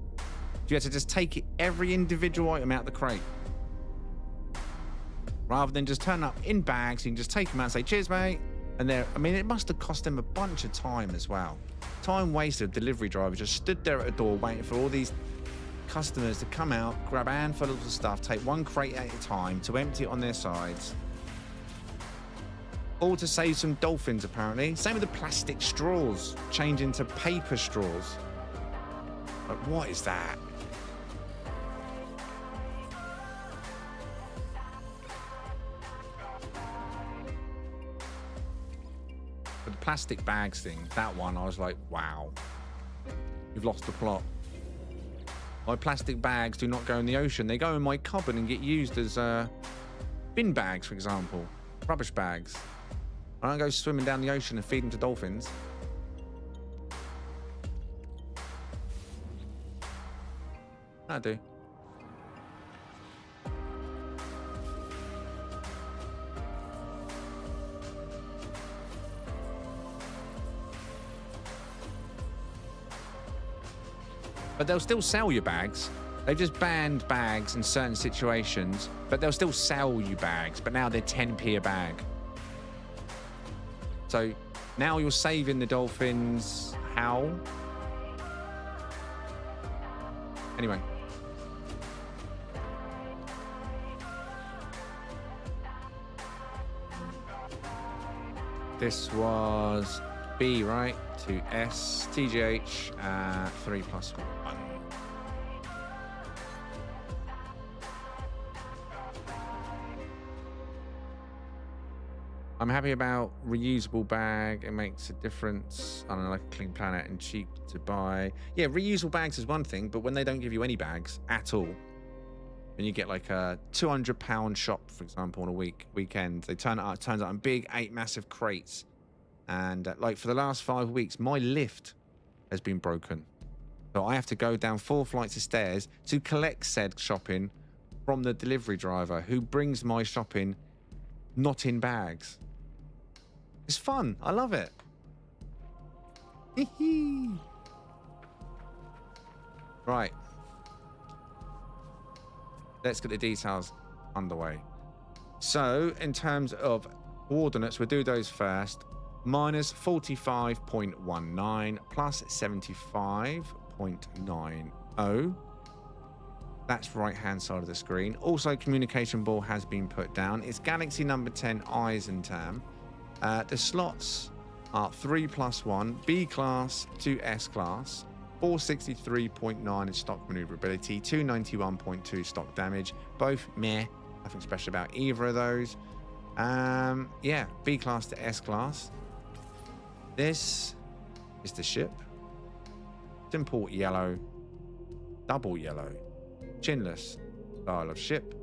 You had to just take every individual item out of the crate. Rather than just turn up in bags, you can just take them out and say, cheers, mate. And I mean, it must have cost them a bunch of time as well. Time wasted. Delivery drivers just stood there at the door waiting for all these customers to come out, grab a handful of stuff, take one crate at a time to empty it on their sides. All to save some dolphins, apparently. Same with the plastic straws. Change into paper straws. Like, what is that? But the plastic bags thing, that one, I was like, wow. You've lost the plot. My plastic bags do not go in the ocean. They go in my cupboard and get used as bin bags, for example. Rubbish bags. I don't go swimming down the ocean and feed them to dolphins. I do. But they'll still sell you bags. They've just banned bags in certain situations, but they'll still sell you bags. But now they're 10p a bag. So now you're saving the dolphins. How? Anyway. This was B, right? To S, TGH, 3+1. I'm happy about reusable bag. It makes a difference. I don't know, like a clean planet and cheap to buy. Yeah, reusable bags is one thing, but when they don't give you any bags at all, and you get like a £200 shop, for example, on a weekend, they turns out in big 8 massive crates. And like for the last 5 weeks, my lift has been broken. So I have to go down 4 flights of stairs to collect said shopping from the delivery driver who brings my shopping not in bags. It's fun. I love it. Right. Let's get the details underway. So, in terms of coordinates, we'll do those first. Minus 45.19 plus 75.90. That's right-hand side of the screen. Also, communication ball has been put down. It's Galaxy number 10 Eisentam. The slots are 3+1, B class to S class, 463.9 in stock maneuverability, 291.2 stock damage. Both meh. Nothing special about either of those. Yeah, B class to S class. This is the ship. Simple yellow, double yellow, chinless style of ship.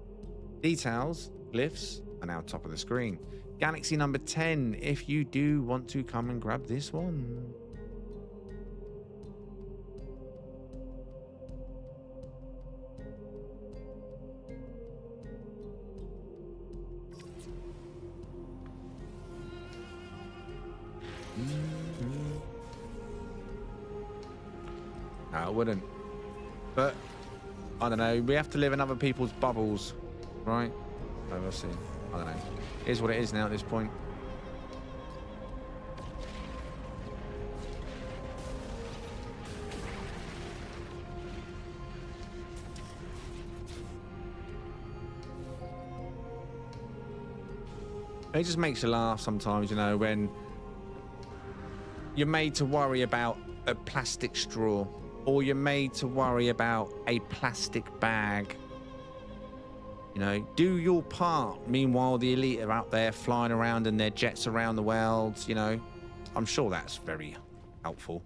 Details, glyphs are now top of the screen. Galaxy number 10, if you do want to come and grab this one. No, I wouldn't. But, I don't know. We have to live in other people's bubbles, right? So we'll see. I don't know. It is what it is now at this point. It just makes you laugh sometimes, you know, when you're made to worry about a plastic straw, or you're made to worry about a plastic bag. You know, do your part. Meanwhile, the elite are out there flying around in their jets around the world, you know. I'm sure that's very helpful.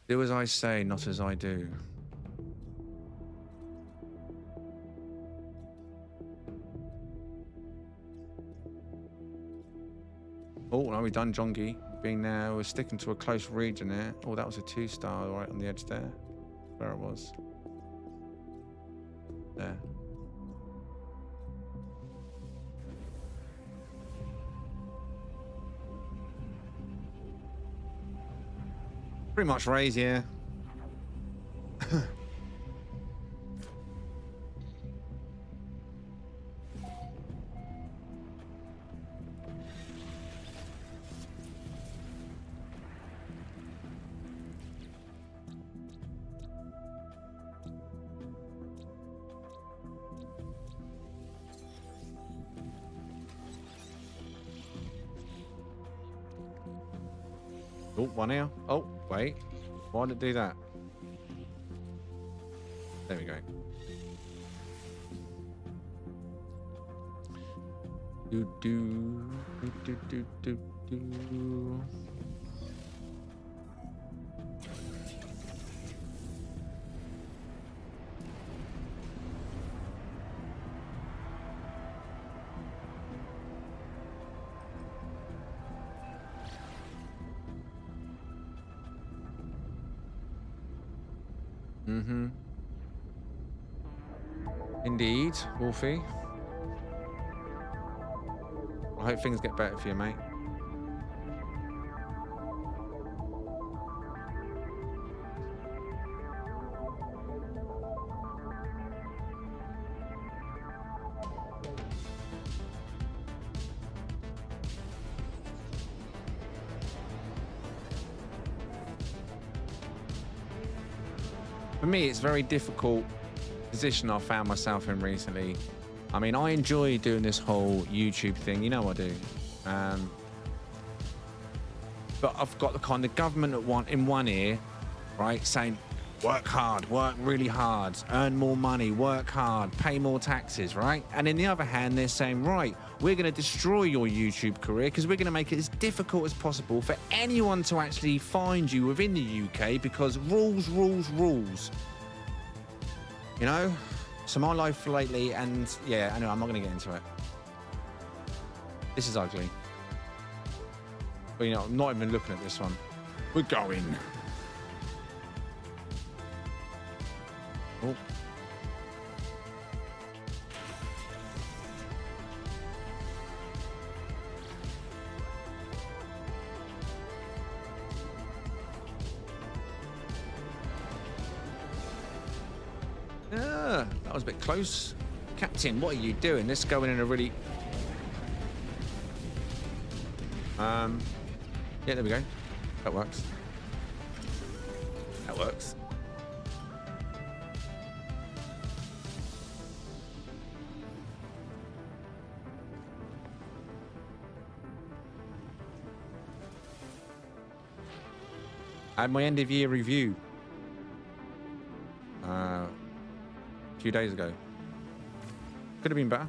Do as I say, not as I do. Oh, no, we've done Jongi. Being there, we're sticking to a close region there. Oh, that was a 2-star right on the edge there. Where it was. There. Pretty much raise, yeah. Oh, one here. Oh, wait. Why did it do that? There we go. Do do do do do do. Mm-hmm. Indeed, Wolfie. I hope things get better for you, mate. For me, it's a very difficult position I've found myself in recently. I mean, I enjoy doing this whole YouTube thing. You know I do. But I've got the kind of government in one ear, right, saying, work hard, work really hard, earn more money, work hard, pay more taxes, right? And in the other hand, they're saying, right, we're going to destroy your YouTube career because we're going to make it as difficult as possible for anyone to actually find you within the UK because rules, rules, rules. You know? So my life lately, and yeah, anyway, I'm not going to get into it. This is ugly. But you know, I'm not even looking at this one. We're going. Oh. Yeah, that was a bit close. Captain, what are you doing? This is going in a really... Yeah, there we go. That works. That works. I had my end of year review a few days ago. Could have been better.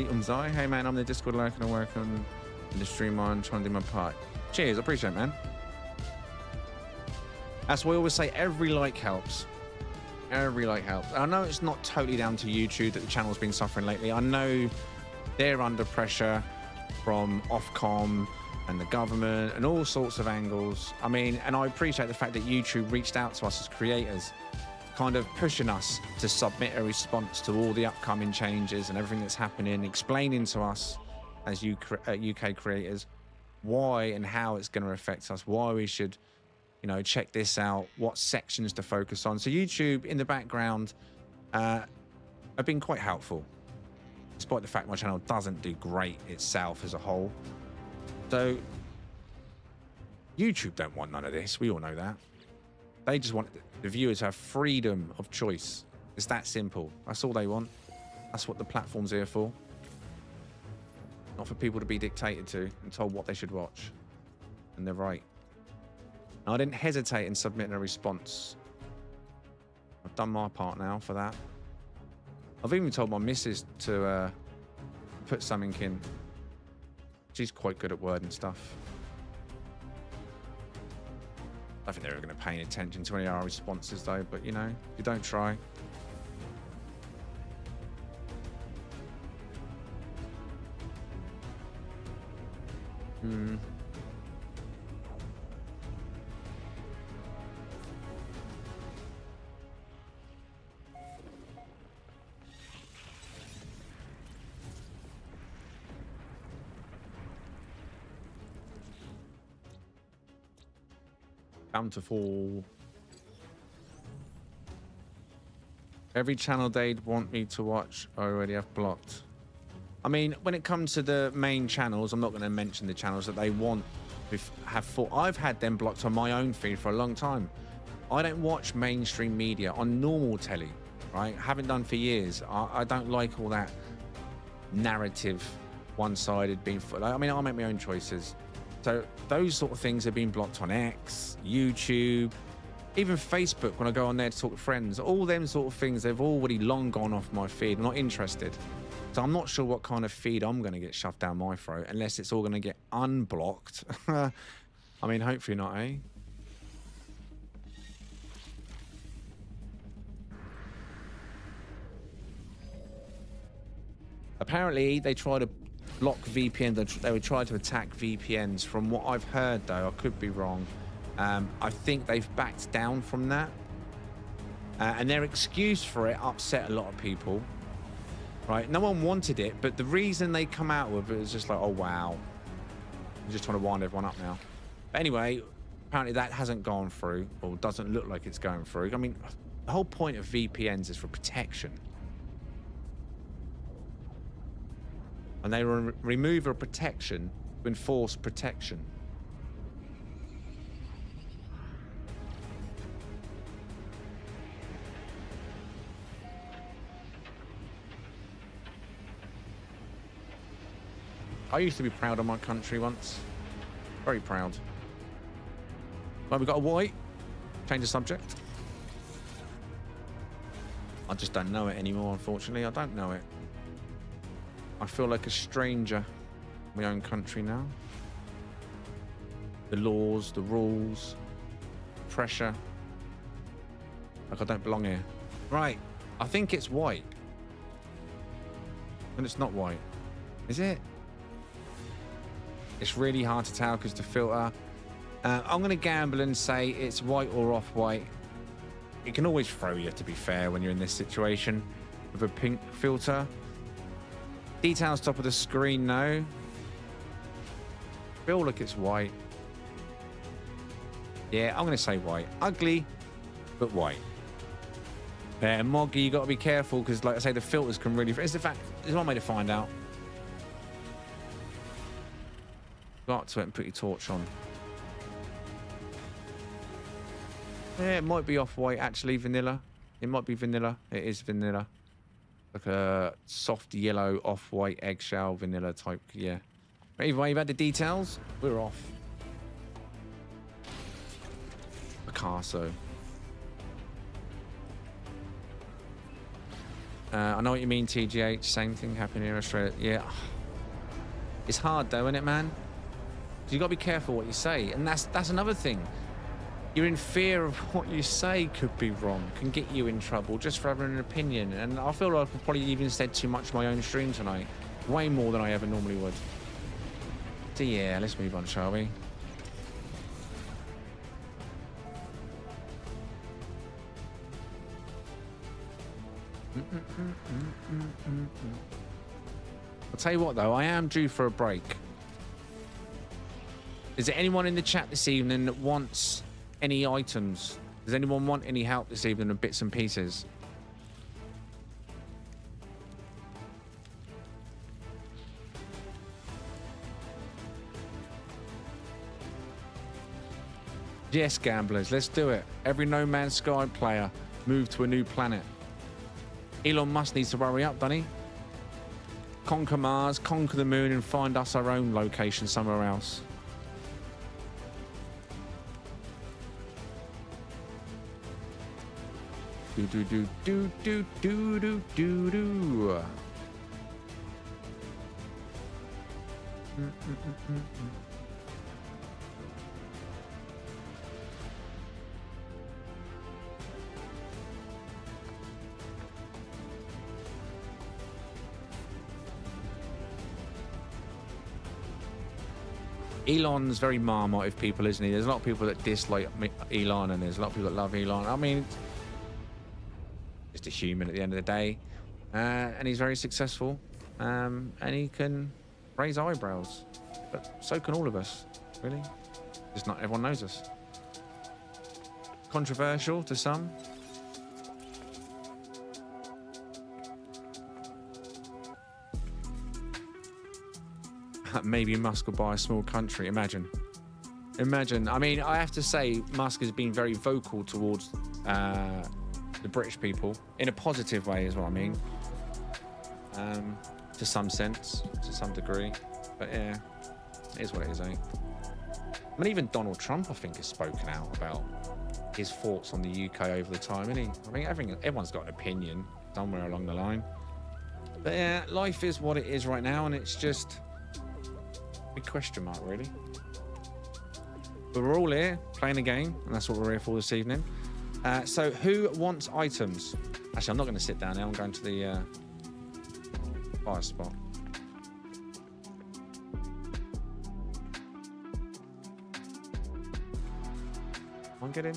Umzai. Hey man, I'm the Discord lurking and working on the stream on trying to do my part. Cheers, I appreciate it, man. That's why I always say every like helps. Every like helps. I know it's not totally down to YouTube that the channel's been suffering lately. I know they're under pressure from Ofcom and the government and all sorts of angles. I mean, and I appreciate the fact that YouTube reached out to us as creators, kind of pushing us to submit a response to all the upcoming changes and everything that's happening, explaining to us as UK creators why and how it's going to affect us, why we should, you know, check this out, what sections to focus on. So YouTube in the background have been quite helpful, despite the fact my channel doesn't do great itself as a whole. So YouTube don't want none of this. We all know that. They just want the viewers to have freedom of choice. It's that simple. That's all they want. That's what the platform's here for. Not for people to be dictated to and told what they should watch. And they're right. And I didn't hesitate in submitting a response. I've done my part now for that. I've even told my missus to put something in. She's quite good at wording stuff. I think they're going to pay any attention to any of our responses though, but you know, you don't try. Bountiful. Every channel they'd want me to watch, I already have blocked. I mean, when it comes to the main channels, I'm not going to mention the channels that they want to have for. I've had them blocked on my own feed for a long time. I don't watch mainstream media on normal telly, right? Haven't done for years. I don't like all that narrative, one-sided being. I mean, I make my own choices. So those sort of things have been blocked on X, YouTube, even Facebook when I go on there to talk to friends. All them sort of things, they've already long gone off my feed. I'm not interested. So I'm not sure what kind of feed I'm going to get shoved down my throat unless it's all going to get unblocked. I mean, hopefully not, eh? Apparently, they try to block VPNs. They would try to attack VPNs. From what I've heard, though, I could be wrong. I think they've backed down from that. And their excuse for it upset a lot of people. Right? No one wanted it, but the reason they come out with it was just like, oh, wow. I'm just trying to wind everyone up now. But anyway, apparently that hasn't gone through, or doesn't look like it's going through. I mean, the whole point of VPNs is for protection. And they remove a protection to enforce protection. I used to be proud of my country once. Very proud. Well, we got a white. Change the subject. I just don't know it anymore, unfortunately. I don't know it. I feel like a stranger in my own country now. The laws, the rules, pressure. Like I don't belong here. Right. I think it's white. And it's not white. Is it? It's really hard to tell because the filter. I'm going to gamble and say it's white or off-white. It can always throw you, to be fair, when you're in this situation with a pink filter. Details top of the screen, no. Feel like it's white. Yeah, I'm going to say white. Ugly, but white. Yeah, Moggy, you got to be careful because, like I say, the filters can really. It's the fact. There's one way to find out. Go up to it and put your torch on. Yeah, it might be off-white, actually, vanilla. It might be vanilla. It is vanilla. Like a soft yellow, off-white, eggshell, vanilla type, yeah. But either way, you've had the details. We're off. Picasso. I know what you mean, TGH. Same thing happened here in Australia. Yeah. It's hard, though, isn't it, man? You got to be careful what you say, and that's another thing. You're in fear of what you say could be wrong, can get you in trouble just for having an opinion. And I feel like I've probably even said too much on my own stream tonight, way more than I ever normally would. So yeah, let's move on, shall we? I'll tell you what, though, I am due for a break. Is there anyone in the chat this evening that wants any items? Does anyone want any help this evening of bits and pieces? Yes, gamblers, let's do it. Every No Man's Sky player move to a new planet. Elon Musk needs to hurry up, doesn't he? Conquer Mars, conquer the moon, and find us our own location somewhere else. Do do do do do do do do do. Elon's very Marmite of people, isn't he? There's a lot of people that dislike Elon, and there's a lot of people that love Elon. I mean, just a human at the end of the day, and he's very successful, and he can raise eyebrows, but so can all of us, really. Just not everyone knows us. Controversial to some. Maybe Musk will buy a small country. Imagine. I mean, I have to say, Musk has been very vocal towards the British people in a positive way, is what I mean. To some sense, to some degree. But yeah, it is what it is, eh? I mean, even Donald Trump, I think, has spoken out about his thoughts on the UK over the time, isn't he? I mean, everyone's got an opinion somewhere along the line. But yeah, life is what it is right now, and it's just a big question mark, really. But we're all here playing a game, and that's what we're here for this evening. So who wants items? Actually, I'm not going to sit down now. I'm going to the fire spot. Come on, get in.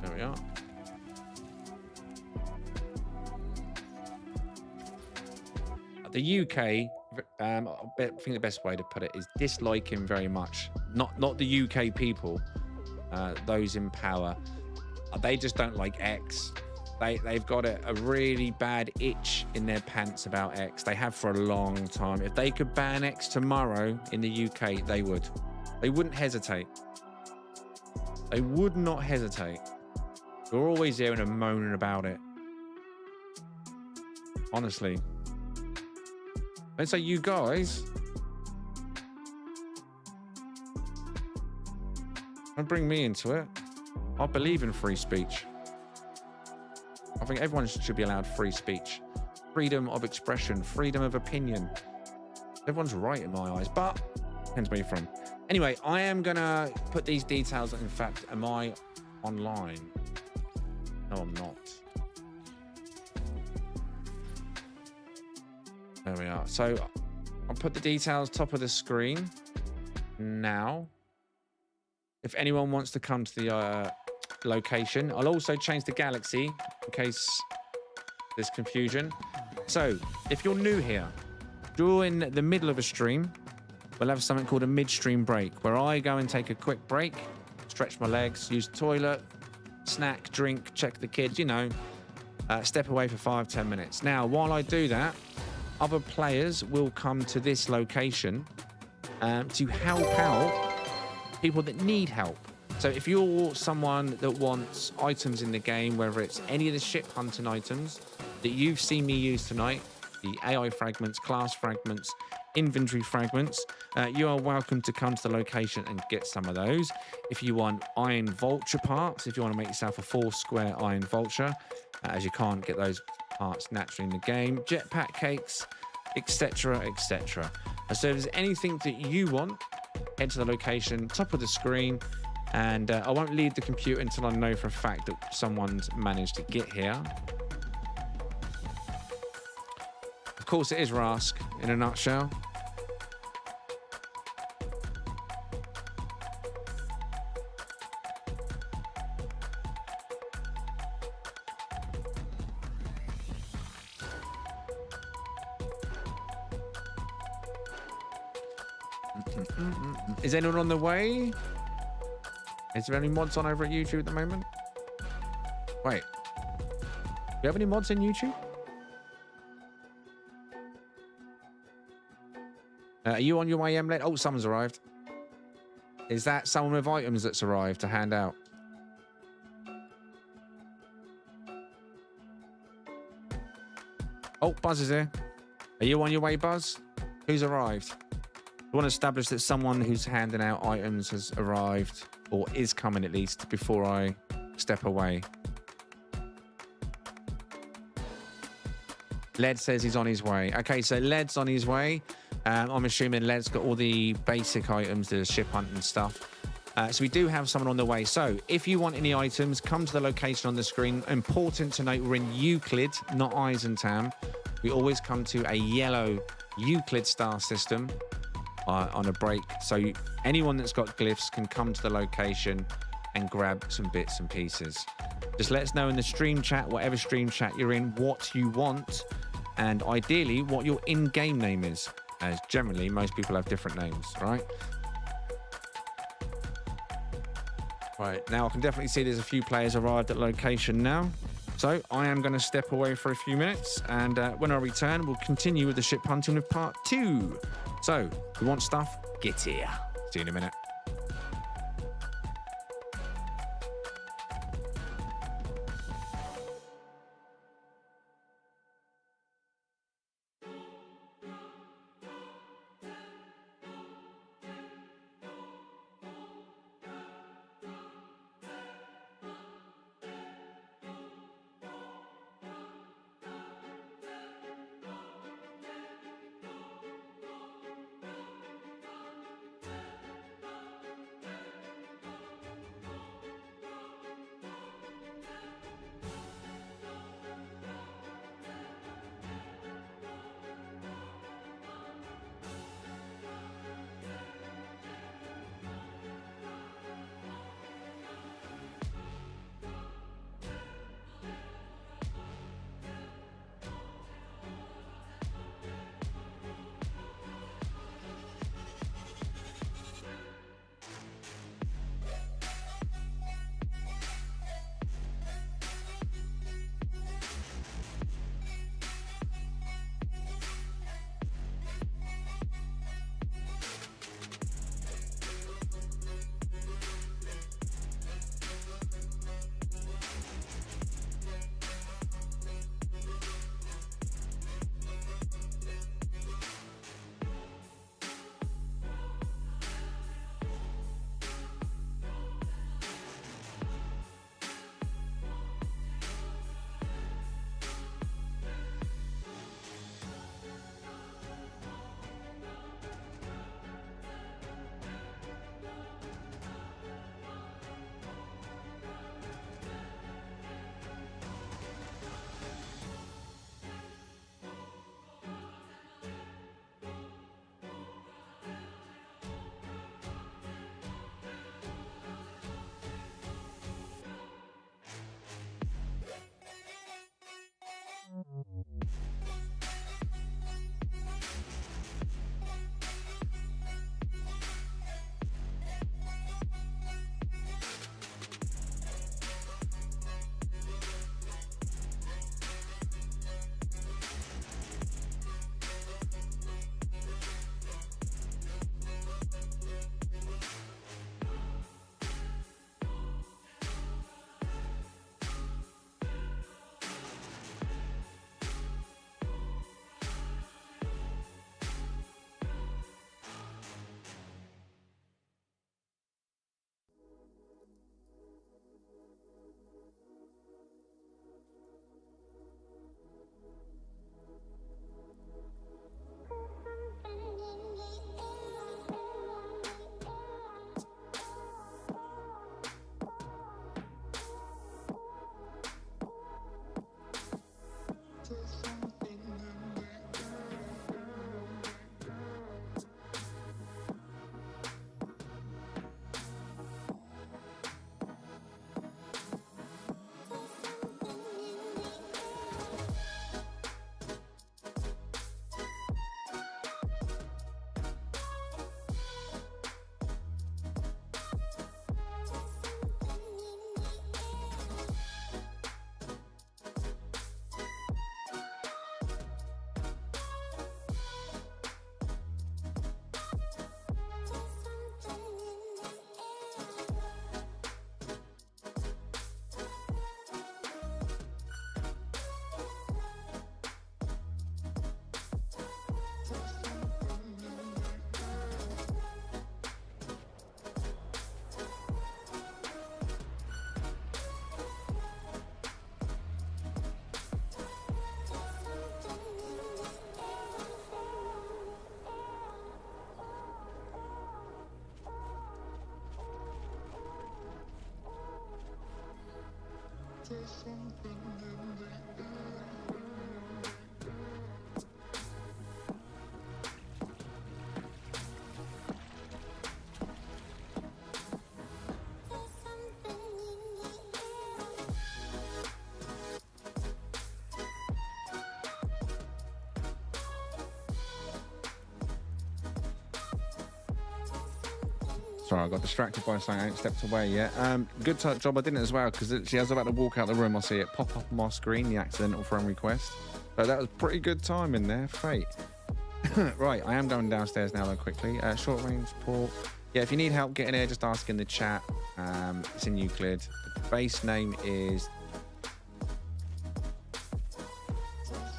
There we are. The UK, I think the best way to put it is dislike him very much. Not the UK people, those in power. They just don't like X. They've got a really bad itch in their pants about X. They have for a long time. If they could ban X tomorrow in the UK, they would. They wouldn't hesitate. They would not hesitate. We're always hearing and moaning about it. Honestly. And so you guys, don't bring me into it. I believe in free speech. I think everyone should be allowed free speech, freedom of expression, freedom of opinion. Everyone's right in my eyes, but depends where you're from. Anyway, I am gonna put these details. In fact, am I online? No, I'm not. There we are. So I'll put the details top of the screen now. If anyone wants to come to the location, I'll also change the galaxy in case there's confusion. So if you're new here, during the middle of a stream, we'll have something called a midstream break, where I go and take a quick break, stretch my legs, use the toilet, snack, drink, check the kids, you know, step away for 5-10 minutes. Now, while I do that, other players will come to this location to help out people that need help. So if you're someone that wants items in the game, whether it's any of the ship hunting items that you've seen me use tonight, the AI fragments, class fragments, inventory fragments, you are welcome to come to the location and get some of those. If you want iron vulture parts, if you want to make yourself a 4-square iron vulture, as you can't get those parts naturally in the game, jetpack cakes, etc, etc. So if there's anything that you want, head to the location, top of the screen, and I won't leave the computer until I know for a fact that someone's managed to get here. Of course, it is Rask in a nutshell. Is anyone on the way? Is there any mods on over at YouTube at the moment? Wait. Do you have any mods in YouTube? Are you on your way, Emlet? Oh, someone's arrived. Is that someone with items that's arrived to hand out? Oh, Buzz is here. Are you on your way, Buzz? Who's arrived? I want to establish that someone who's handing out items has arrived, or is coming at least, before I step away. Led says he's on his way. Okay, so Led's on his way. I'm assuming Led's got all the basic items, the ship hunting stuff. So we do have someone on the way. So if you want any items, come to the location on the screen. Important to note, we're in Euclid, not Eisentam. We always come to a yellow Euclid star system on a break. So anyone that's got glyphs can come to the location and grab some bits and pieces. Just let us know in the stream chat, whatever stream chat you're in, what you want, and ideally what your in-game name is, as generally most people have different names, right? Right, now I can definitely see there's a few players arrived at location now. So I am going to step away for a few minutes, and when I return, we'll continue with the ship hunting with part 2. So, if you want stuff, get here. See you in a minute. Sorry, I got distracted by something. I ain't stepped away yet. Good job I didn't as well, because as I was about to walk out the room, I see it pop up on my screen, the accidental friend request. So that was pretty good time in there. Fate. Right, I am going downstairs now, though, quickly. Short range port. Yeah, if you need help getting here, just ask in the chat. It's in Euclid. The base name is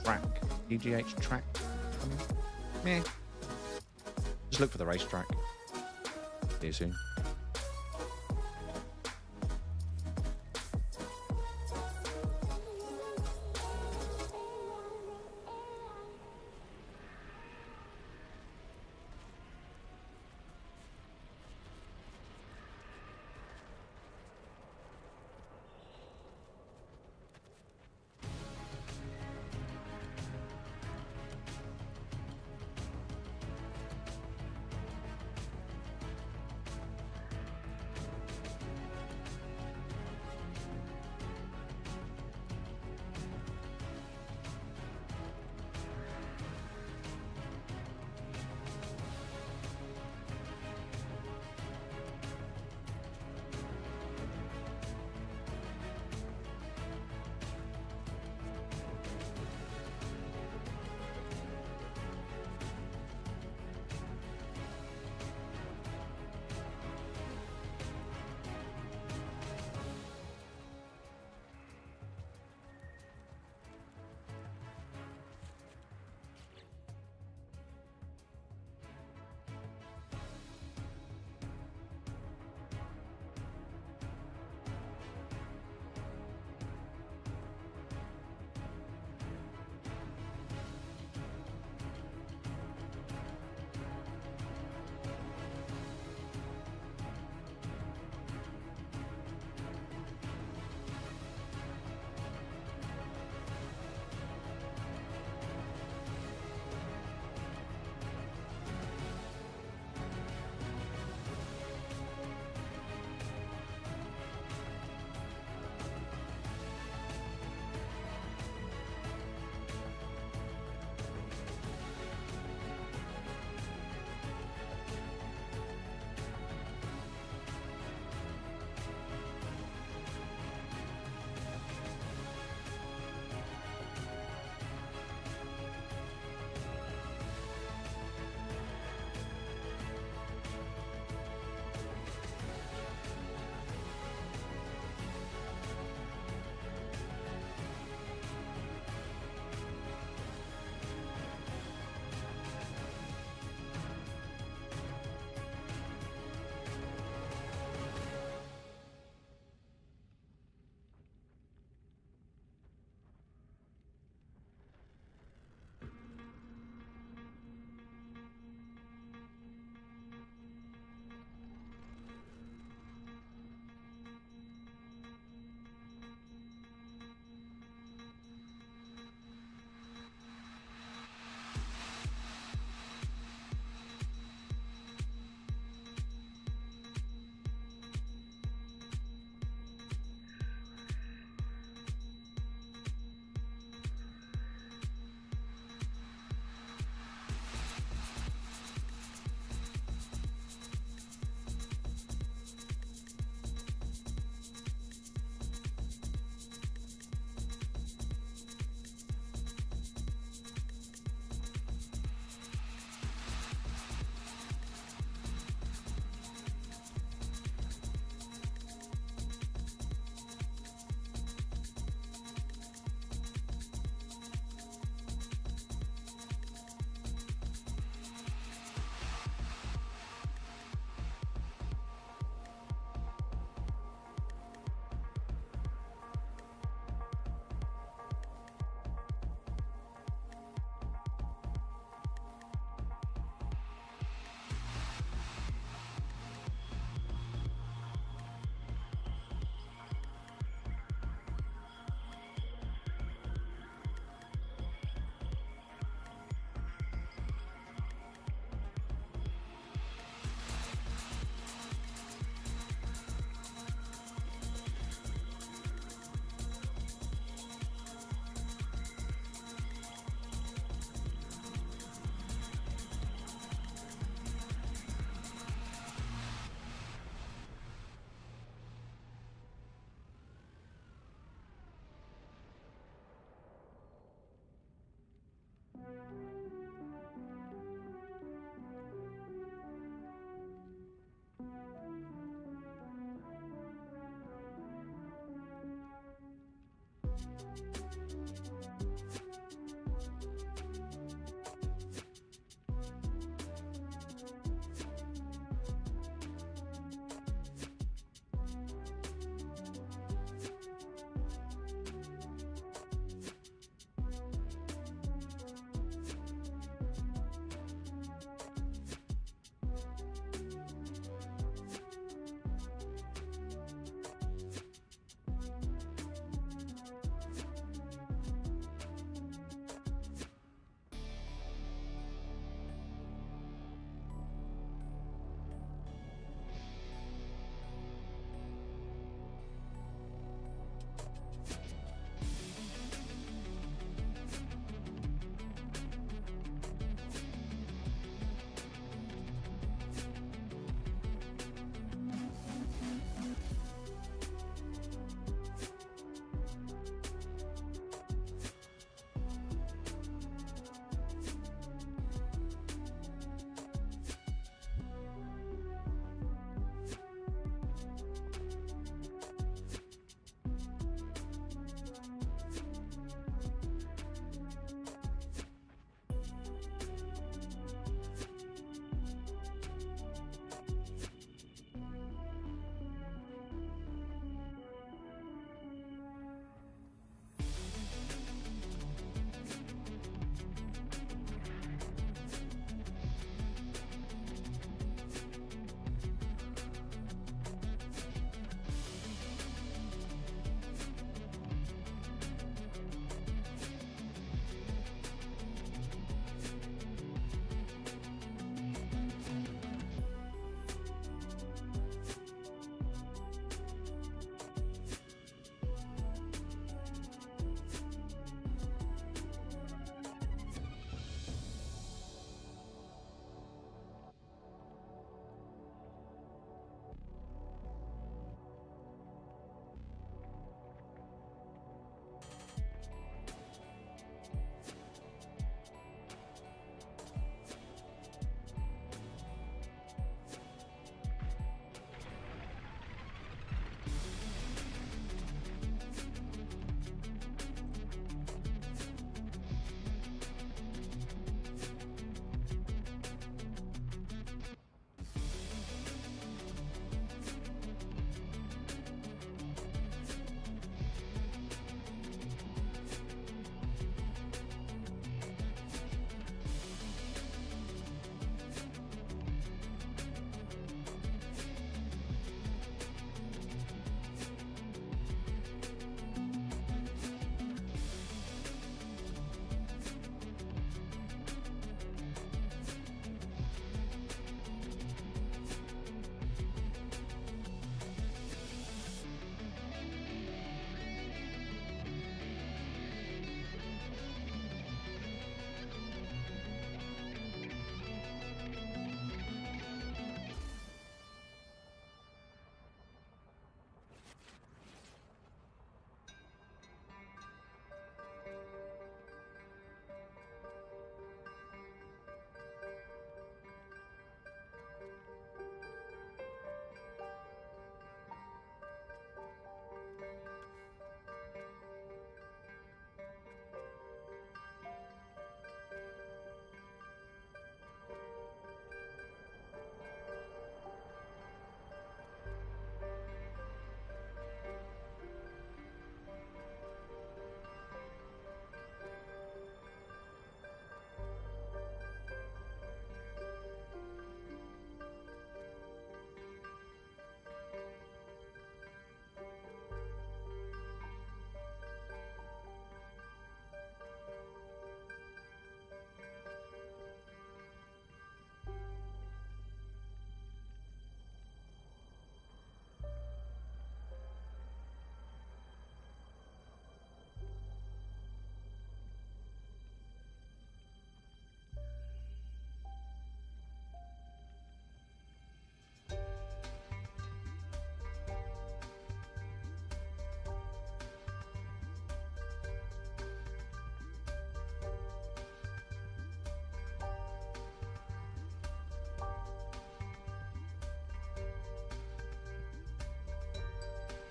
Track. EGH Track. Meh. Just look for the racetrack. See you soon.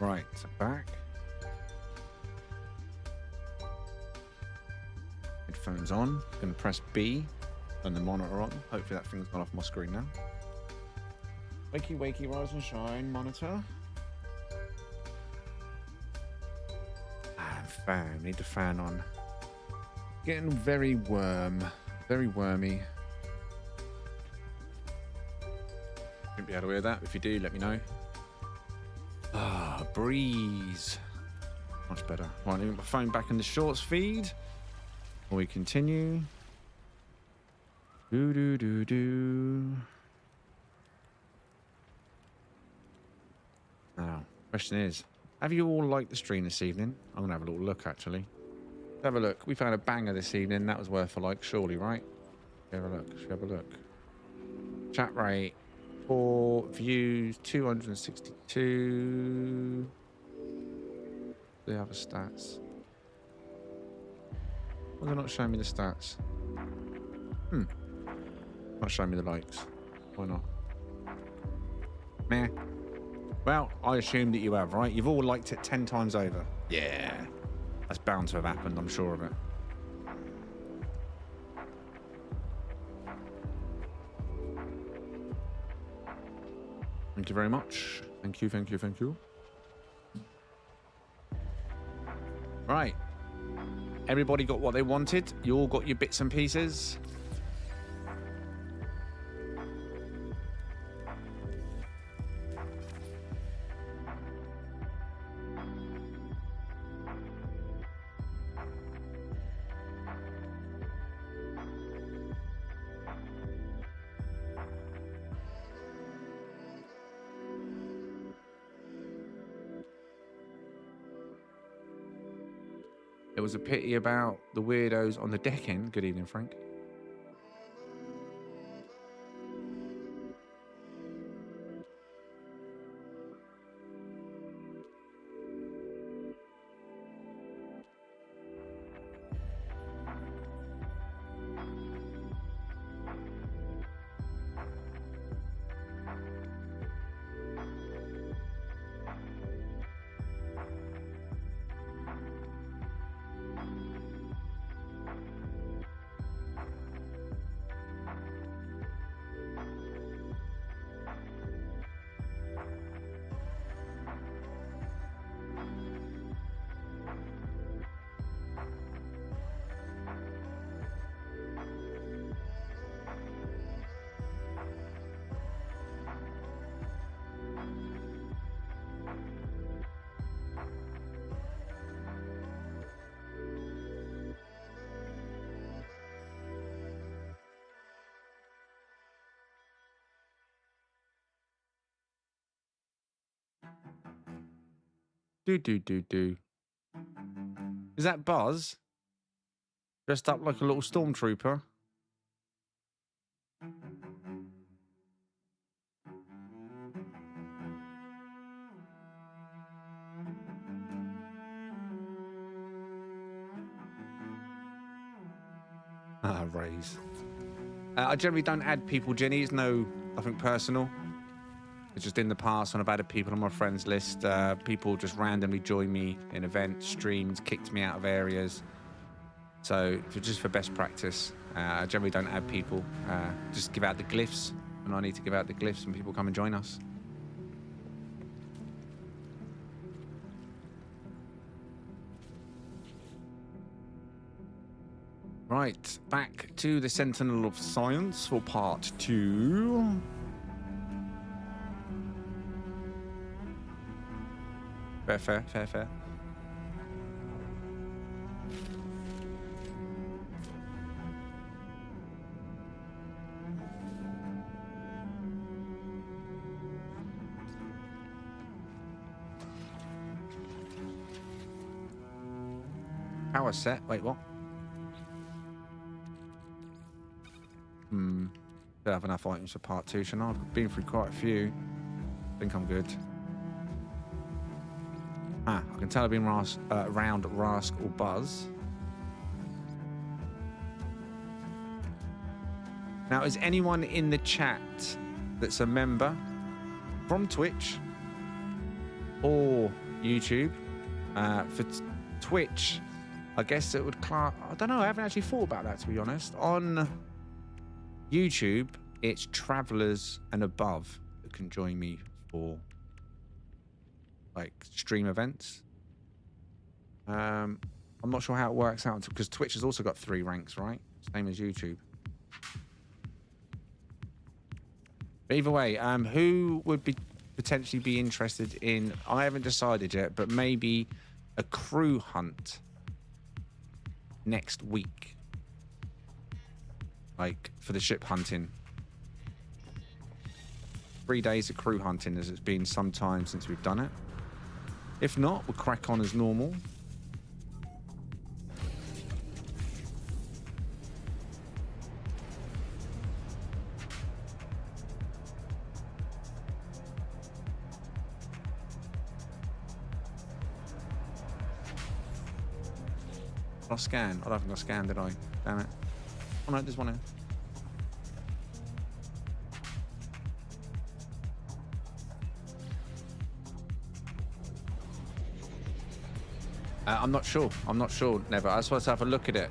Right, back. Headphones on. Gonna press B and the monitor on. Hopefully that thing's gone off my screen now. Wakey, wakey, rise and shine, monitor. Fan. Need the fan on. Getting very wormy. Won't be able to hear that. If you do, let me know. Ah, breeze. Much better. Right, let me put my phone back in the shorts feed. Before we continue. Do. Now, question is, have you all liked the stream this evening? I'm gonna have a little look actually. Let's have a look. We found a banger this evening. That was worth a like, surely, right? Have a look. Should we have a look? Chat rate 4 views, 262. The other stats. Why are they not showing me the stats? Not showing me the likes. Why not? Meh. Well, I assume that you have, right? You've all liked it 10 times over. Yeah. That's bound to have happened, I'm sure of it. Thank you very much. Thank you. Right. Everybody got what they wanted. You all got your bits and pieces. It was a pity about the weirdos on the decking. Good evening, Frank. Do. Is that Buzz? Dressed up like a little stormtrooper? Ah, raise. I generally don't add people, Jenny. It's nothing personal. It's just in the past when I've added people on my friends list, people just randomly join me in events, streams, kicked me out of areas. So just for best practice, I generally don't add people. Just give out the glyphs when I need to give out the glyphs and people come and join us. Right, back to the Sentinel of Science for part 2. Fair. Power set. Wait, what? Don't have enough items for part 2, shouldn't I? I've been through quite a few. I think I'm good. I can tell I've been around Rask or Buzz. Now, is anyone in the chat that's a member from Twitch or YouTube. For Twitch, I guess it would class. I don't know. I haven't actually thought about that, to be honest. On YouTube, it's travelers and above that can join me for like stream events. I'm not sure how it works out because Twitch has also got 3 ranks, right? Same as YouTube. But either way, who would potentially be interested in? I haven't decided yet, but maybe a crew hunt next week, like for the ship hunting. 3 days of crew hunting, as it's been some time since we've done it. If not, we'll crack on as normal. I scanned. I don't think I scanned, did I? Damn it. Oh no, there's one here. I'm not sure. I'm not sure, Never. I just want to have a look at it.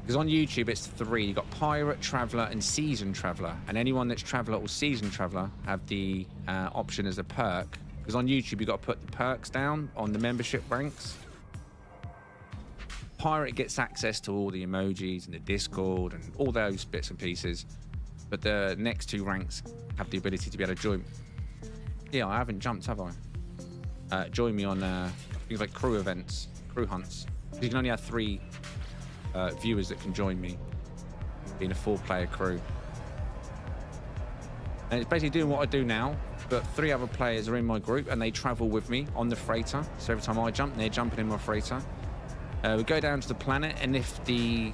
Because on YouTube, it's 3. You've got Pirate, Traveller, and Season Traveller. And anyone that's Traveller or Season Traveller have the option as a perk. Because on YouTube, you've got to put the perks down on the membership ranks. Pirate gets access to all the emojis and the Discord and all those bits and pieces, but the next 2 ranks have the ability to be able to join. Yeah, I haven't jumped, have I? Join me on things like crew events, crew hunts. You can only have 3 viewers that can join me, being a 4-player crew. And it's basically doing what I do now, but 3 other players are in my group and they travel with me on the freighter. So every time I jump, they're jumping in my freighter. We go down to the planet, and if the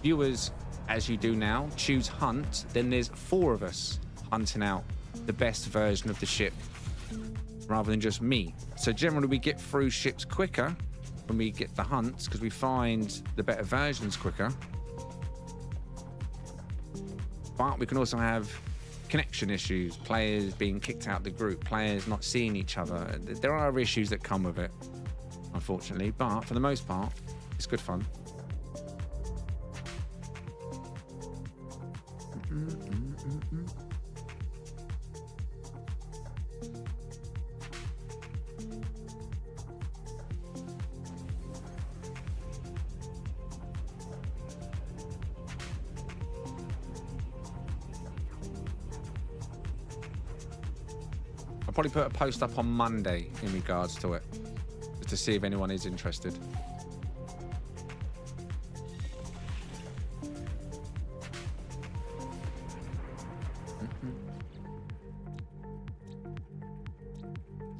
viewers, as you do now, choose hunt, then there's 4 of us hunting out the best version of the ship, rather than just me. So generally we get through ships quicker when we get the hunts, because we find the better versions quicker. But we can also have connection issues, players being kicked out of the group, players not seeing each other. There are issues that come with it, unfortunately, but for the most part, it's good fun. I'll probably put a post up on Monday in regards to it, to see if anyone is interested.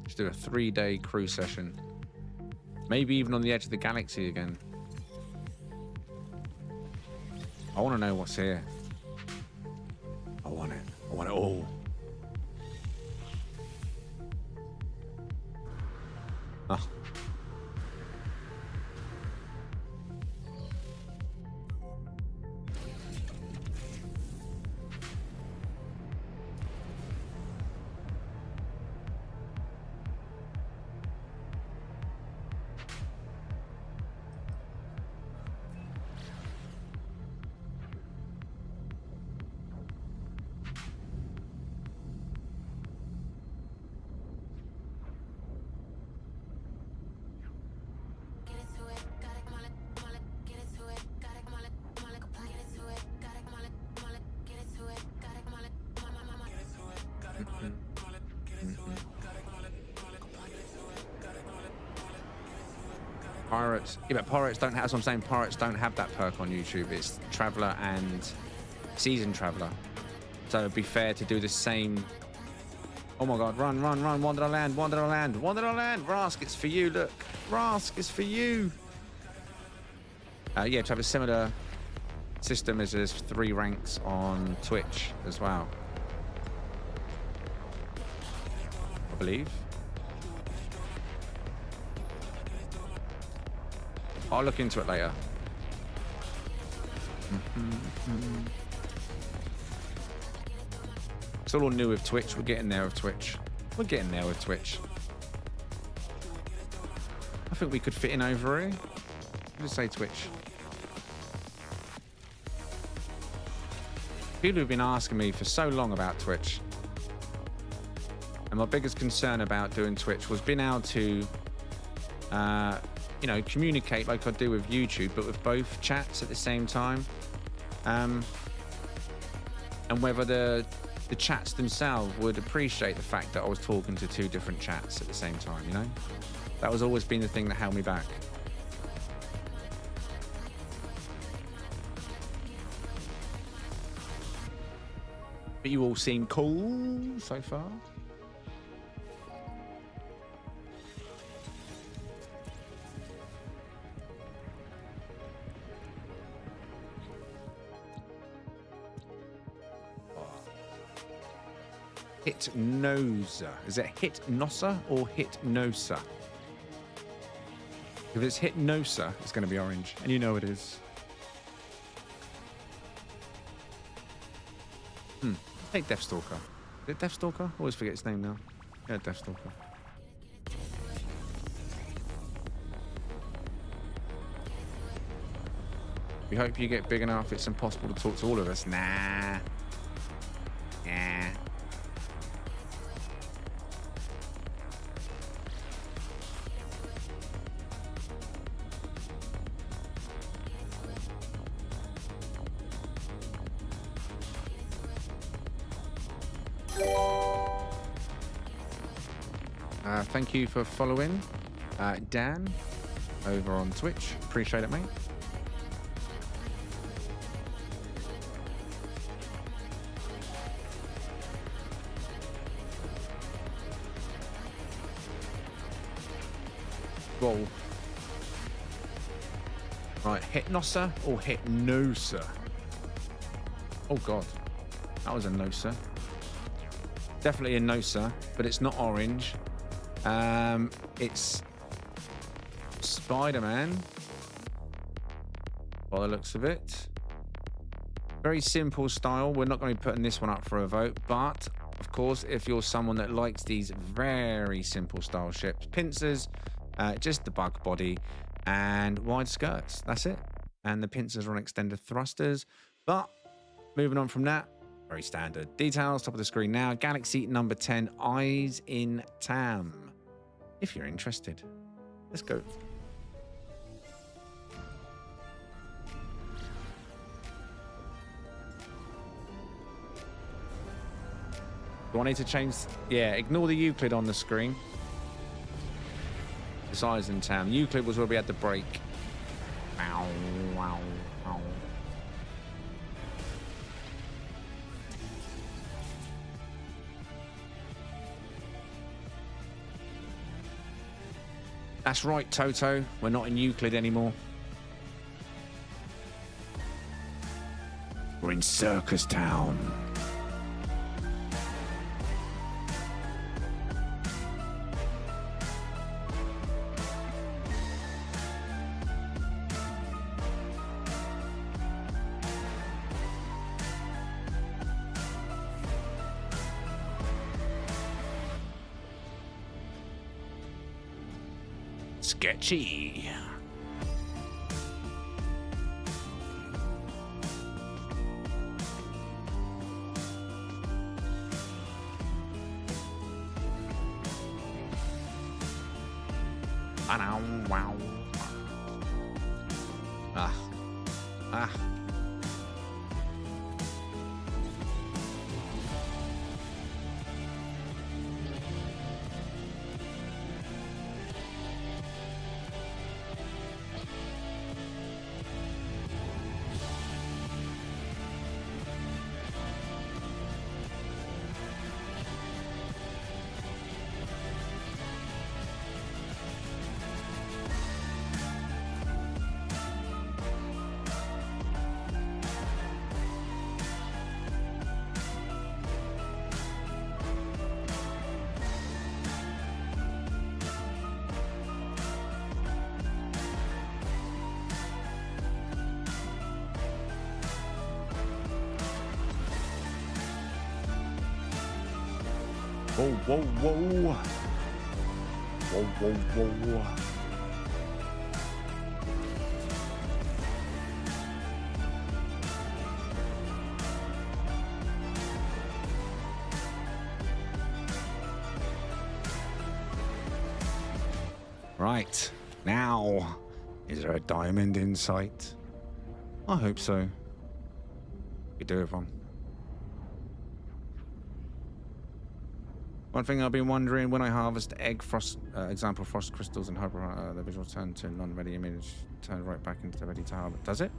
Let's do a 3-day crew session. Maybe even on the edge of the galaxy again. I want to know what's here. I want it. I want it all. Oh. Pirates, yeah, but pirates don't have, that's what I'm saying, pirates don't have that perk on YouTube. It's Traveller and Season Traveller. So it'd be fair to do the same. Oh my god, run, run, run, Wanderland, Wanderland, Wanderland, Rask, it's for you, look. Rask, it's for you. Yeah, to have a similar system as there's 3 ranks on Twitch as well, I believe. I'll look into it later. It's all new with Twitch. We're getting there with Twitch. We're getting there with Twitch. think we could fit in over here. Just say Twitch. People have been asking me for so long about Twitch. And my biggest concern about doing Twitch was being able to, you know, communicate like I do with YouTube, but with both chats at the same time. And whether the chats themselves would appreciate the fact that I was talking to two different chats at the same time, you know? That was always been the thing that held me back. But you all seem cool so far. Hitnosa. Is it Hitnosa or Hitnosa? If it's Hitnosa, it's going to be orange. And you know it is. Hey, Deathstalker. Is it Deathstalker? Always forget his name now. Yeah, Deathstalker. We hope you get big enough it's impossible to talk to all of us. Nah. Nah. Thank you for following Dan over on Twitch. Appreciate it, mate. Whoa. Right, Hitnosa or Hitnosa? Oh, God. That was a Nosa. Definitely a Nosa, but it's not orange. It's Spider-Man by the looks of it. Very simple style. We're not going to be putting this one up for a vote, but of course, if you're someone that likes these very simple style ships, pincers, just the bug body and wide skirts, that's it. And the pincers are on extended thrusters. But moving on from that, very standard details, top of the screen now. Galaxy number 10, eyes in Tam. If you're interested, let's go. Do I need to change? Yeah, ignore the Euclid on the screen. It's eyes in Tam. Euclid was where we had the break. Ow, ow, ow. That's right, Toto. We're not in Euclid anymore. We're in Circus Town. Sketchy. Wow. Ah. Whoa. Whoa. Right. Now, is there a diamond in sight? I hope so. We do have one. One thing I've been wondering, when I harvest example frost crystals and hover, the visual turn to non-ready image, turn right back into ready to harvest. Does it?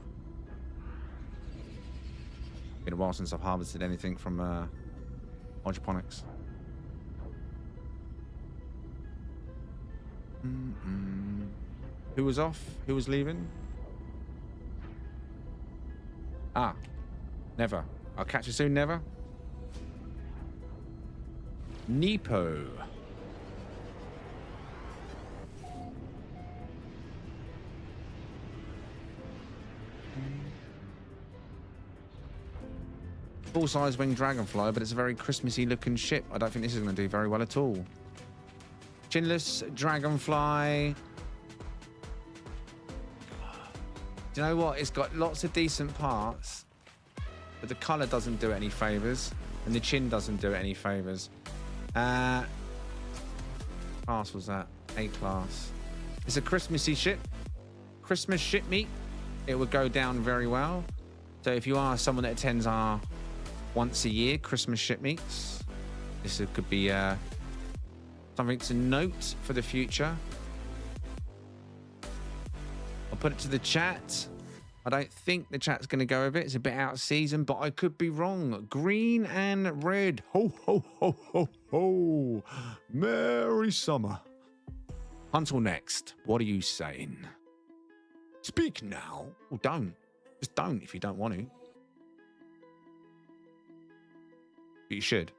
Been a while since I've harvested anything from hydroponics. Who was off? Who was leaving? Ah, Never. I'll catch you soon, Never. Nepo. Full-size winged dragonfly, but it's a very Christmassy looking ship. I don't think this is going to do very well at all. Chinless dragonfly. Do you know what? It's got lots of decent parts, but the colour doesn't do it any favours, and the chin doesn't do it any favours. Class was that? A class. It's a Christmassy ship. Christmas ship meet. It would go down very well. So if you are someone that attends our once a year Christmas ship meets, this could be something to note for the future. I'll put it to the chat. I don't think the chat's going to go with it. It's a bit out of season, but I could be wrong. Green and red. Ho, ho, ho, ho, ho. Merry summer. Until next, what are you saying? Speak now. Or don't. Just don't if you don't want to. But you should.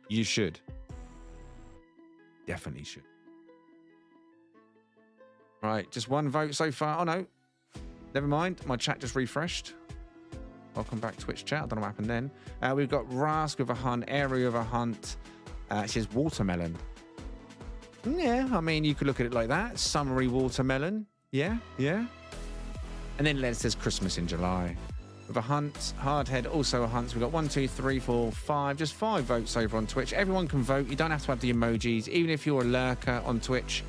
You should. Definitely should. Right, just one vote so far. Oh, no. Never mind. My chat just refreshed. Welcome back, Twitch chat. I don't know what happened then. We've got Rask with a hunt, Area with a hunt. It says watermelon. Yeah, I mean, you could look at it like that. Summery watermelon. Yeah, yeah. And then it says Christmas in July. With a hunt, Hardhead also a hunt. So we've got 1, 2, 3, 4, 5. Just 5 votes over on Twitch. Everyone can vote. You don't have to have the emojis. Even if you're a lurker on Twitch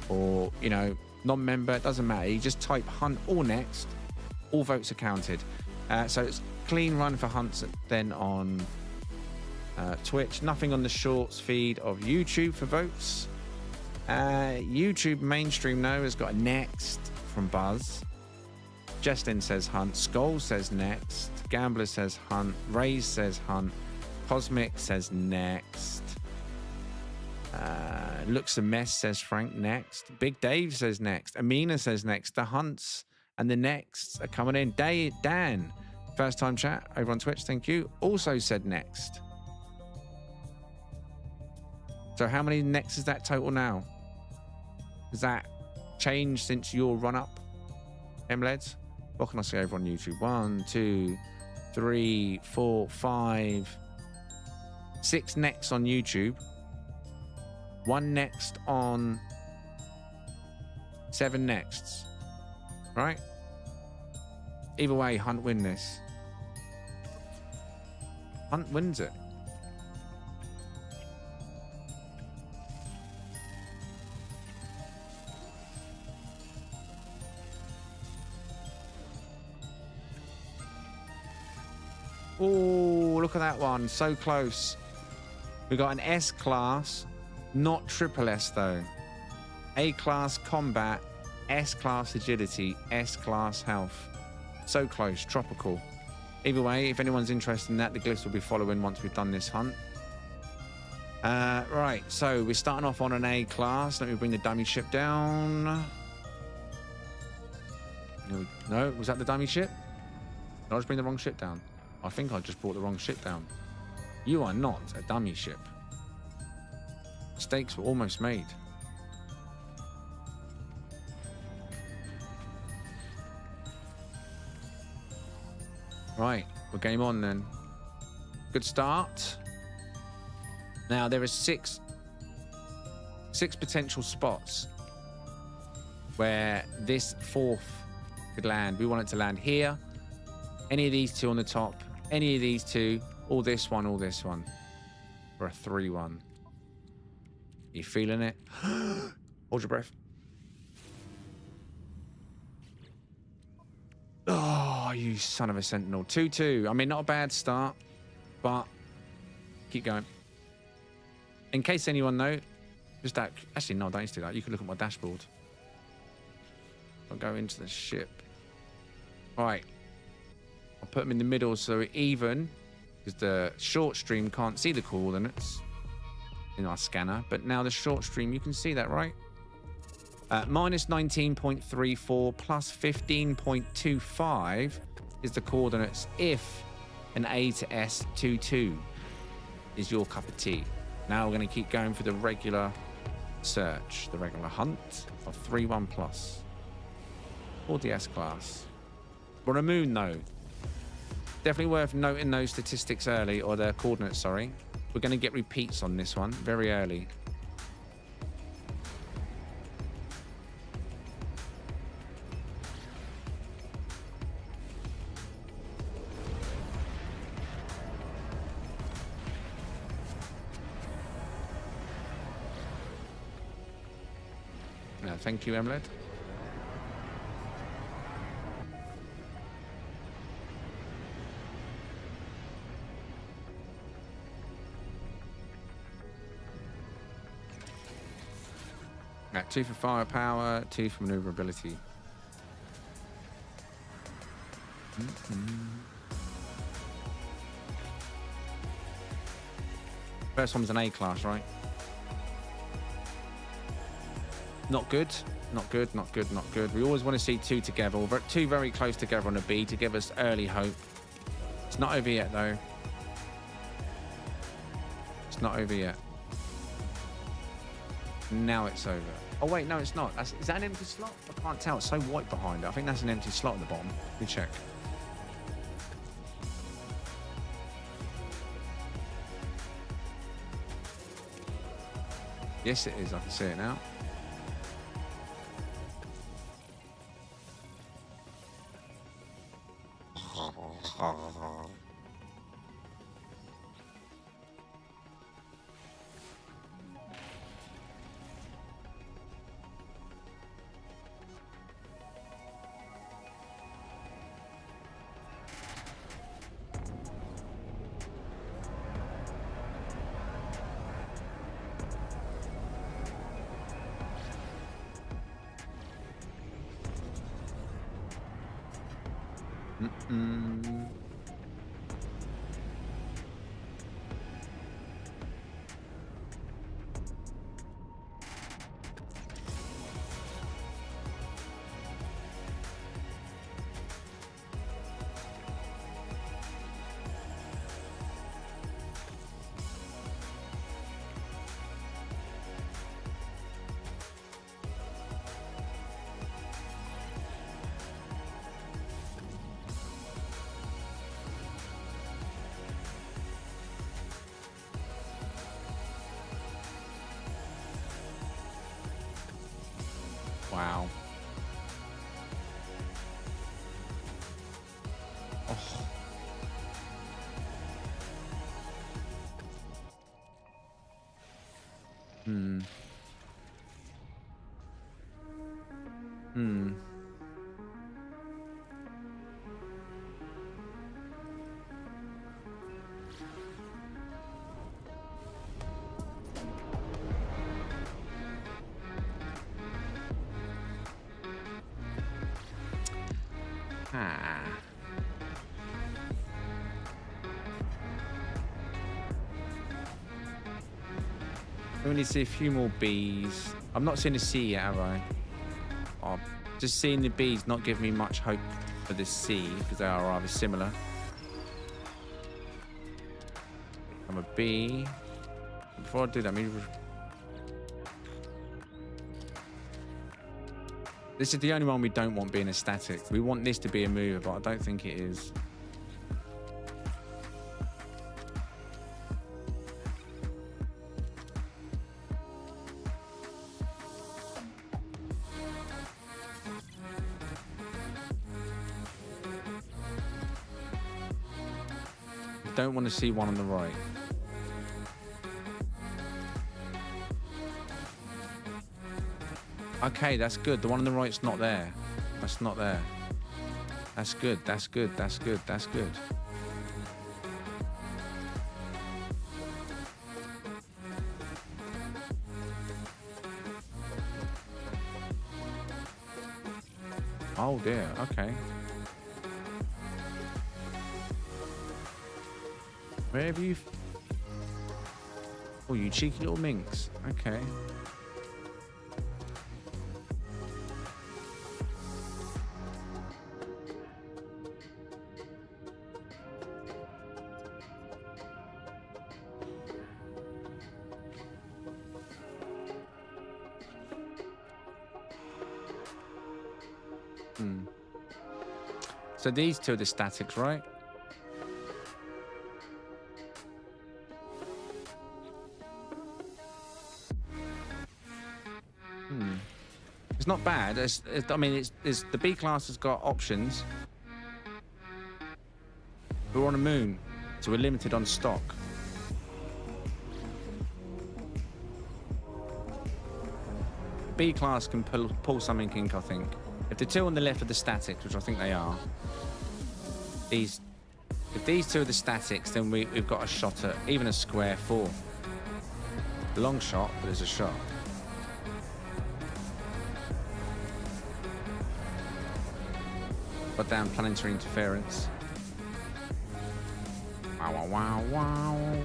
or, you know, non-member, it doesn't matter. You just type hunt or next. All votes are counted. So it's clean run for hunts then on Twitch. Nothing on the shorts feed of YouTube for votes. YouTube mainstream now has got a next from Buzz. Justin says hunt. Skull says next. Gambler says hunt. Raze says hunt. Cosmic says next. Looks a mess says Frank next. Big Dave says next. Amina says next. The hunts and the nexts are coming in. Dan, first time chat over on Twitch, thank you, also said next. So how many nexts is that total now? Has that changed since your run up, MLEDs? What can I say over on YouTube? 1, 2, 3, 4, 5, 6 next on YouTube. 1 next on 7 nexts. Right? Either way, Hunt win this. Hunt wins it. Oh, look at that one. So close. We got an S class, not triple S though. A class combat, S class agility, S class health. So close. Tropical. Either way, if anyone's interested in that, the glyphs will be following once we've done this hunt. Right, so we're starting off on an A class. Let me bring the dummy ship down. No, was that the dummy ship? Did I just bring the wrong ship down? I think I just brought the wrong ship down. You are not a dummy ship. Mistakes were almost made. Right, we're game on then. Good start. Now there are six potential spots where this fourth could land. We want it to land here. Any of these 2 on the top. Any of these 2. Or this one, or this one. For a 3-1. You feeling it? Hold your breath. Oh, you son of a Sentinel. 2-2. I mean, not a bad start, but keep going. In case anyone knows, just that. Actually, no, don't do that. You can look at my dashboard. I'll go into the ship. All right. I'll put them in the middle so even, because the short stream can't see the coordinates in our scanner, but now the short stream, you can see that, right? Minus 19.34 plus 15.25 is the coordinates if an A to S 2-2 is your cup of tea. Now we're going to keep going for the regular search, the regular hunt of 3-1 plus or the S class. We're on a moon though. Definitely worth noting those statistics early, or the coordinates, sorry. We're going to get repeats on this one very early. Thank you, Emlet. Yeah, 2 for firepower, 2 for maneuverability. First one's an A class, right? Not good, not good, not good, not good. We always want to see 2 together, or 2 very close together on a B to give us early hope. It's not over yet, though. It's not over yet. Now it's over. Oh, wait, no, it's not. Is that an empty slot? I can't tell. It's so white behind it. I think that's an empty slot at the bottom. Let me check. Yes, it is. I can see it now. Wow. Oh. We need to see a few more Bs. I'm not seeing a C yet, have I? Oh, just seeing the Bs not give me much hope for the C, because they are rather similar. I'm a B. Before I do that, maybe... This is the only one we don't want being a static. We want this to be a mover, but I don't think it is. Don't want to see one on the right. Okay, that's good. The one on the right's not there. That's not there. That's good. That's good. That's good. That's good. Oh dear. Okay. Where have you? Oh, you cheeky little minx. Okay. So these two are the statics, right? It's not bad. I mean, the B class has got options. We're on a moon, so we're limited on stock. B class can pull something in, I think. If the two on the left are the statics, which I think they are, if these two are the statics, then we've got a shot at even a square 4. Long shot, but it's a shot. Got down planetary interference. Wow, wow, wow, wow.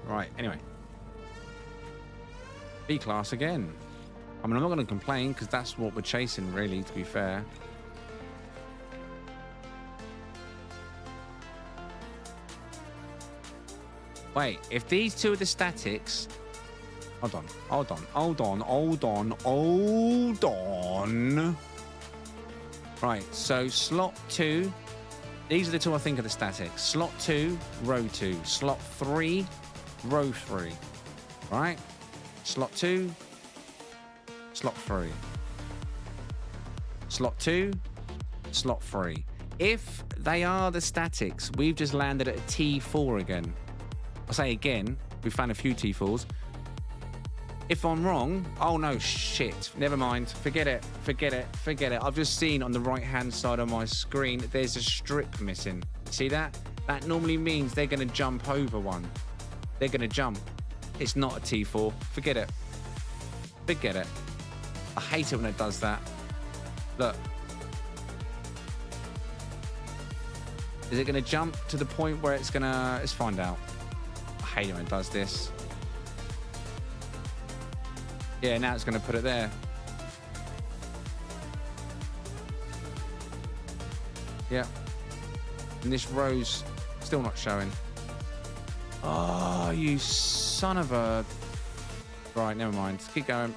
Right, anyway. B class again. I mean, I'm not going to complain because that's what we're chasing, really, to be fair. Wait, if these two are the statics... Hold on. Right, so slot 2... These are the two I think are the statics. Slot 2, row 2. Slot 3, row 3. Right? Slot 2, slot 3. Slot 2, slot 3. If they are the statics, we've just landed at a T4 again. I'll say again, we found a few T4s. If I'm wrong, oh no, shit. Never mind. Forget it. I've just seen on the right-hand side of my screen, there's a strip missing. See that? That normally means they're going to jump over one. They're going to jump. It's not a T4. Forget it. I hate it when it does that. Look. Is it going to jump to the point where it's going to... Let's find out. I hate it when it does this. Yeah, now it's going to put it there. Yeah. And this row's still not showing. Oh, you son of a... Right, never mind. Keep going.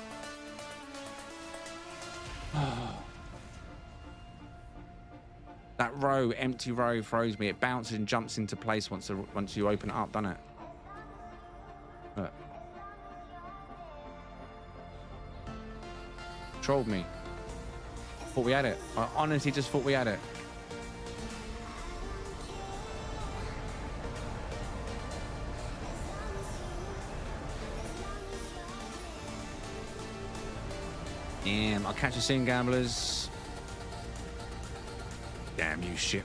That row, empty row, throws me. It bounces and jumps into place once you open it up, doesn't it? Look. Trolled me. Thought we had it. I honestly just thought we had it. Damn, I'll catch you soon, gamblers. Damn you, ship.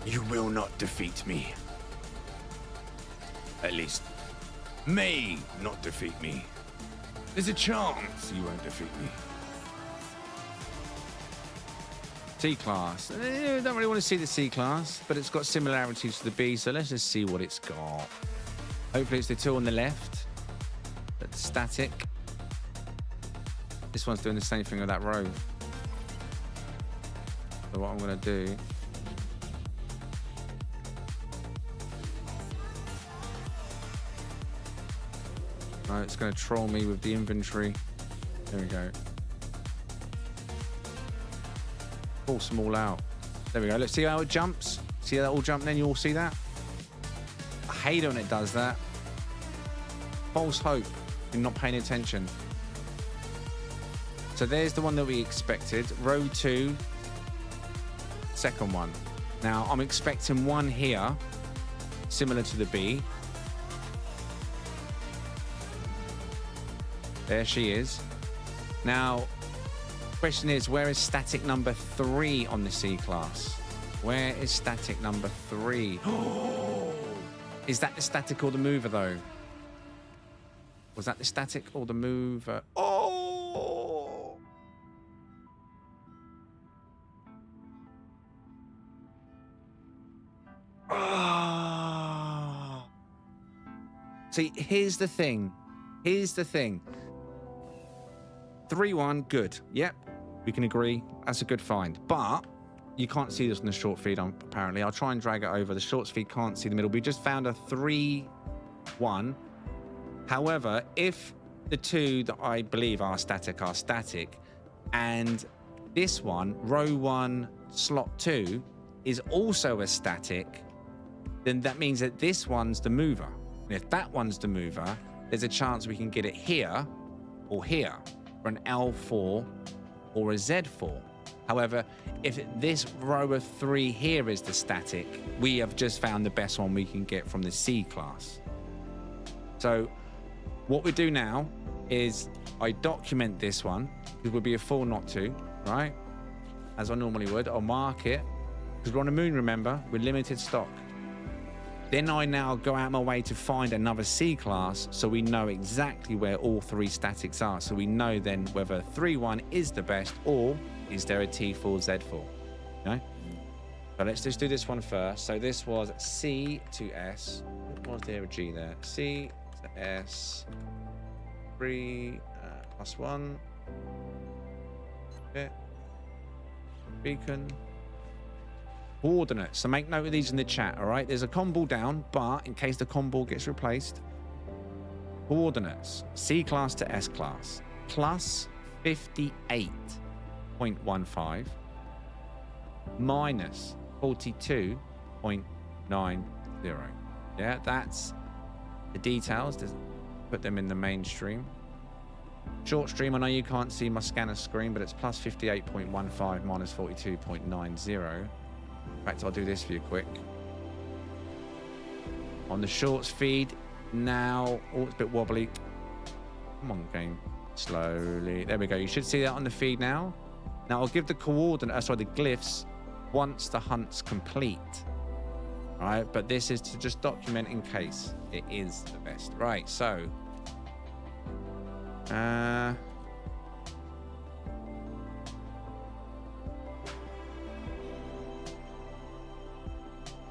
You will not defeat me. At least, may not defeat me. There's a chance you won't defeat me. C-Class. I don't really want to see the C-Class, but it's got similarities to the B, so let's just see what it's got. Hopefully it's the two on the left. That's static. This one's doing the same thing with that row. So what I'm going to do... Right, it's going to troll me with the inventory. There we go. Force them all out. There we go. Let's see how it jumps. See how that all jump then? You all see that? I hate it when it does that. False hope. You're not paying attention. So there's the one that we expected. Row 2. Second one. Now, I'm expecting one here. Similar to the B. There she is. Now, question is, where is static number 3 on the C-class? Where is static number 3? Is that the static or the mover, though? Was that the static or the mover? Oh! Oh! See, here's the thing. Here's the thing. 3-1, good. Yep, we can agree. That's a good find. But you can't see this on the short feed, apparently. I'll try and drag it over. The short feed can't see the middle. We just found a 3-1. However, if the two that I believe are static, and this one, row 1, slot 2, is also a static, then that means that this one's the mover. And if that one's the mover, there's a chance we can get it here or here for an L4 or a Z4. However, if this row of 3 here is the static, we have just found the best one we can get from the C class. So what we do now is I document this one, because it would be a fool not to, right? As I normally would. I'll mark it, because we're on a moon, remember? We're limited stock. Then I now go out my way to find another C class, so we know exactly where all 3 statics are. So we know then whether 3-1 is the best, or is there a T4, Z4? Okay? So let's just do this one first. So this was C to S. Was there a G there? C to S. 3 plus 1. Okay. Beacon. Coordinates. So make note of these in the chat, all right? There's a comm ball down, but in case the comm ball gets replaced, coordinates. C class to S class. Plus 58.15 minus 42.90. Yeah, that's the details. Put them in the mainstream. Short stream, I know you can't see my scanner screen, but it's plus 58.15 minus 42.90. In fact, I'll do this for you quick. On the shorts feed now, oh, it's a bit wobbly. Come on, game. Slowly. There we go. You should see that on the feed now. Now I'll give the coordinate, the glyphs once the hunt's complete. All right, but this is to just document in case it is the best. Right, so.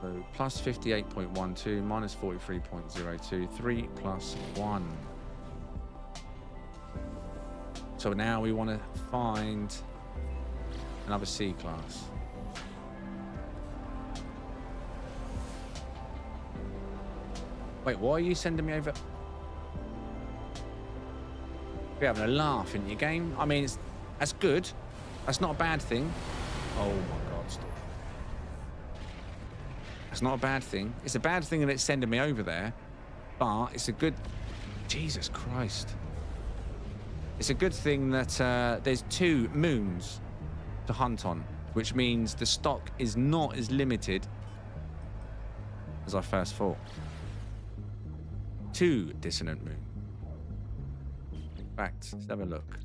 So plus 58.12 minus 43.02, 3 plus 1. So now we want to find another C class. Wait, why are you sending me over? You're having a laugh in your game. I mean, that's good. That's not a bad thing. Oh my God, stop. It's not a bad thing. It's a bad thing that it's sending me over there, but it's a good... Jesus Christ. It's a good thing that there's 2 moons to hunt on, which means the stock is not as limited as I first thought. 2 dissonant moons. In fact, let's have a look.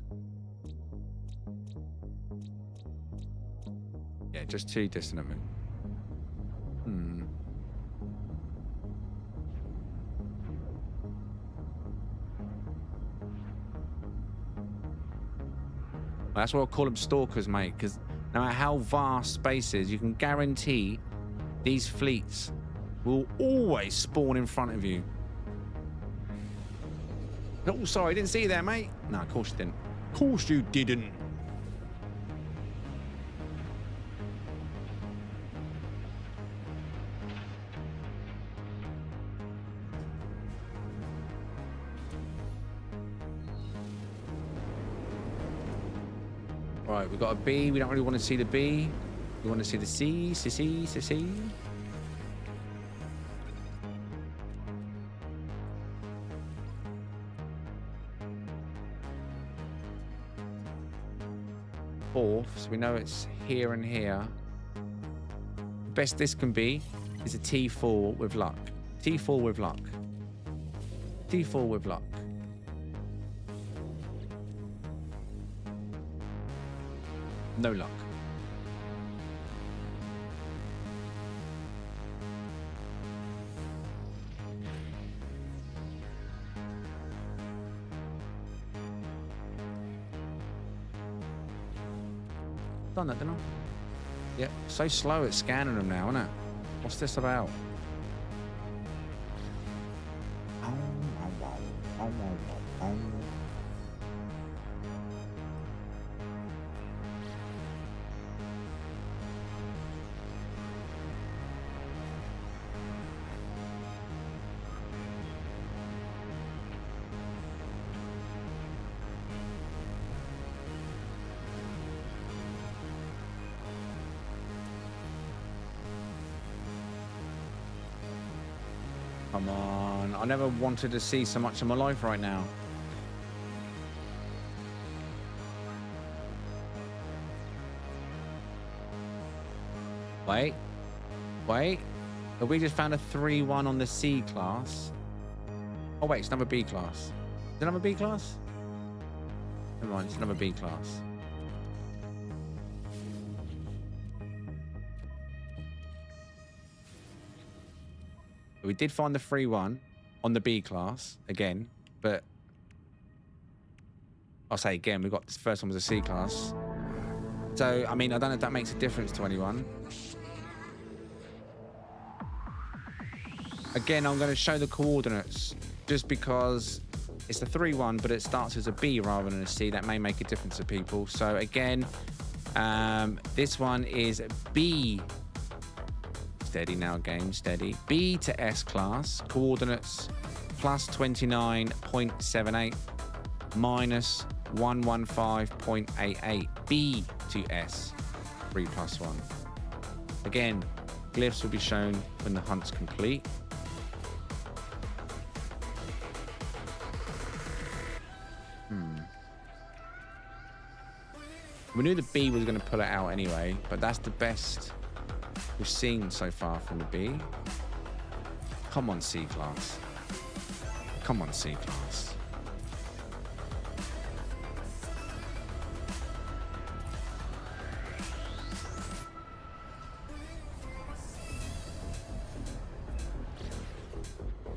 Yeah, just 2 dissonant moons. That's what I call them stalkers, mate, because no matter how vast space is, you can guarantee these fleets will always spawn in front of you. Oh, sorry, I didn't see you there, mate. No, of course you didn't. Of course you didn't. Right, we've got a B. We don't really want to see the B. We want to see the C, C, C, C, C. Fourth, so we know it's here and here. The best this can be is a T4 with luck. T4 with luck. T4 with luck. No luck. Done that, didn't I? Yeah, so slow at scanning them now, isn't it? What's this about? Come on. I never wanted to see so much in my life right now. Wait. Wait. Have we just found a 3-1 on the C class? Oh, wait. It's another B class. Is it another B class? Never mind. It's another B class. We did find the 3-1 on the B class again, but I'll say again, we got this first one was a C class. So, I mean, I don't know if that makes a difference to anyone. Again, I'm going to show the coordinates just because it's the 3-1, but it starts as a B rather than a C. That may make a difference to people. So again, this one is B. Steady now, game, steady. B to S class, coordinates plus 29.78 minus 115.88. B to S, 3+1. Again, glyphs will be shown when the hunt's complete. We knew the B was going to pull it out anyway, but that's the best we've seen so far from the B. Come on, C class. Come on, C class.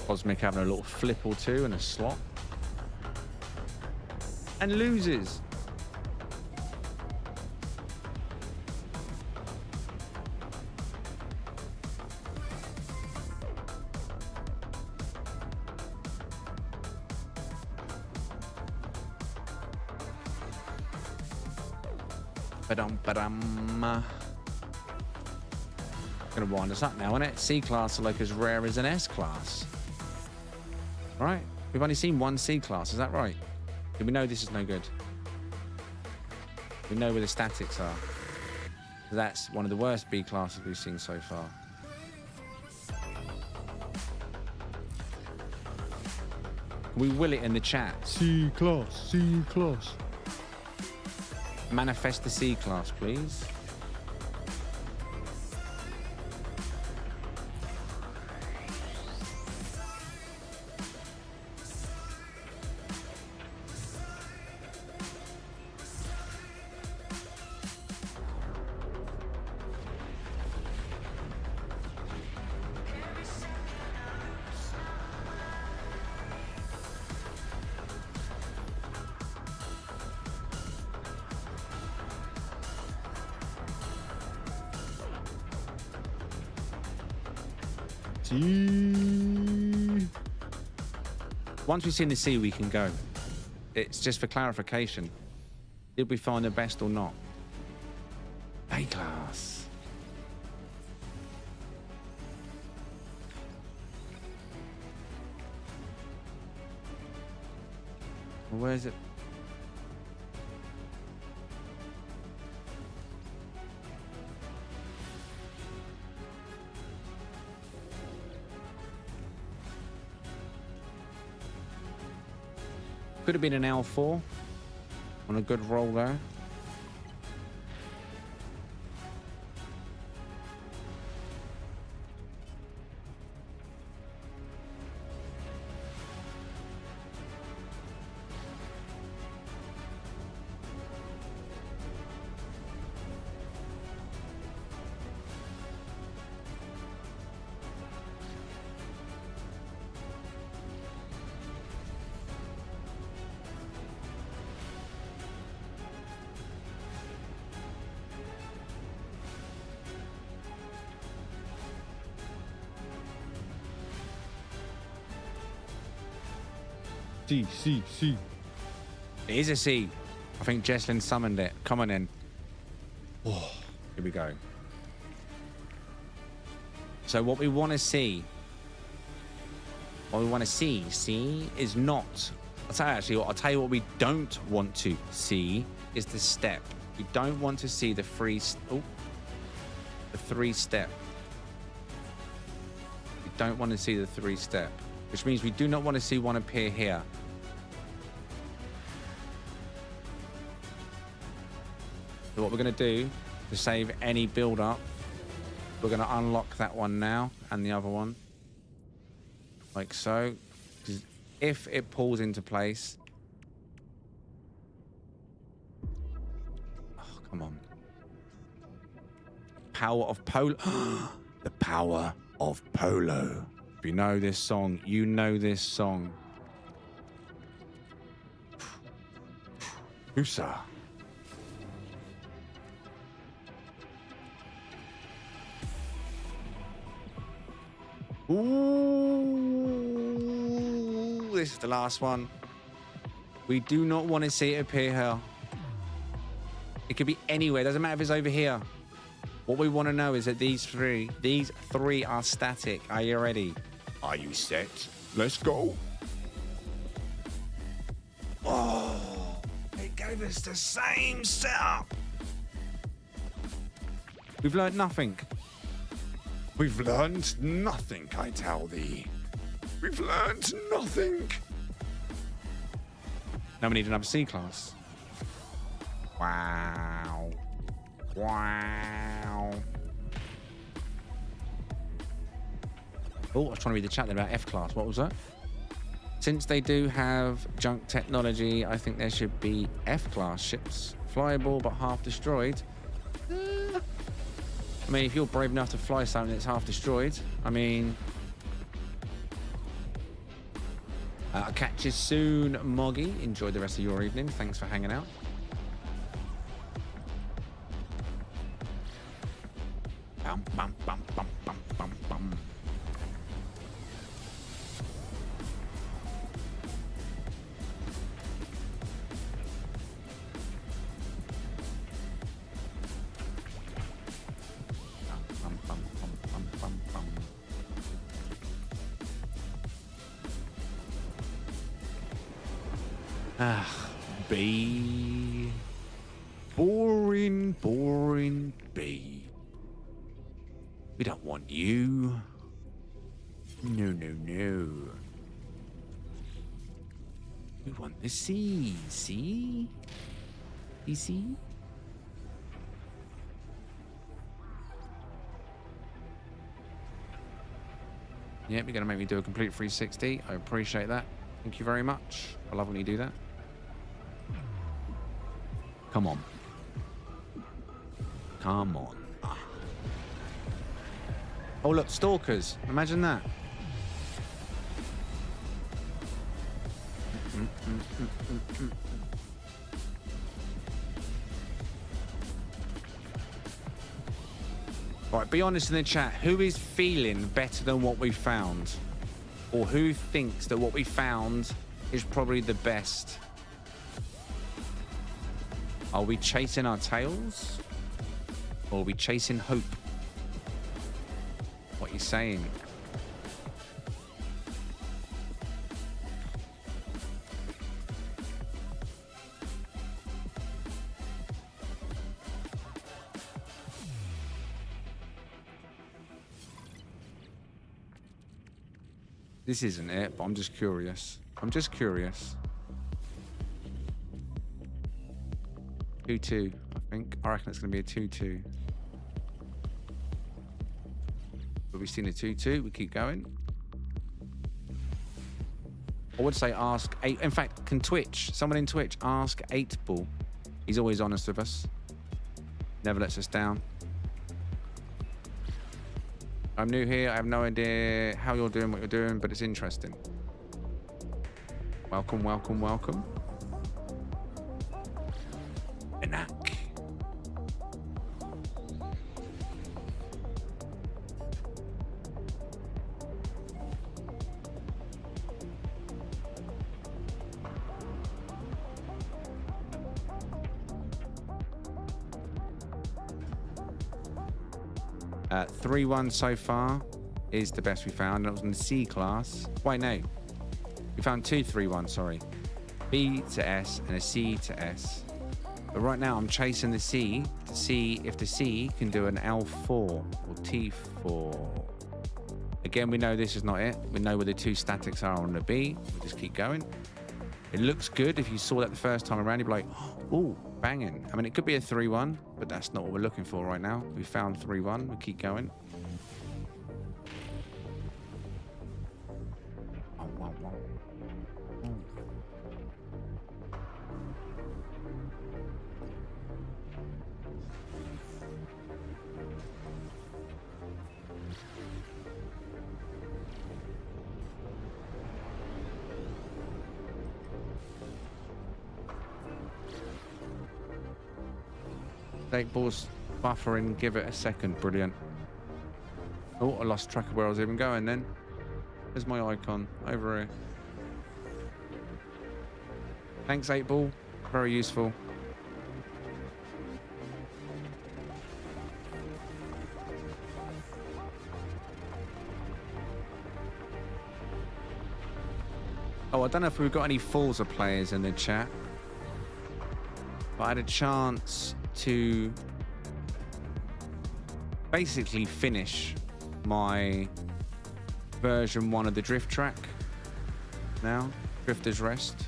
Cosmic having a little flip or two and a slot. And loses. Gonna wind us up now, isn't it? C class are like as rare as an S class. Right? We've only seen one C class, is that right? Do we know this is no good? We know where the statics are. That's one of the worst B classes we've seen so far. We will it in the chat. C class, C class. Manifest the C class, please. Once we've seen the C, we can go. It's just for clarification. Did we find the best or not? A class. Where is it? Could have been an L4 on a good roll there. C. It is a C. I think Jesslyn summoned it. Come on in. Oh, here we go. So what we want to see, is not. I'll tell you what we don't want to see is the step. We don't want to see the three step. We don't want to see the 3-step, which means we do not want to see one appear here. So what we're going to do to save any build up, we're going to unlock that one now and the other one. Like so. If it pulls into place. Oh, come on. Power of Polo. The power of Polo. If you know this song, you know this song. Usa. Ooh, this is the last one. We do not want to see it appear here. It could be anywhere. Doesn't matter if it's over here. What we want to know is that these three are static. Are you ready? Are you set? Let's go. Oh, it gave us the same setup. We've learned nothing. We've learned nothing, I tell thee. We've learned nothing. Now we need another C-class. Wow. Wow. Oh, I was trying to read the chat there about F-class. What was that? Since they do have junk technology, I think there should be F-class ships. Flyable but half destroyed. I mean, if you're brave enough to fly something that's half destroyed, I mean... I'll catch you soon, Moggy. Enjoy the rest of your evening. Thanks for hanging out. Bum, bum, bum, bum, bum, bum, bum. Ah, B. Boring, boring B. We don't want you. No, no, no. We want the C. See? You see? Yeah, you're going to make me do a complete 360. I appreciate that. Thank you very much. I love when you do that. Come on. Come on. Oh, look, stalkers. Imagine that. All right, be honest in the chat. Who is feeling better than what we found? Or who thinks that what we found is probably the best? Are we chasing our tails? Or are we chasing hope? What are you saying? This isn't it, but I'm just curious. I'm just curious. 2-2, I think. I reckon it's going to be a 2-2. But we've seen a 2-2. We keep going. I would say ask 8. In fact, can Twitch, someone in Twitch, ask 8ball. He's always honest with us. Never lets us down. I'm new here. I have no idea how you're doing what you're doing, but it's interesting. Welcome, welcome, welcome. Enak. Uh, 3-1 so far is the best we found. And it was in the C class. Wait, no. We found 2 3-1, sorry. B to S and a C to S. But right now I'm chasing the C to see if the C can do an L4 or T4. Again, we know this is not it. We know where the 2 statics are on the B. We'll just keep going. It looks good. If you saw that the first time around, you'd be like, oh, banging. I mean, it could be a 3-1, but that's not what we're looking for right now. We found 3-1. We'll keep going. Balls buffering, give it a second. Brilliant. Oh, I lost track of where I was even going then. There's my icon over here. Thanks, 8ball. Very useful. Oh, I don't know if we've got any Forza players in the chat, but I had a chance to basically finish my version 1 of the drift track now, Drifter's Rest.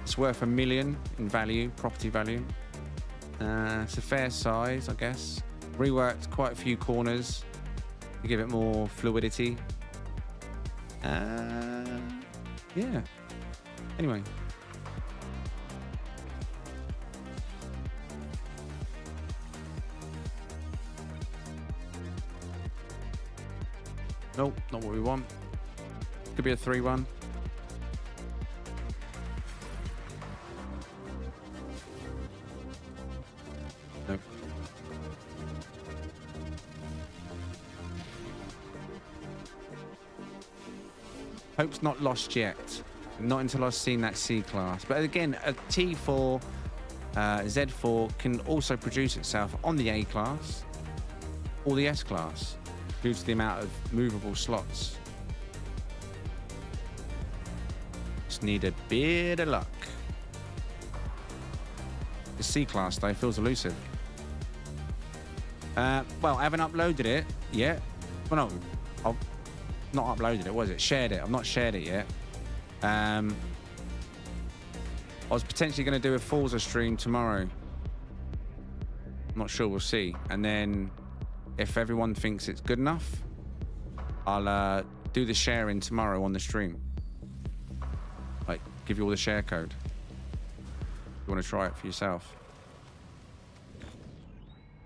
It's worth $1 million in value, property value. It's a fair size, I guess. Reworked quite a few corners to give it more fluidity. Yeah. Anyway. Nope, not what we want. Could be a 3-1. Nope. Hope's not lost yet. Not until I've seen that C class. But again, a T4, Z4 can also produce itself on the A class or the S class, due to the amount of movable slots. Just need a bit of luck. The C class though feels elusive. Well, I haven't uploaded it yet. Well, no, I've not uploaded it, was it? Shared it. I've not shared it yet. I was potentially going to do a Forza stream tomorrow. I'm not sure, we'll see. And then if everyone thinks it's good enough, I'll do the sharing tomorrow on the stream. Like, give you all the share code. If you want to try it for yourself.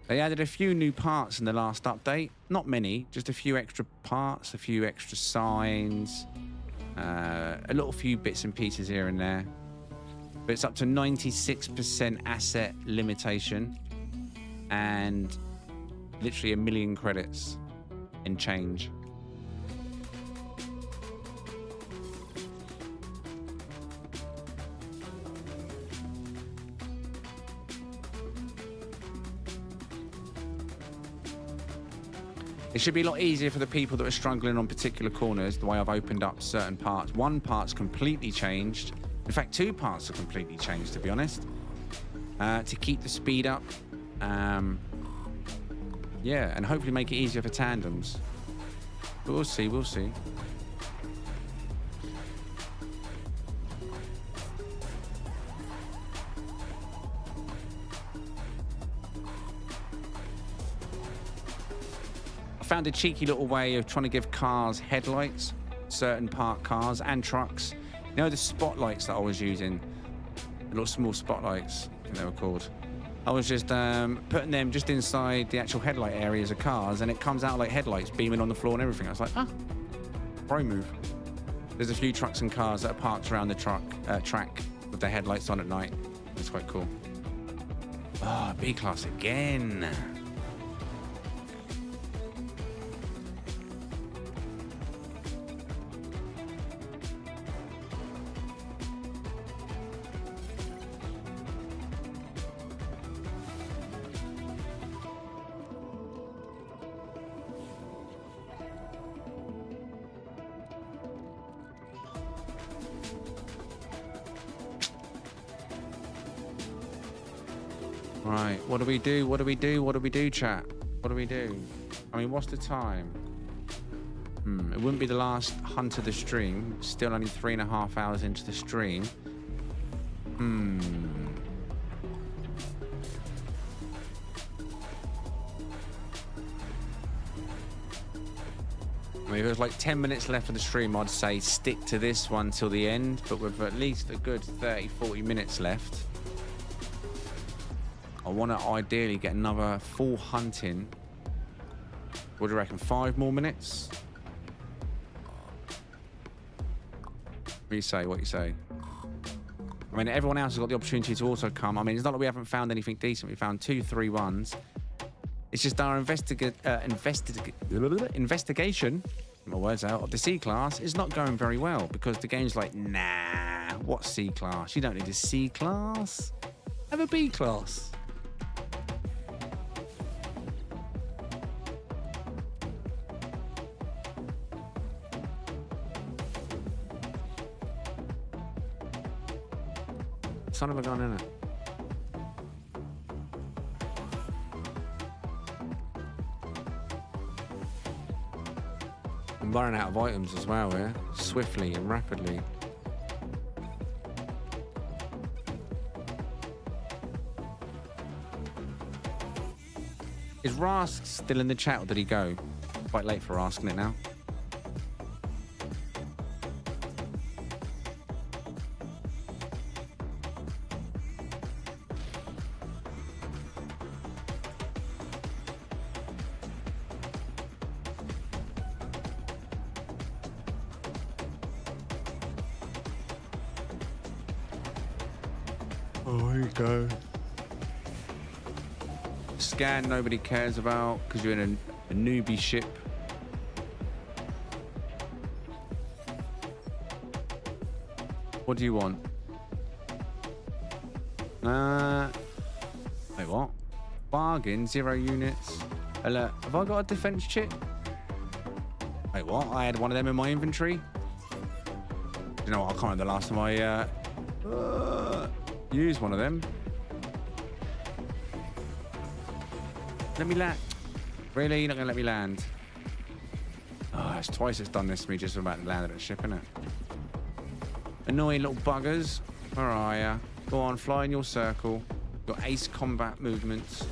They added a few new parts in the last update. Not many, just a few extra parts, a few extra signs, a little few bits and pieces here and there. But it's up to 96% asset limitation and literally 1 million credits in change. It should be a lot easier for the people that are struggling on particular corners, the way I've opened up certain parts. One part's completely changed. In fact, 2 parts are completely changed, to be honest. To keep the speed up. Yeah, and hopefully make it easier for tandems. But we'll see, we'll see. found a cheeky little way of trying to give cars headlights, certain parked cars and trucks. You know the spotlights that I was using, the little small spotlights, I think they were called. I was just putting them just inside the actual headlight areas of cars, and it comes out like headlights beaming on the floor and everything. I was like, ah, pro move. There's a few trucks and cars that are parked around the track with their headlights on at night. It's quite cool. Oh, B-Class again. Right, what do we do? What do we do? What do we do, chat? What do we do? I mean, what's the time? It wouldn't be the last hunt of the stream. Still only 3.5 hours into the stream. I mean, if it was like 10 minutes left of the stream, I'd say stick to this one till the end, but with at least a good 30-40 minutes left. I want to ideally get another full hunt in. What do you reckon? 5 more minutes? What do you say? What do you say? I mean, everyone else has got the opportunity to also come. I mean, it's not that we haven't found anything decent. We found 2, 3 ones. It's just our investigation, my words out, of the C-Class is not going very well because the game's like, nah, what C-Class? You don't need a C-Class. Have a B-Class. Son of a gun, innit? I'm running out of items as well, yeah? Swiftly and rapidly. Is Rask still in the chat or did he go? Quite late for asking it now. Oh, here you go. Scan nobody cares about because you're in a newbie ship. What do you want? Wait, what? Bargain, 0 units. Alert. Have I got a defense chip? Wait, what? I had one of them in my inventory. You know what? I can't remember the last time I used one of them. Let me land. Really? You're not going to let me land? Oh, it's twice it's done this to me just about to land at the ship, isn't it? Annoying little buggers. Where are ya? Go on, fly in your circle. Got ace combat movements.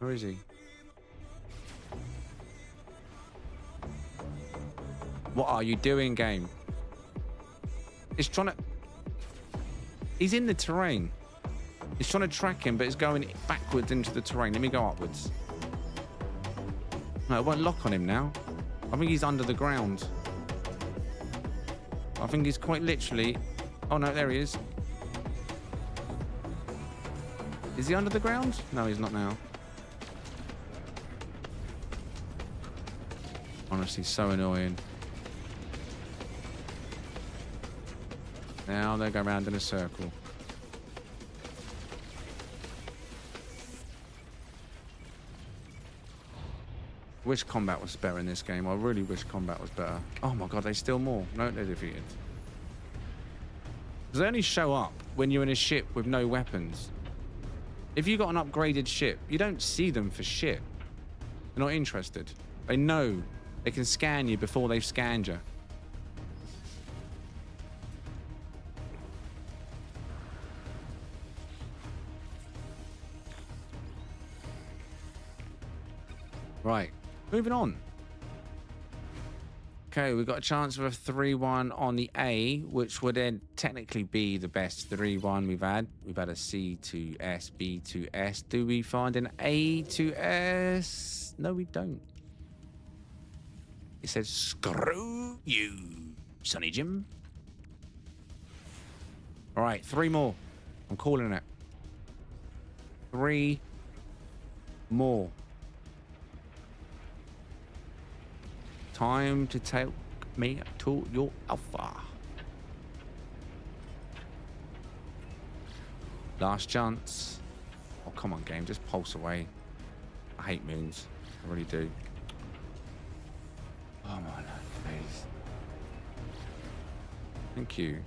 Where is he? What are you doing, game? It's trying to... He's in the terrain. It's trying to track him, but it's going backwards into the terrain. Let me go upwards. No, it won't lock on him now. I think he's under the ground. I think he's quite literally... Oh, no, there he is. Is he under the ground? No, he's not now. Honestly, so annoying. Now they go around in a circle. Wish combat was better in this game. I really wish combat was better. Oh my god, they steal more. No, they're defeated. Because they only show up when you're in a ship with no weapons. If you got an upgraded ship, you don't see them for shit. They're not interested. They know they can scan you before they've scanned you. Right, moving on. Okay, we've got a chance of a 3-1 on the A, which would then technically be the best 3-1 we've had. We've had a C to S, B to S. Do we find an A to S? No, we don't. It says, screw you, Sonny Jim. All right, 3 more. I'm calling it. 3 more. Time to take me to your alpha. Last chance. Oh, come on, game. Just pulse away. I hate moons. I really do. Oh, my no, please. Thank you.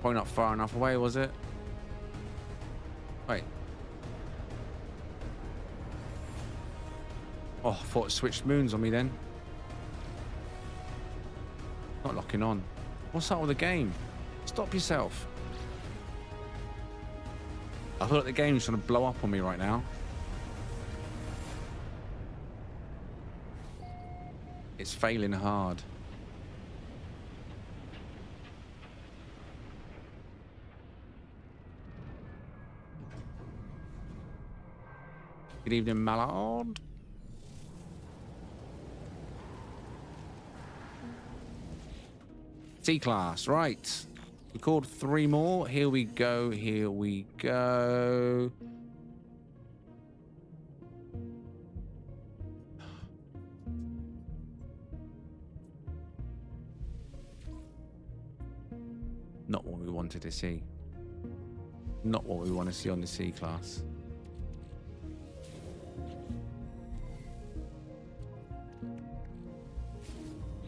Probably not far enough away, was it? Wait. Oh, I thought it switched moons on me then. Not locking on. What's up with the game? Stop yourself. I feel like the game's trying to blow up on me right now. It's failing hard. Good evening, Mallard. C-class, right. We called 3 more. Here we go, here we go. Not what we wanted to see. Not what we want to see on the C-class.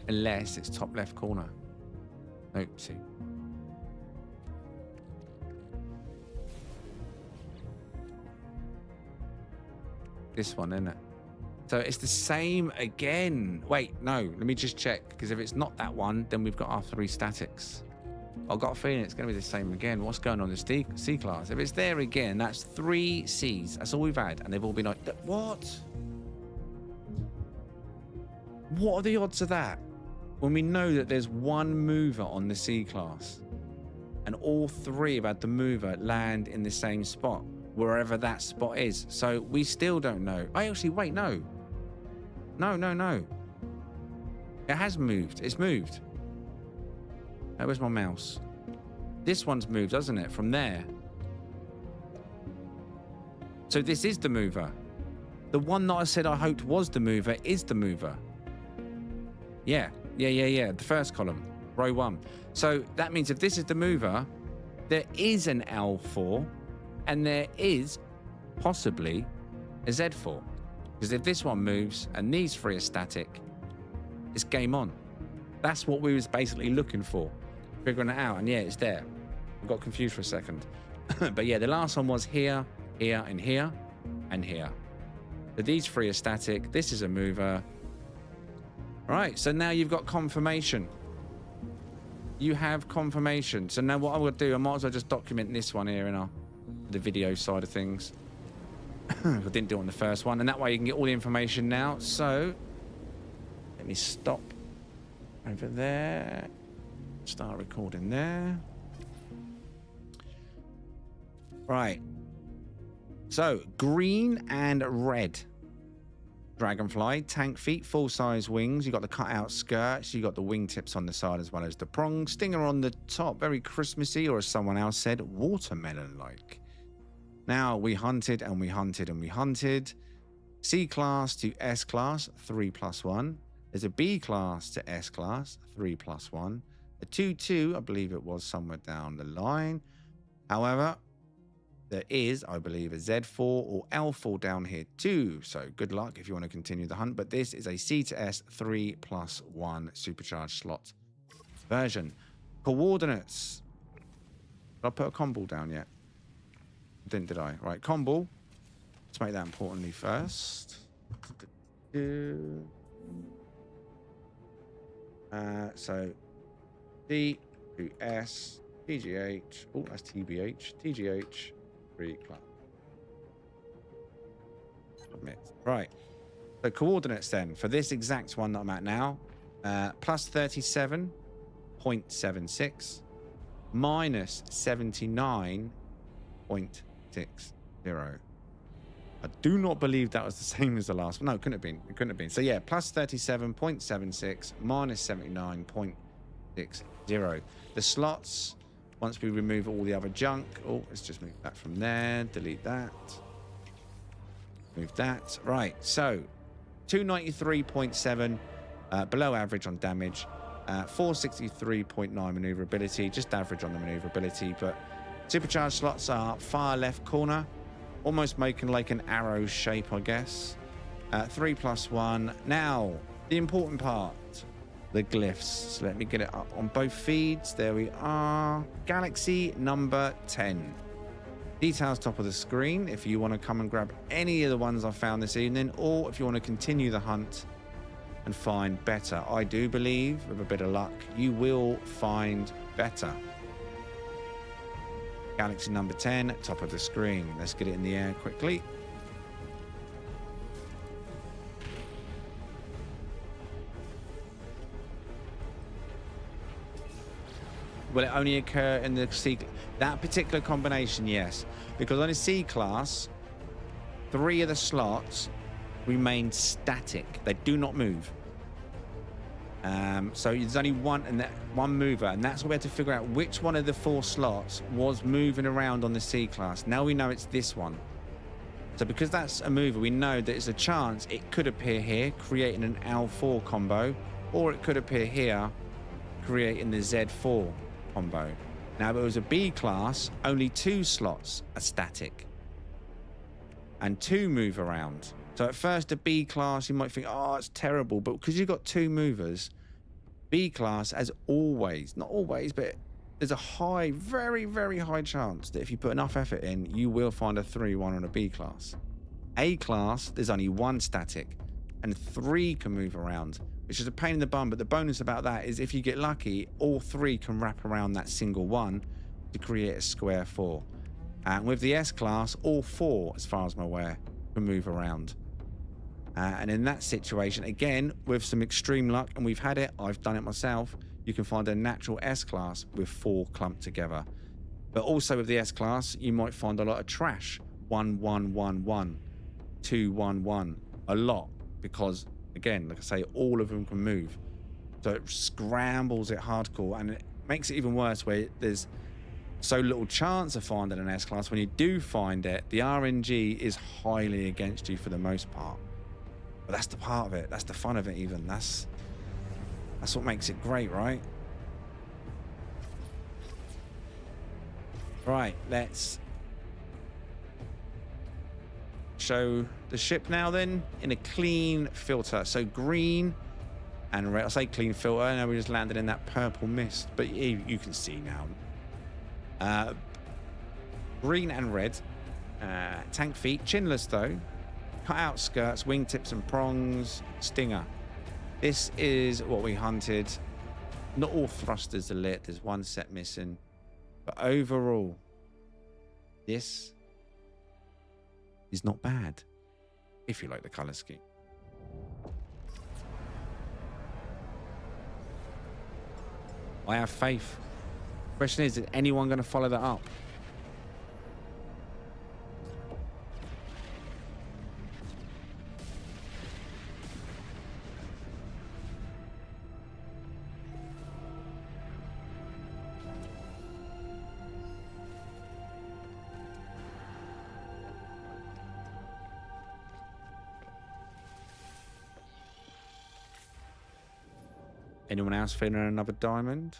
Unless it's top left corner. Nope, see. This one, isn't it? So it's the same again. Wait, no, let me just check. Because if it's not that one, then we've got our 3 statics. I've got a feeling it's going to be the same again. What's going on in the C-class? If it's there again, that's 3 Cs. That's all we've had. And they've all been like, what? What are the odds of that? When we know that there's 1 mover on the C-class and all 3 have had the mover land in the same spot, wherever that spot is. So we still don't know. I actually, wait, no. No. It has moved. It's moved. Oh, where's my mouse? This one's moved, doesn't it? From there. So this is the mover. The one that I said I hoped was the mover is the mover. Yeah. The first column, row 1. So that means if this is the mover, there is an L4 and there is possibly a Z4. Because if this one moves and these 3 are static, it's game on. That's what we was basically looking for, figuring it out. And yeah, it's there. I got confused for a second. But yeah, the last one was here, here, and here, and here. So these 3 are static. This is a mover. Right, so now you've got confirmation. You have confirmation. So now what I'm going to do, I might as well just document this one here in the video side of things. I didn't do it on the first one, and that way you can get all the information now. So let me stop over there. Start recording there. Right. So green and red. Dragonfly, tank feet, full-size wings. You got the cut-out skirts. You got the wingtips on the side as well as the prong. Stinger on the top. Very Christmassy, or as someone else said, watermelon-like. Now, we hunted and we hunted and we hunted. C-class to S-class, 3+1. There's a B-class to S-class, 3+1. A 2-2, I believe it was somewhere down the line. However, there is, I believe, a Z4 or L4 down here too. So good luck if you want to continue the hunt. But this is a C to S 3+1 supercharged slot version. Coordinates I put a combo down yet? Didn't, did I? Right, combo. Let's make that importantly first. So D to S, TGH. Oh, that's TBH. TGH. 3 class. Submit. Right. So coordinates then for this exact one that I'm at now. Plus 37.76 minus 79.60. I do not believe that was the same as the last one. No, it couldn't have been. It couldn't have been. So yeah, plus 37.76 minus 79.60. The slots, once we remove all the other junk. Oh, let's just move that from there. Delete that. Move that. Right, so 293.7 below average on damage. 463.9 maneuverability, just average on the maneuverability, but supercharged slots are far left corner, almost making like an arrow shape, I guess. 3+1. Now, the important part, the glyphs. So let me get it up on both feeds. There we are. Galaxy number 10. Details top of the screen if you want to come and grab any of the ones I found this evening, or if you want to continue the hunt and find better. I do believe, with a bit of luck, you will find better. Galaxy number 10, top of the screen. Let's get it in the air quickly. Will it only occur in the C? That particular combination, yes. Because on a C class, 3 of the slots remain static. They do not move. So there's only one mover, and that's what we had to figure out which one of the 4 slots was moving around on the C class. Now we know it's this one. So because that's a mover, we know that there's a chance it could appear here, creating an L4 combo, or it could appear here, creating the Z4 combo. Now, if it was a B class, only 2 slots are static and 2 move around. So at first, a B class, you might think, oh, it's terrible. But because you've got 2 movers, B class, as always, not always, but there's a high, very, very high chance that if you put enough effort in, you will find a 3-1 on a B class. A class, there's only 1 static and 3 can move around, which is a pain in the bum. But the bonus about that is if you get lucky, all 3 can wrap around that single one to create a square 4. And with the S class, all 4, as far as I'm aware, can move around. And in that situation, again, with some extreme luck, and we've had it, I've done it myself, you can find a natural S class with 4 clumped together. But also with the S class, you might find a lot of trash. 1, 1, 1, 1, 2, 1, 1. A lot. Because, again, like I say, all of them can move. So it scrambles it hardcore, and it makes it even worse where there's so little chance of finding an S class. When you do find it, the RNG is highly against you for the most part. But that's the part of it. That's the fun of it even. That's what makes it great, right? Right, let's show the ship now then in a clean filter. So green and red. I say clean filter, now we just landed in that purple mist. But you can see now. Green and red. Tank feet, chinless though. Cut out skirts, wingtips and prongs, stinger. This is what we hunted. Not all thrusters are lit. There's 1 set missing. But overall, this is not bad, if you like the colour scheme. I have faith. Question is anyone going to follow that up? Anyone else feeling another diamond?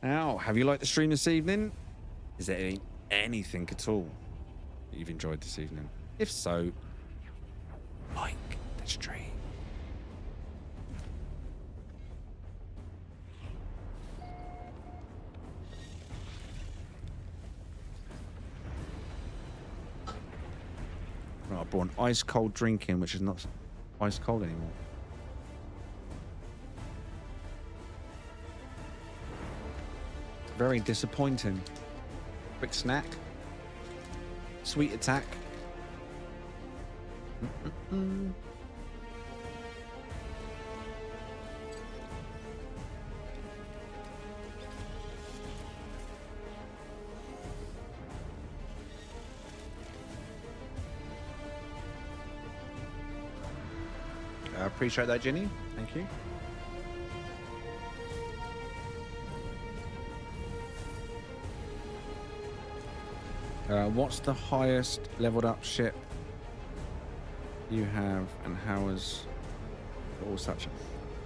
Now, have you liked the stream this evening? Is there anything at all that you've enjoyed this evening? If so, Beach tree. Right, I brought an ice cold drink in, which is not ice cold anymore. Very disappointing. Quick snack. Sweet attack. I appreciate that, Jenny. Thank you. What's the highest leveled up ship you have, and how is all such?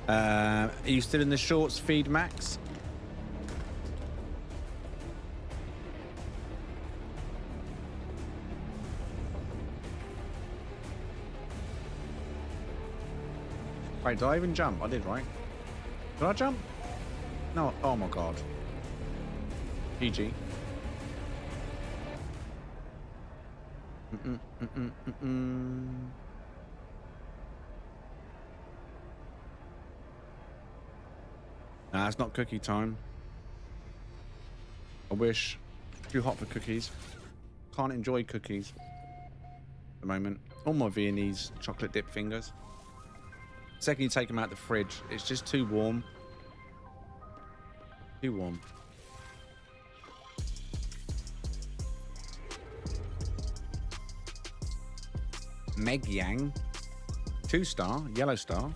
Are you still in the shorts feed, Max? Wait, did I even jump? I did, right? Did I jump? No. Oh my god. GG. Nah, it's not cookie time. I wish. Too hot for cookies. Can't enjoy cookies at the moment. All my Viennese chocolate dip fingers. Second you take them out the fridge, it's just too warm. Too warm. Meg Yang, 2-star, yellow star.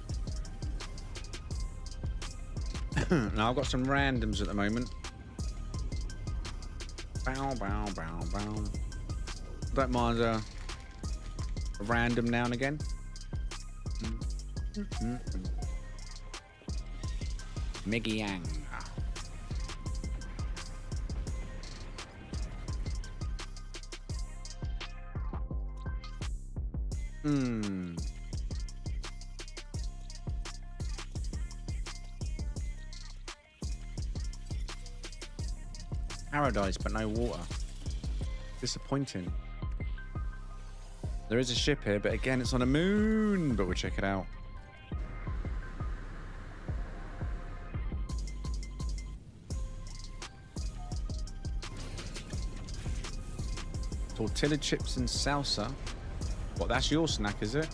Now I've got some randoms at the moment. Bow, bow, bow, bow. Don't mind a random now and again. Meggy Yang. Paradise, but no water. Disappointing. There is a ship here, but again, it's on a moon. But we'll check it out. Tortilla chips and salsa. What, that's your snack, is it?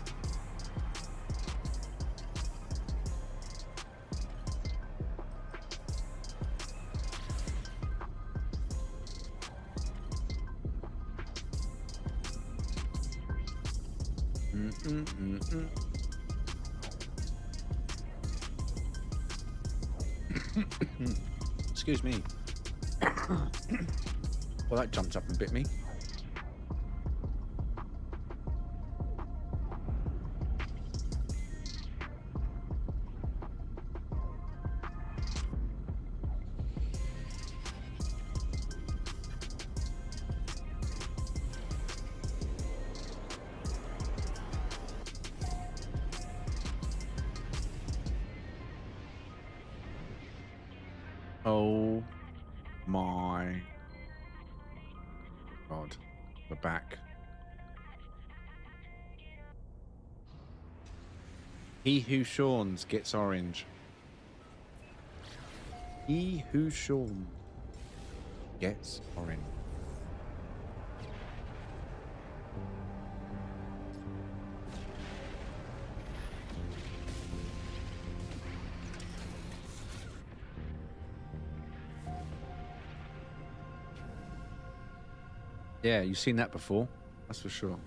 Excuse me. Well, that jumped up and bit me. Oh my God, we're back. He who shawns gets orange. He who shawns gets orange. Yeah, you've seen that before, that's for sure.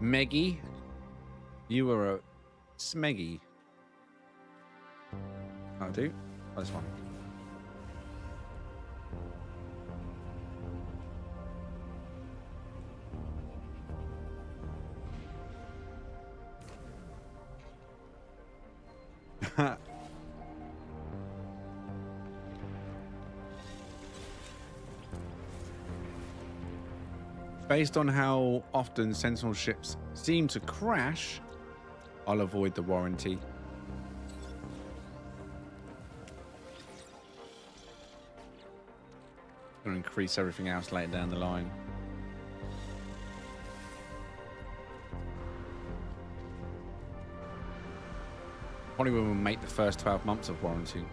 Meggy, you were a smeggy. I'll do. Oh, this one. Based on how often Sentinel ships seem to crash, I'll avoid the warranty. Going to increase everything else later down the line. Probably when we make the first 12 months of warranty.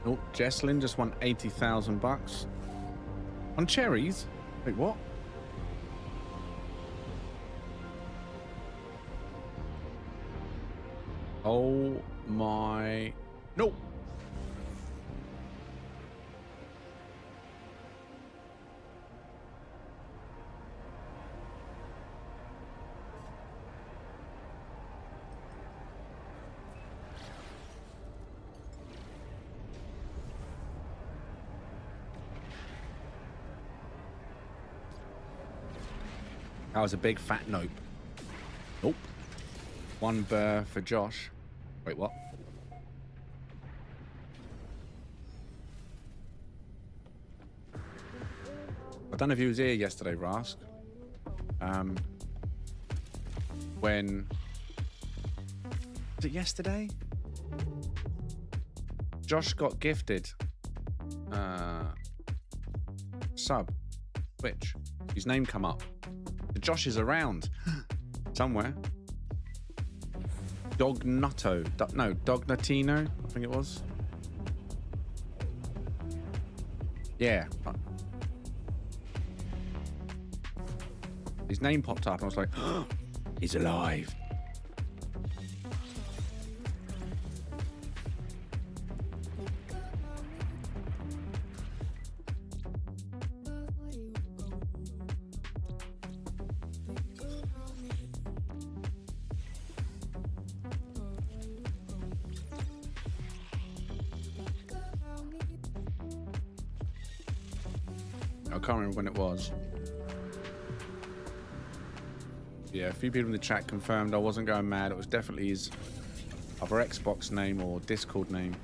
Oh, Jesslyn just won 80,000 bucks on cherries. Wait, what? Oh my! No. That was a big fat nope. Nope. One burr for Josh. Wait, what? I don't know if he was here yesterday, Rask. When... Was it yesterday? Josh got gifted sub Twitch. His name come up. Josh is around somewhere. Dognutto. No, Dognatino, I think it was. Yeah. His name popped up and I was like, oh, he's alive. I can't remember when it was. Yeah, a few people in the chat confirmed I wasn't going mad. It was definitely his other Xbox name or Discord name.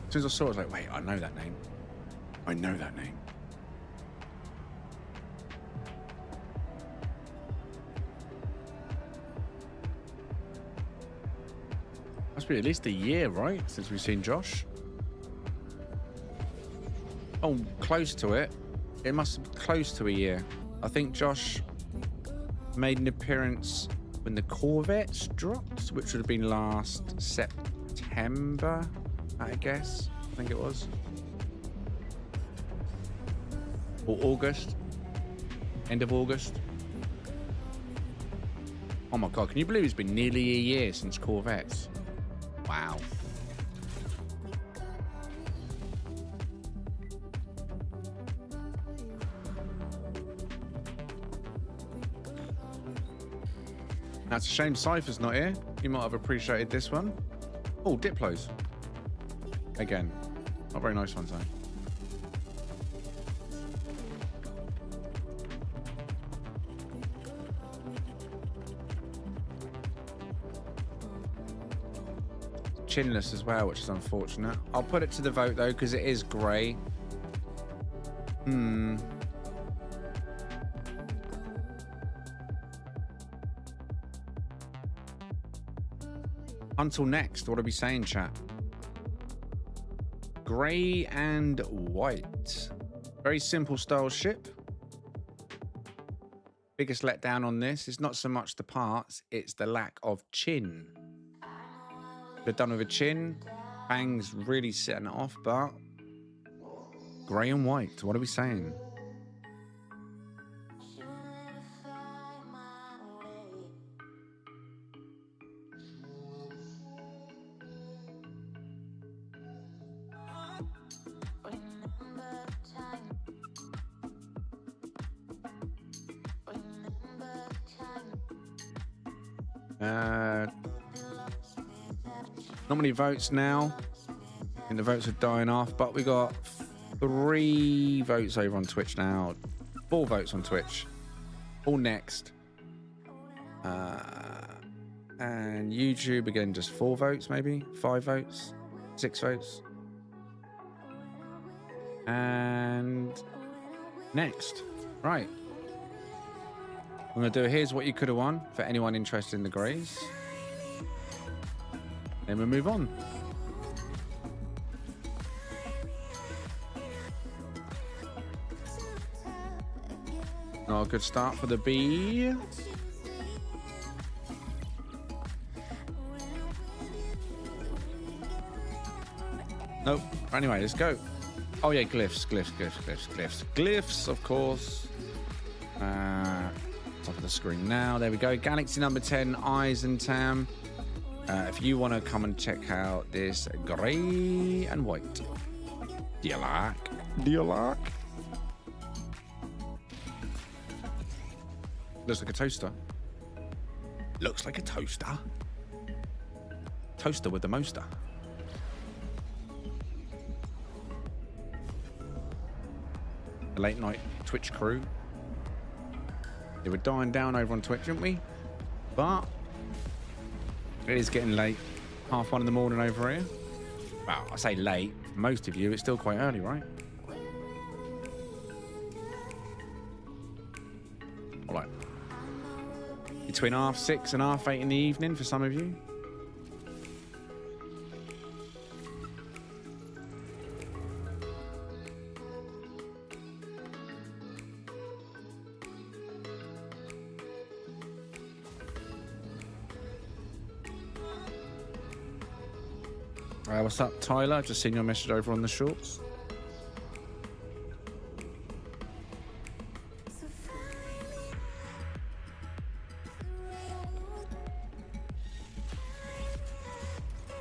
As soon as I saw it, I was like, wait, I know that name. I know that name. Must be at least a year, right? Since we've seen Josh. Oh, close to it. It must be close to a year. I think Josh made an appearance when the Corvettes dropped, which would have been last September, I guess. I think it was. Or August. End of August. Oh my God, can you believe it's been nearly a year since Corvettes? Wow. That's a shame Cypher's not here. You might have appreciated this one. Oh, Diplos. Again. Not very nice ones, though. Chinless as well, which is unfortunate. I'll put it to the vote, though, because it is grey. Until next, what are we saying, chat? Grey and white. Very simple style ship. Biggest letdown on this is not so much the parts, it's the lack of chin. They're done with a chin. Bang's really setting it off, but Grey and white. What are we saying? Not many votes now. I think the votes are dying off, but we got 3 votes over on Twitch now. 4 votes on Twitch. All next. And YouTube again, just 4 votes, maybe 5 votes, 6 votes. And next, right. I'm gonna do a here's what you could have won for anyone interested in the Greys. Then we'll move on. Not a good start for the B. Nope. Anyway, let's go. Oh yeah, glyphs, glyphs, of course. Top of the screen now. There we go. Galaxy number 10, Eyes and Tam. If you want to come and check out this grey and white. Do you like? Do you like? Looks like a toaster. Looks like a toaster. Toaster with the moster. The late night Twitch crew. They were dying down over on Twitch, didn't we? But it is getting late. 1:30 in the morning over here. Well, I say late. For most of you, it's still quite early, right? All right. Between 6:30 and 8:30 in the evening for some of you. What's up, Tyler? Just seen your message over on the shorts.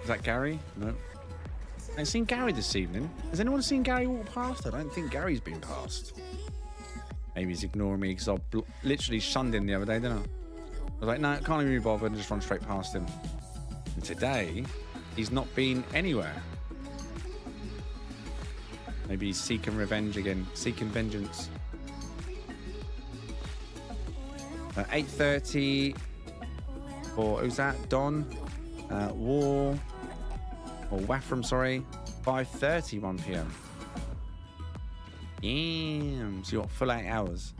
Is that Gary? No. I ain't seen Gary this evening. Has anyone seen Gary walk past? I don't think Gary's been past. Maybe he's ignoring me because I literally shunned him the other day, didn't I? I was like, no, can't even be bothered, and just run straight past him. And today, he's not been anywhere. Maybe he's seeking revenge again, seeking vengeance. 8:30 for, who's that? Don, War, or Waffram, sorry. 5:30, 1 p.m. Damn, so you got full 8 hours.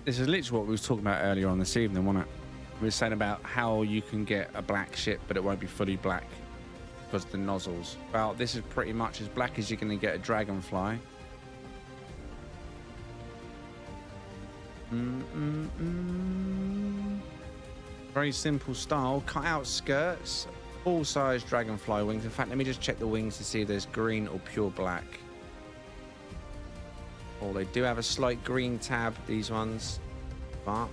This is literally what we was talking about earlier on this evening, wasn't it? We were saying about how you can get a black ship, but it won't be fully black because of the nozzles. Well, this is pretty much as black as you're going to get a dragonfly. Very simple style. Cut out skirts, Full-size dragonfly wings. In fact, let me just check the wings to see if there's green or pure black. Oh, they do have a slight green tab, these ones. But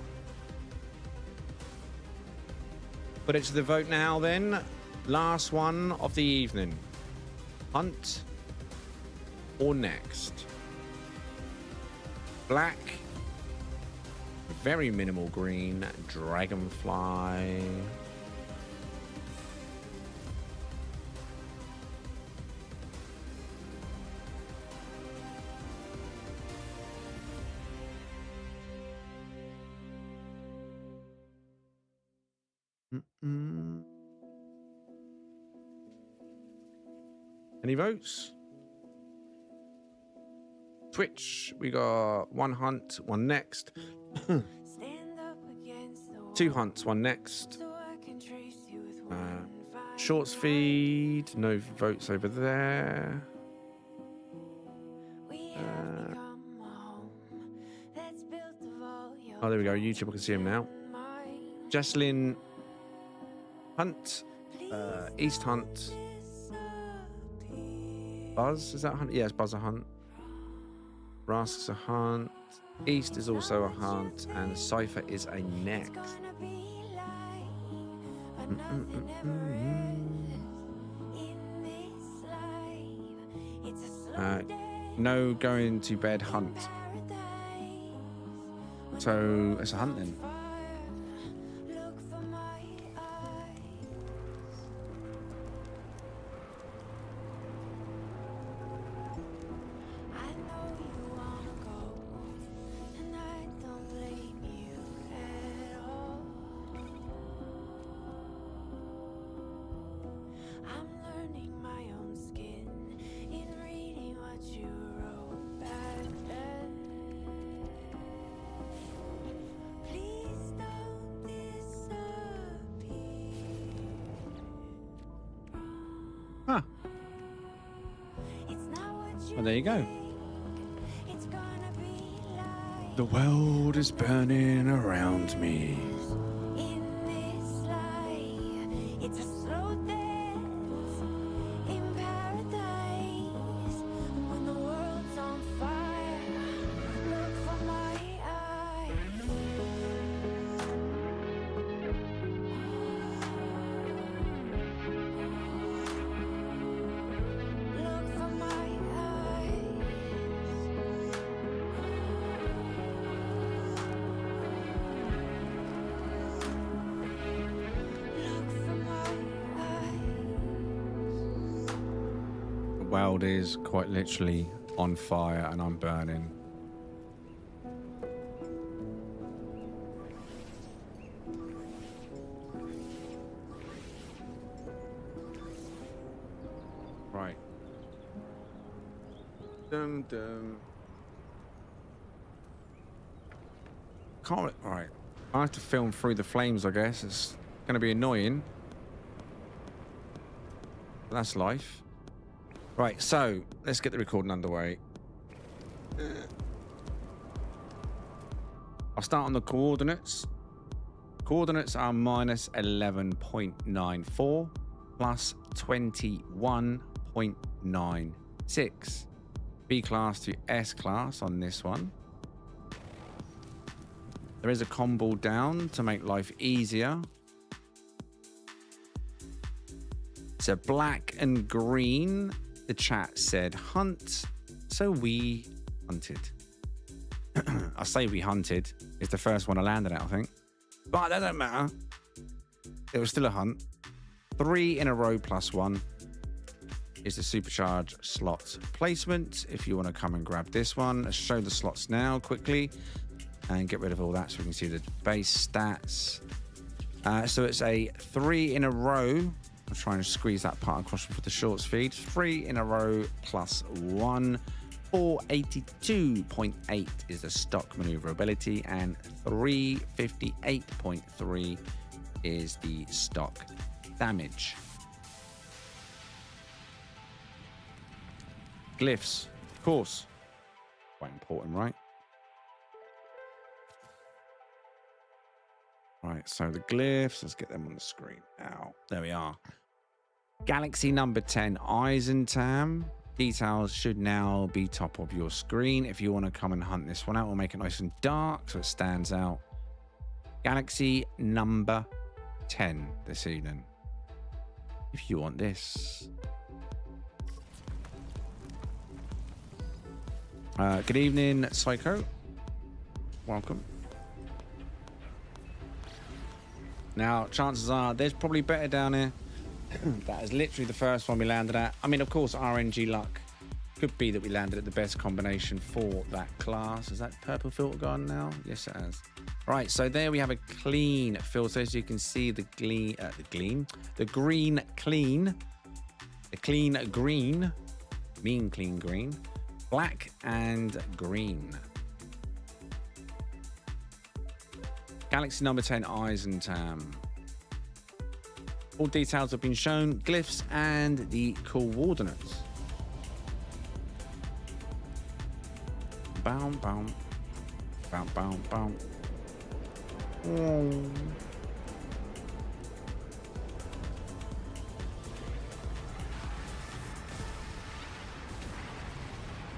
put it to the vote now then. Last one of the evening. Hunt or next? Black. Very minimal green. Dragonfly. Any votes? Twitch, we got one hunt, one next. Two hunts, one next. Shorts feed, no votes over there. Oh, there we go. YouTube, I can see him now. Jesslyn Hunt, East Hunt. Buzz, is that a hunt? Yeah, it's Buzz a hunt. Rask's a hunt. East is also a hunt. And Cypher is a next. No going to bed hunt. So it's a hunt then. Huh. Well, there you go. The world is burning around me. The world is quite literally on fire and I'm burning. Right. Dum dum. Can't. All right. I have to film through the flames, I guess. It's going to be annoying. But that's life. Right, so let's get the recording underway. I'll start on the coordinates. Coordinates are minus 11.94 plus 21.96. B class to S class on this one. There is a combo down to make life easier. So black and green. The chat said hunt, so we hunted. I say we hunted. It's the first one I landed at, I think. But that don't matter. It was still a hunt. 3 in a row plus 1 is the supercharged slot placement. If you want to come and grab this one, let's show the slots now quickly and get rid of all that so we can see the base stats. So it's a 3 in a row. I'll try and squeeze that part across for the shorts feed. 3 in a row plus 1. 482.8 is the stock maneuverability, and 358.3 is the stock damage. Glyphs, of course. Quite important, right? Right, so the glyphs, let's get them on the screen now. There we are. Galaxy number 10, Eisentam. Details should now be top of your screen. If you want to come and hunt this one out, we'll make it nice and dark so it stands out. Galaxy number 10 this evening. If you want this. Good evening, Psycho. Welcome. Now, chances are there's probably better down here. That is literally the first one we landed at. I mean, of course, RNG luck. Could be that we landed at the best combination for that class. Is that purple filter gone now? Yes, it has. Right, so there we have a clean filter. So you can see the green clean, the clean green, mean clean green, black and green. Galaxy number 10, Eisentam. All details have been shown, glyphs and the coordinates. Bow, bow, bow, bow, bow. Oh.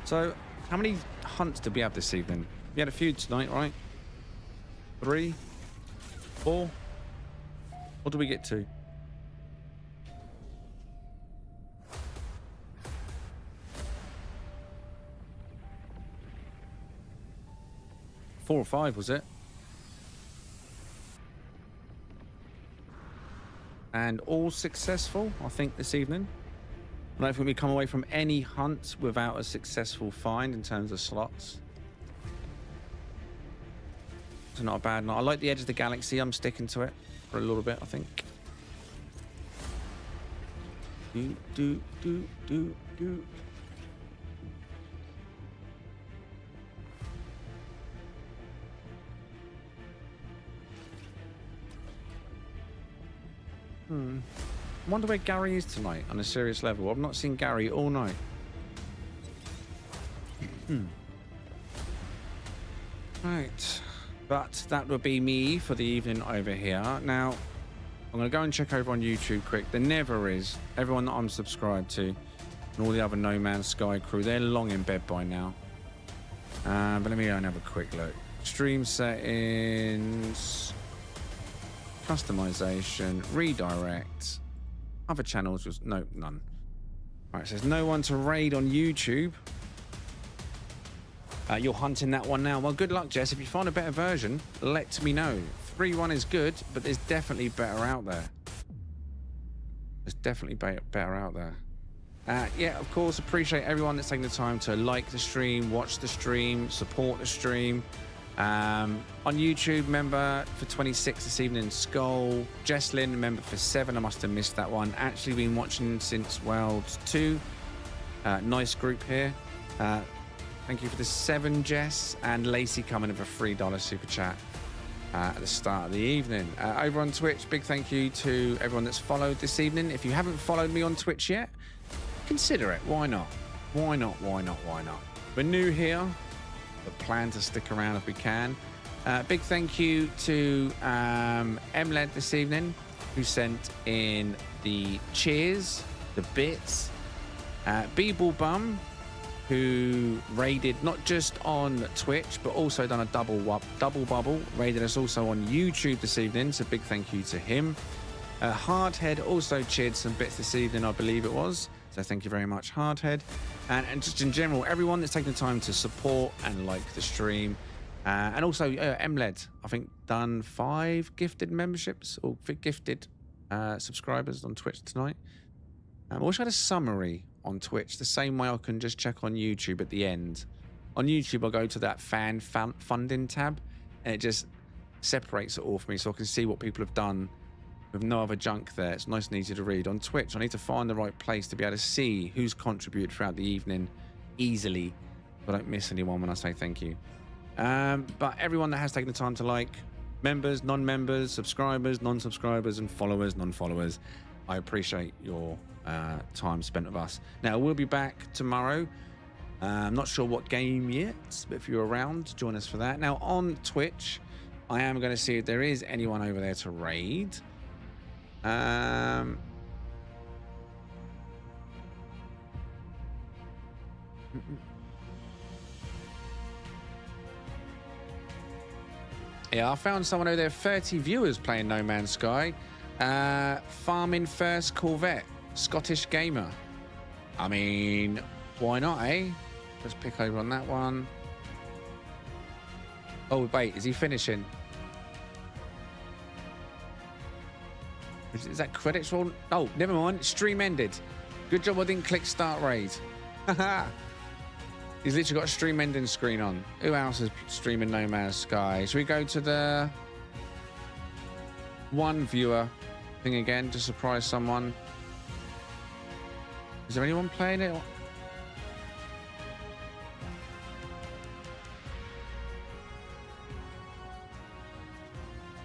So, how many hunts did we have this evening? We had a few tonight, right? 3, 4. What did we get to? 4 or 5, was it? And all successful, I think, this evening. I don't think we come away from any hunt without a successful find in terms of slots. It's not a bad night. I like the edge of the galaxy. I'm sticking to it for a little bit, I think. Do. I wonder where Gary is tonight on a serious level. I've not seen Gary all night. Right. But that would be me for the evening over here. Now, I'm going to go and check over on YouTube quick. There never is. Everyone that I'm subscribed to and all the other No Man's Sky crew, they're long in bed by now. But let me go and have a quick look. Stream settings, customization, redirect, other channels was none. All right, it says no one to raid on YouTube. You're hunting that one now. Well, good luck, Jess. If you find a better version, let me know. 3.1 is good, but there's definitely better out there. There's definitely better out there. Yeah, of course, appreciate everyone that's taking the time to like the stream, watch the stream, support the stream. On YouTube, member for 26 this evening, Skull. Jesslyn, member for 7. I must have missed that one. Actually been watching since World 2. Nice group here. Thank you for the 7, Jess. And Lacey coming in for $3 super chat at the start of the evening. Over on Twitch, big thank you to everyone that's followed this evening. If you haven't followed me on Twitch yet, consider it. Why not? Why not? Why not? Why not? We're new here, but plan to stick around if we can. Big thank you to MLED this evening, who sent in the cheers, the bits. Beeble Bum, who raided not just on Twitch, but also done a double bubble, raided us also on YouTube this evening, so big thank you to him. Hardhead also cheered some bits this evening, I believe it was, so thank you very much, Hardhead. And just in general, everyone that's taken the time to support and like the stream. And also MLED, I think, done 5 gifted memberships or gifted subscribers on Twitch tonight. I wish I had a summary on Twitch, the same way I can just check on YouTube at the end. On YouTube, I'll go to that fan funding tab, and it just separates it all for me so I can see what people have done with no other junk there. It's nice and easy to read. On Twitch, I need to find the right place to be able to see who's contributed throughout the evening easily, so I don't miss anyone when I say thank you. But everyone that has taken the time to like, members, non-members, subscribers, non-subscribers, and followers, non-followers, I appreciate your time spent with us. Now, we'll be back tomorrow. I'm not sure what game yet, but if you're around, join us for that. Now, on Twitch, I am going to see if there is anyone over there to raid. Yeah, I found someone over there, 30 viewers playing No Man's Sky. Farming First Corvette, Scottish gamer. I mean, why not, eh? Let's pick over on that one. Oh, wait, is he finishing? Is that credits roll? Oh, never mind. Stream ended. Good job I didn't click start raid. He's literally got a stream ending screen on. Who else is streaming No Man's Sky? Should we go to the one viewer thing again to surprise someone? Is there anyone playing it?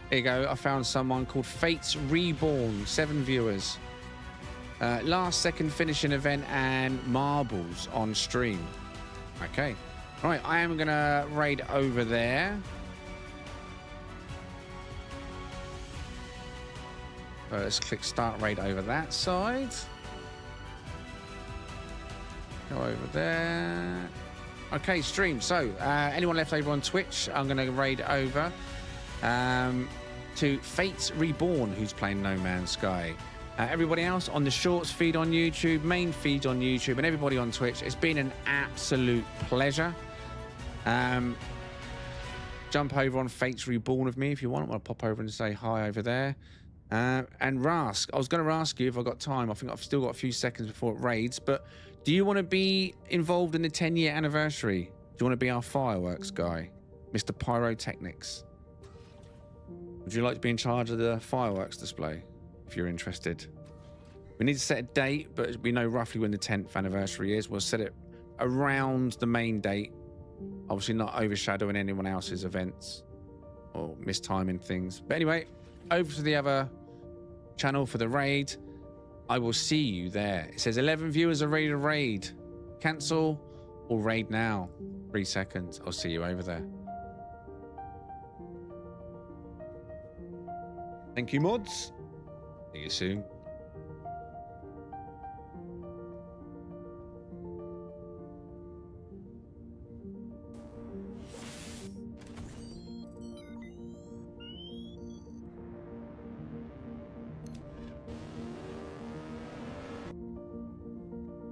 There you go. I found someone called Fates Reborn. 7 viewers. Last second finishing event and marbles on stream. Okay. All right. I am going to raid over there. Let's click start raid over that side. Go over there. Okay, stream. So, anyone left over on Twitch, I'm going to raid over to Fates Reborn, who's playing No Man's Sky. Everybody else on the shorts feed on YouTube, main feed on YouTube, and everybody on Twitch, it's been an absolute pleasure. Jump over on Fates Reborn with me if you want. I'll pop over and say hi over there. And Rask, I was going to ask you if I got time. I think I've still got a few seconds before it raids, but do you want to be involved in the 10-year anniversary? Do you want to be our fireworks guy, Mr. Pyrotechnics? Would you like to be in charge of the fireworks display if you're interested? We need to set a date, but we know roughly when the 10th anniversary is. We'll set it around the main date, obviously not overshadowing anyone else's events or mistiming things. But anyway, over to the other channel for the raid. I will see you there. It says 11 viewers are ready to raid. Cancel or raid now. 3 seconds. I'll see you over there. Thank you, mods. See you soon.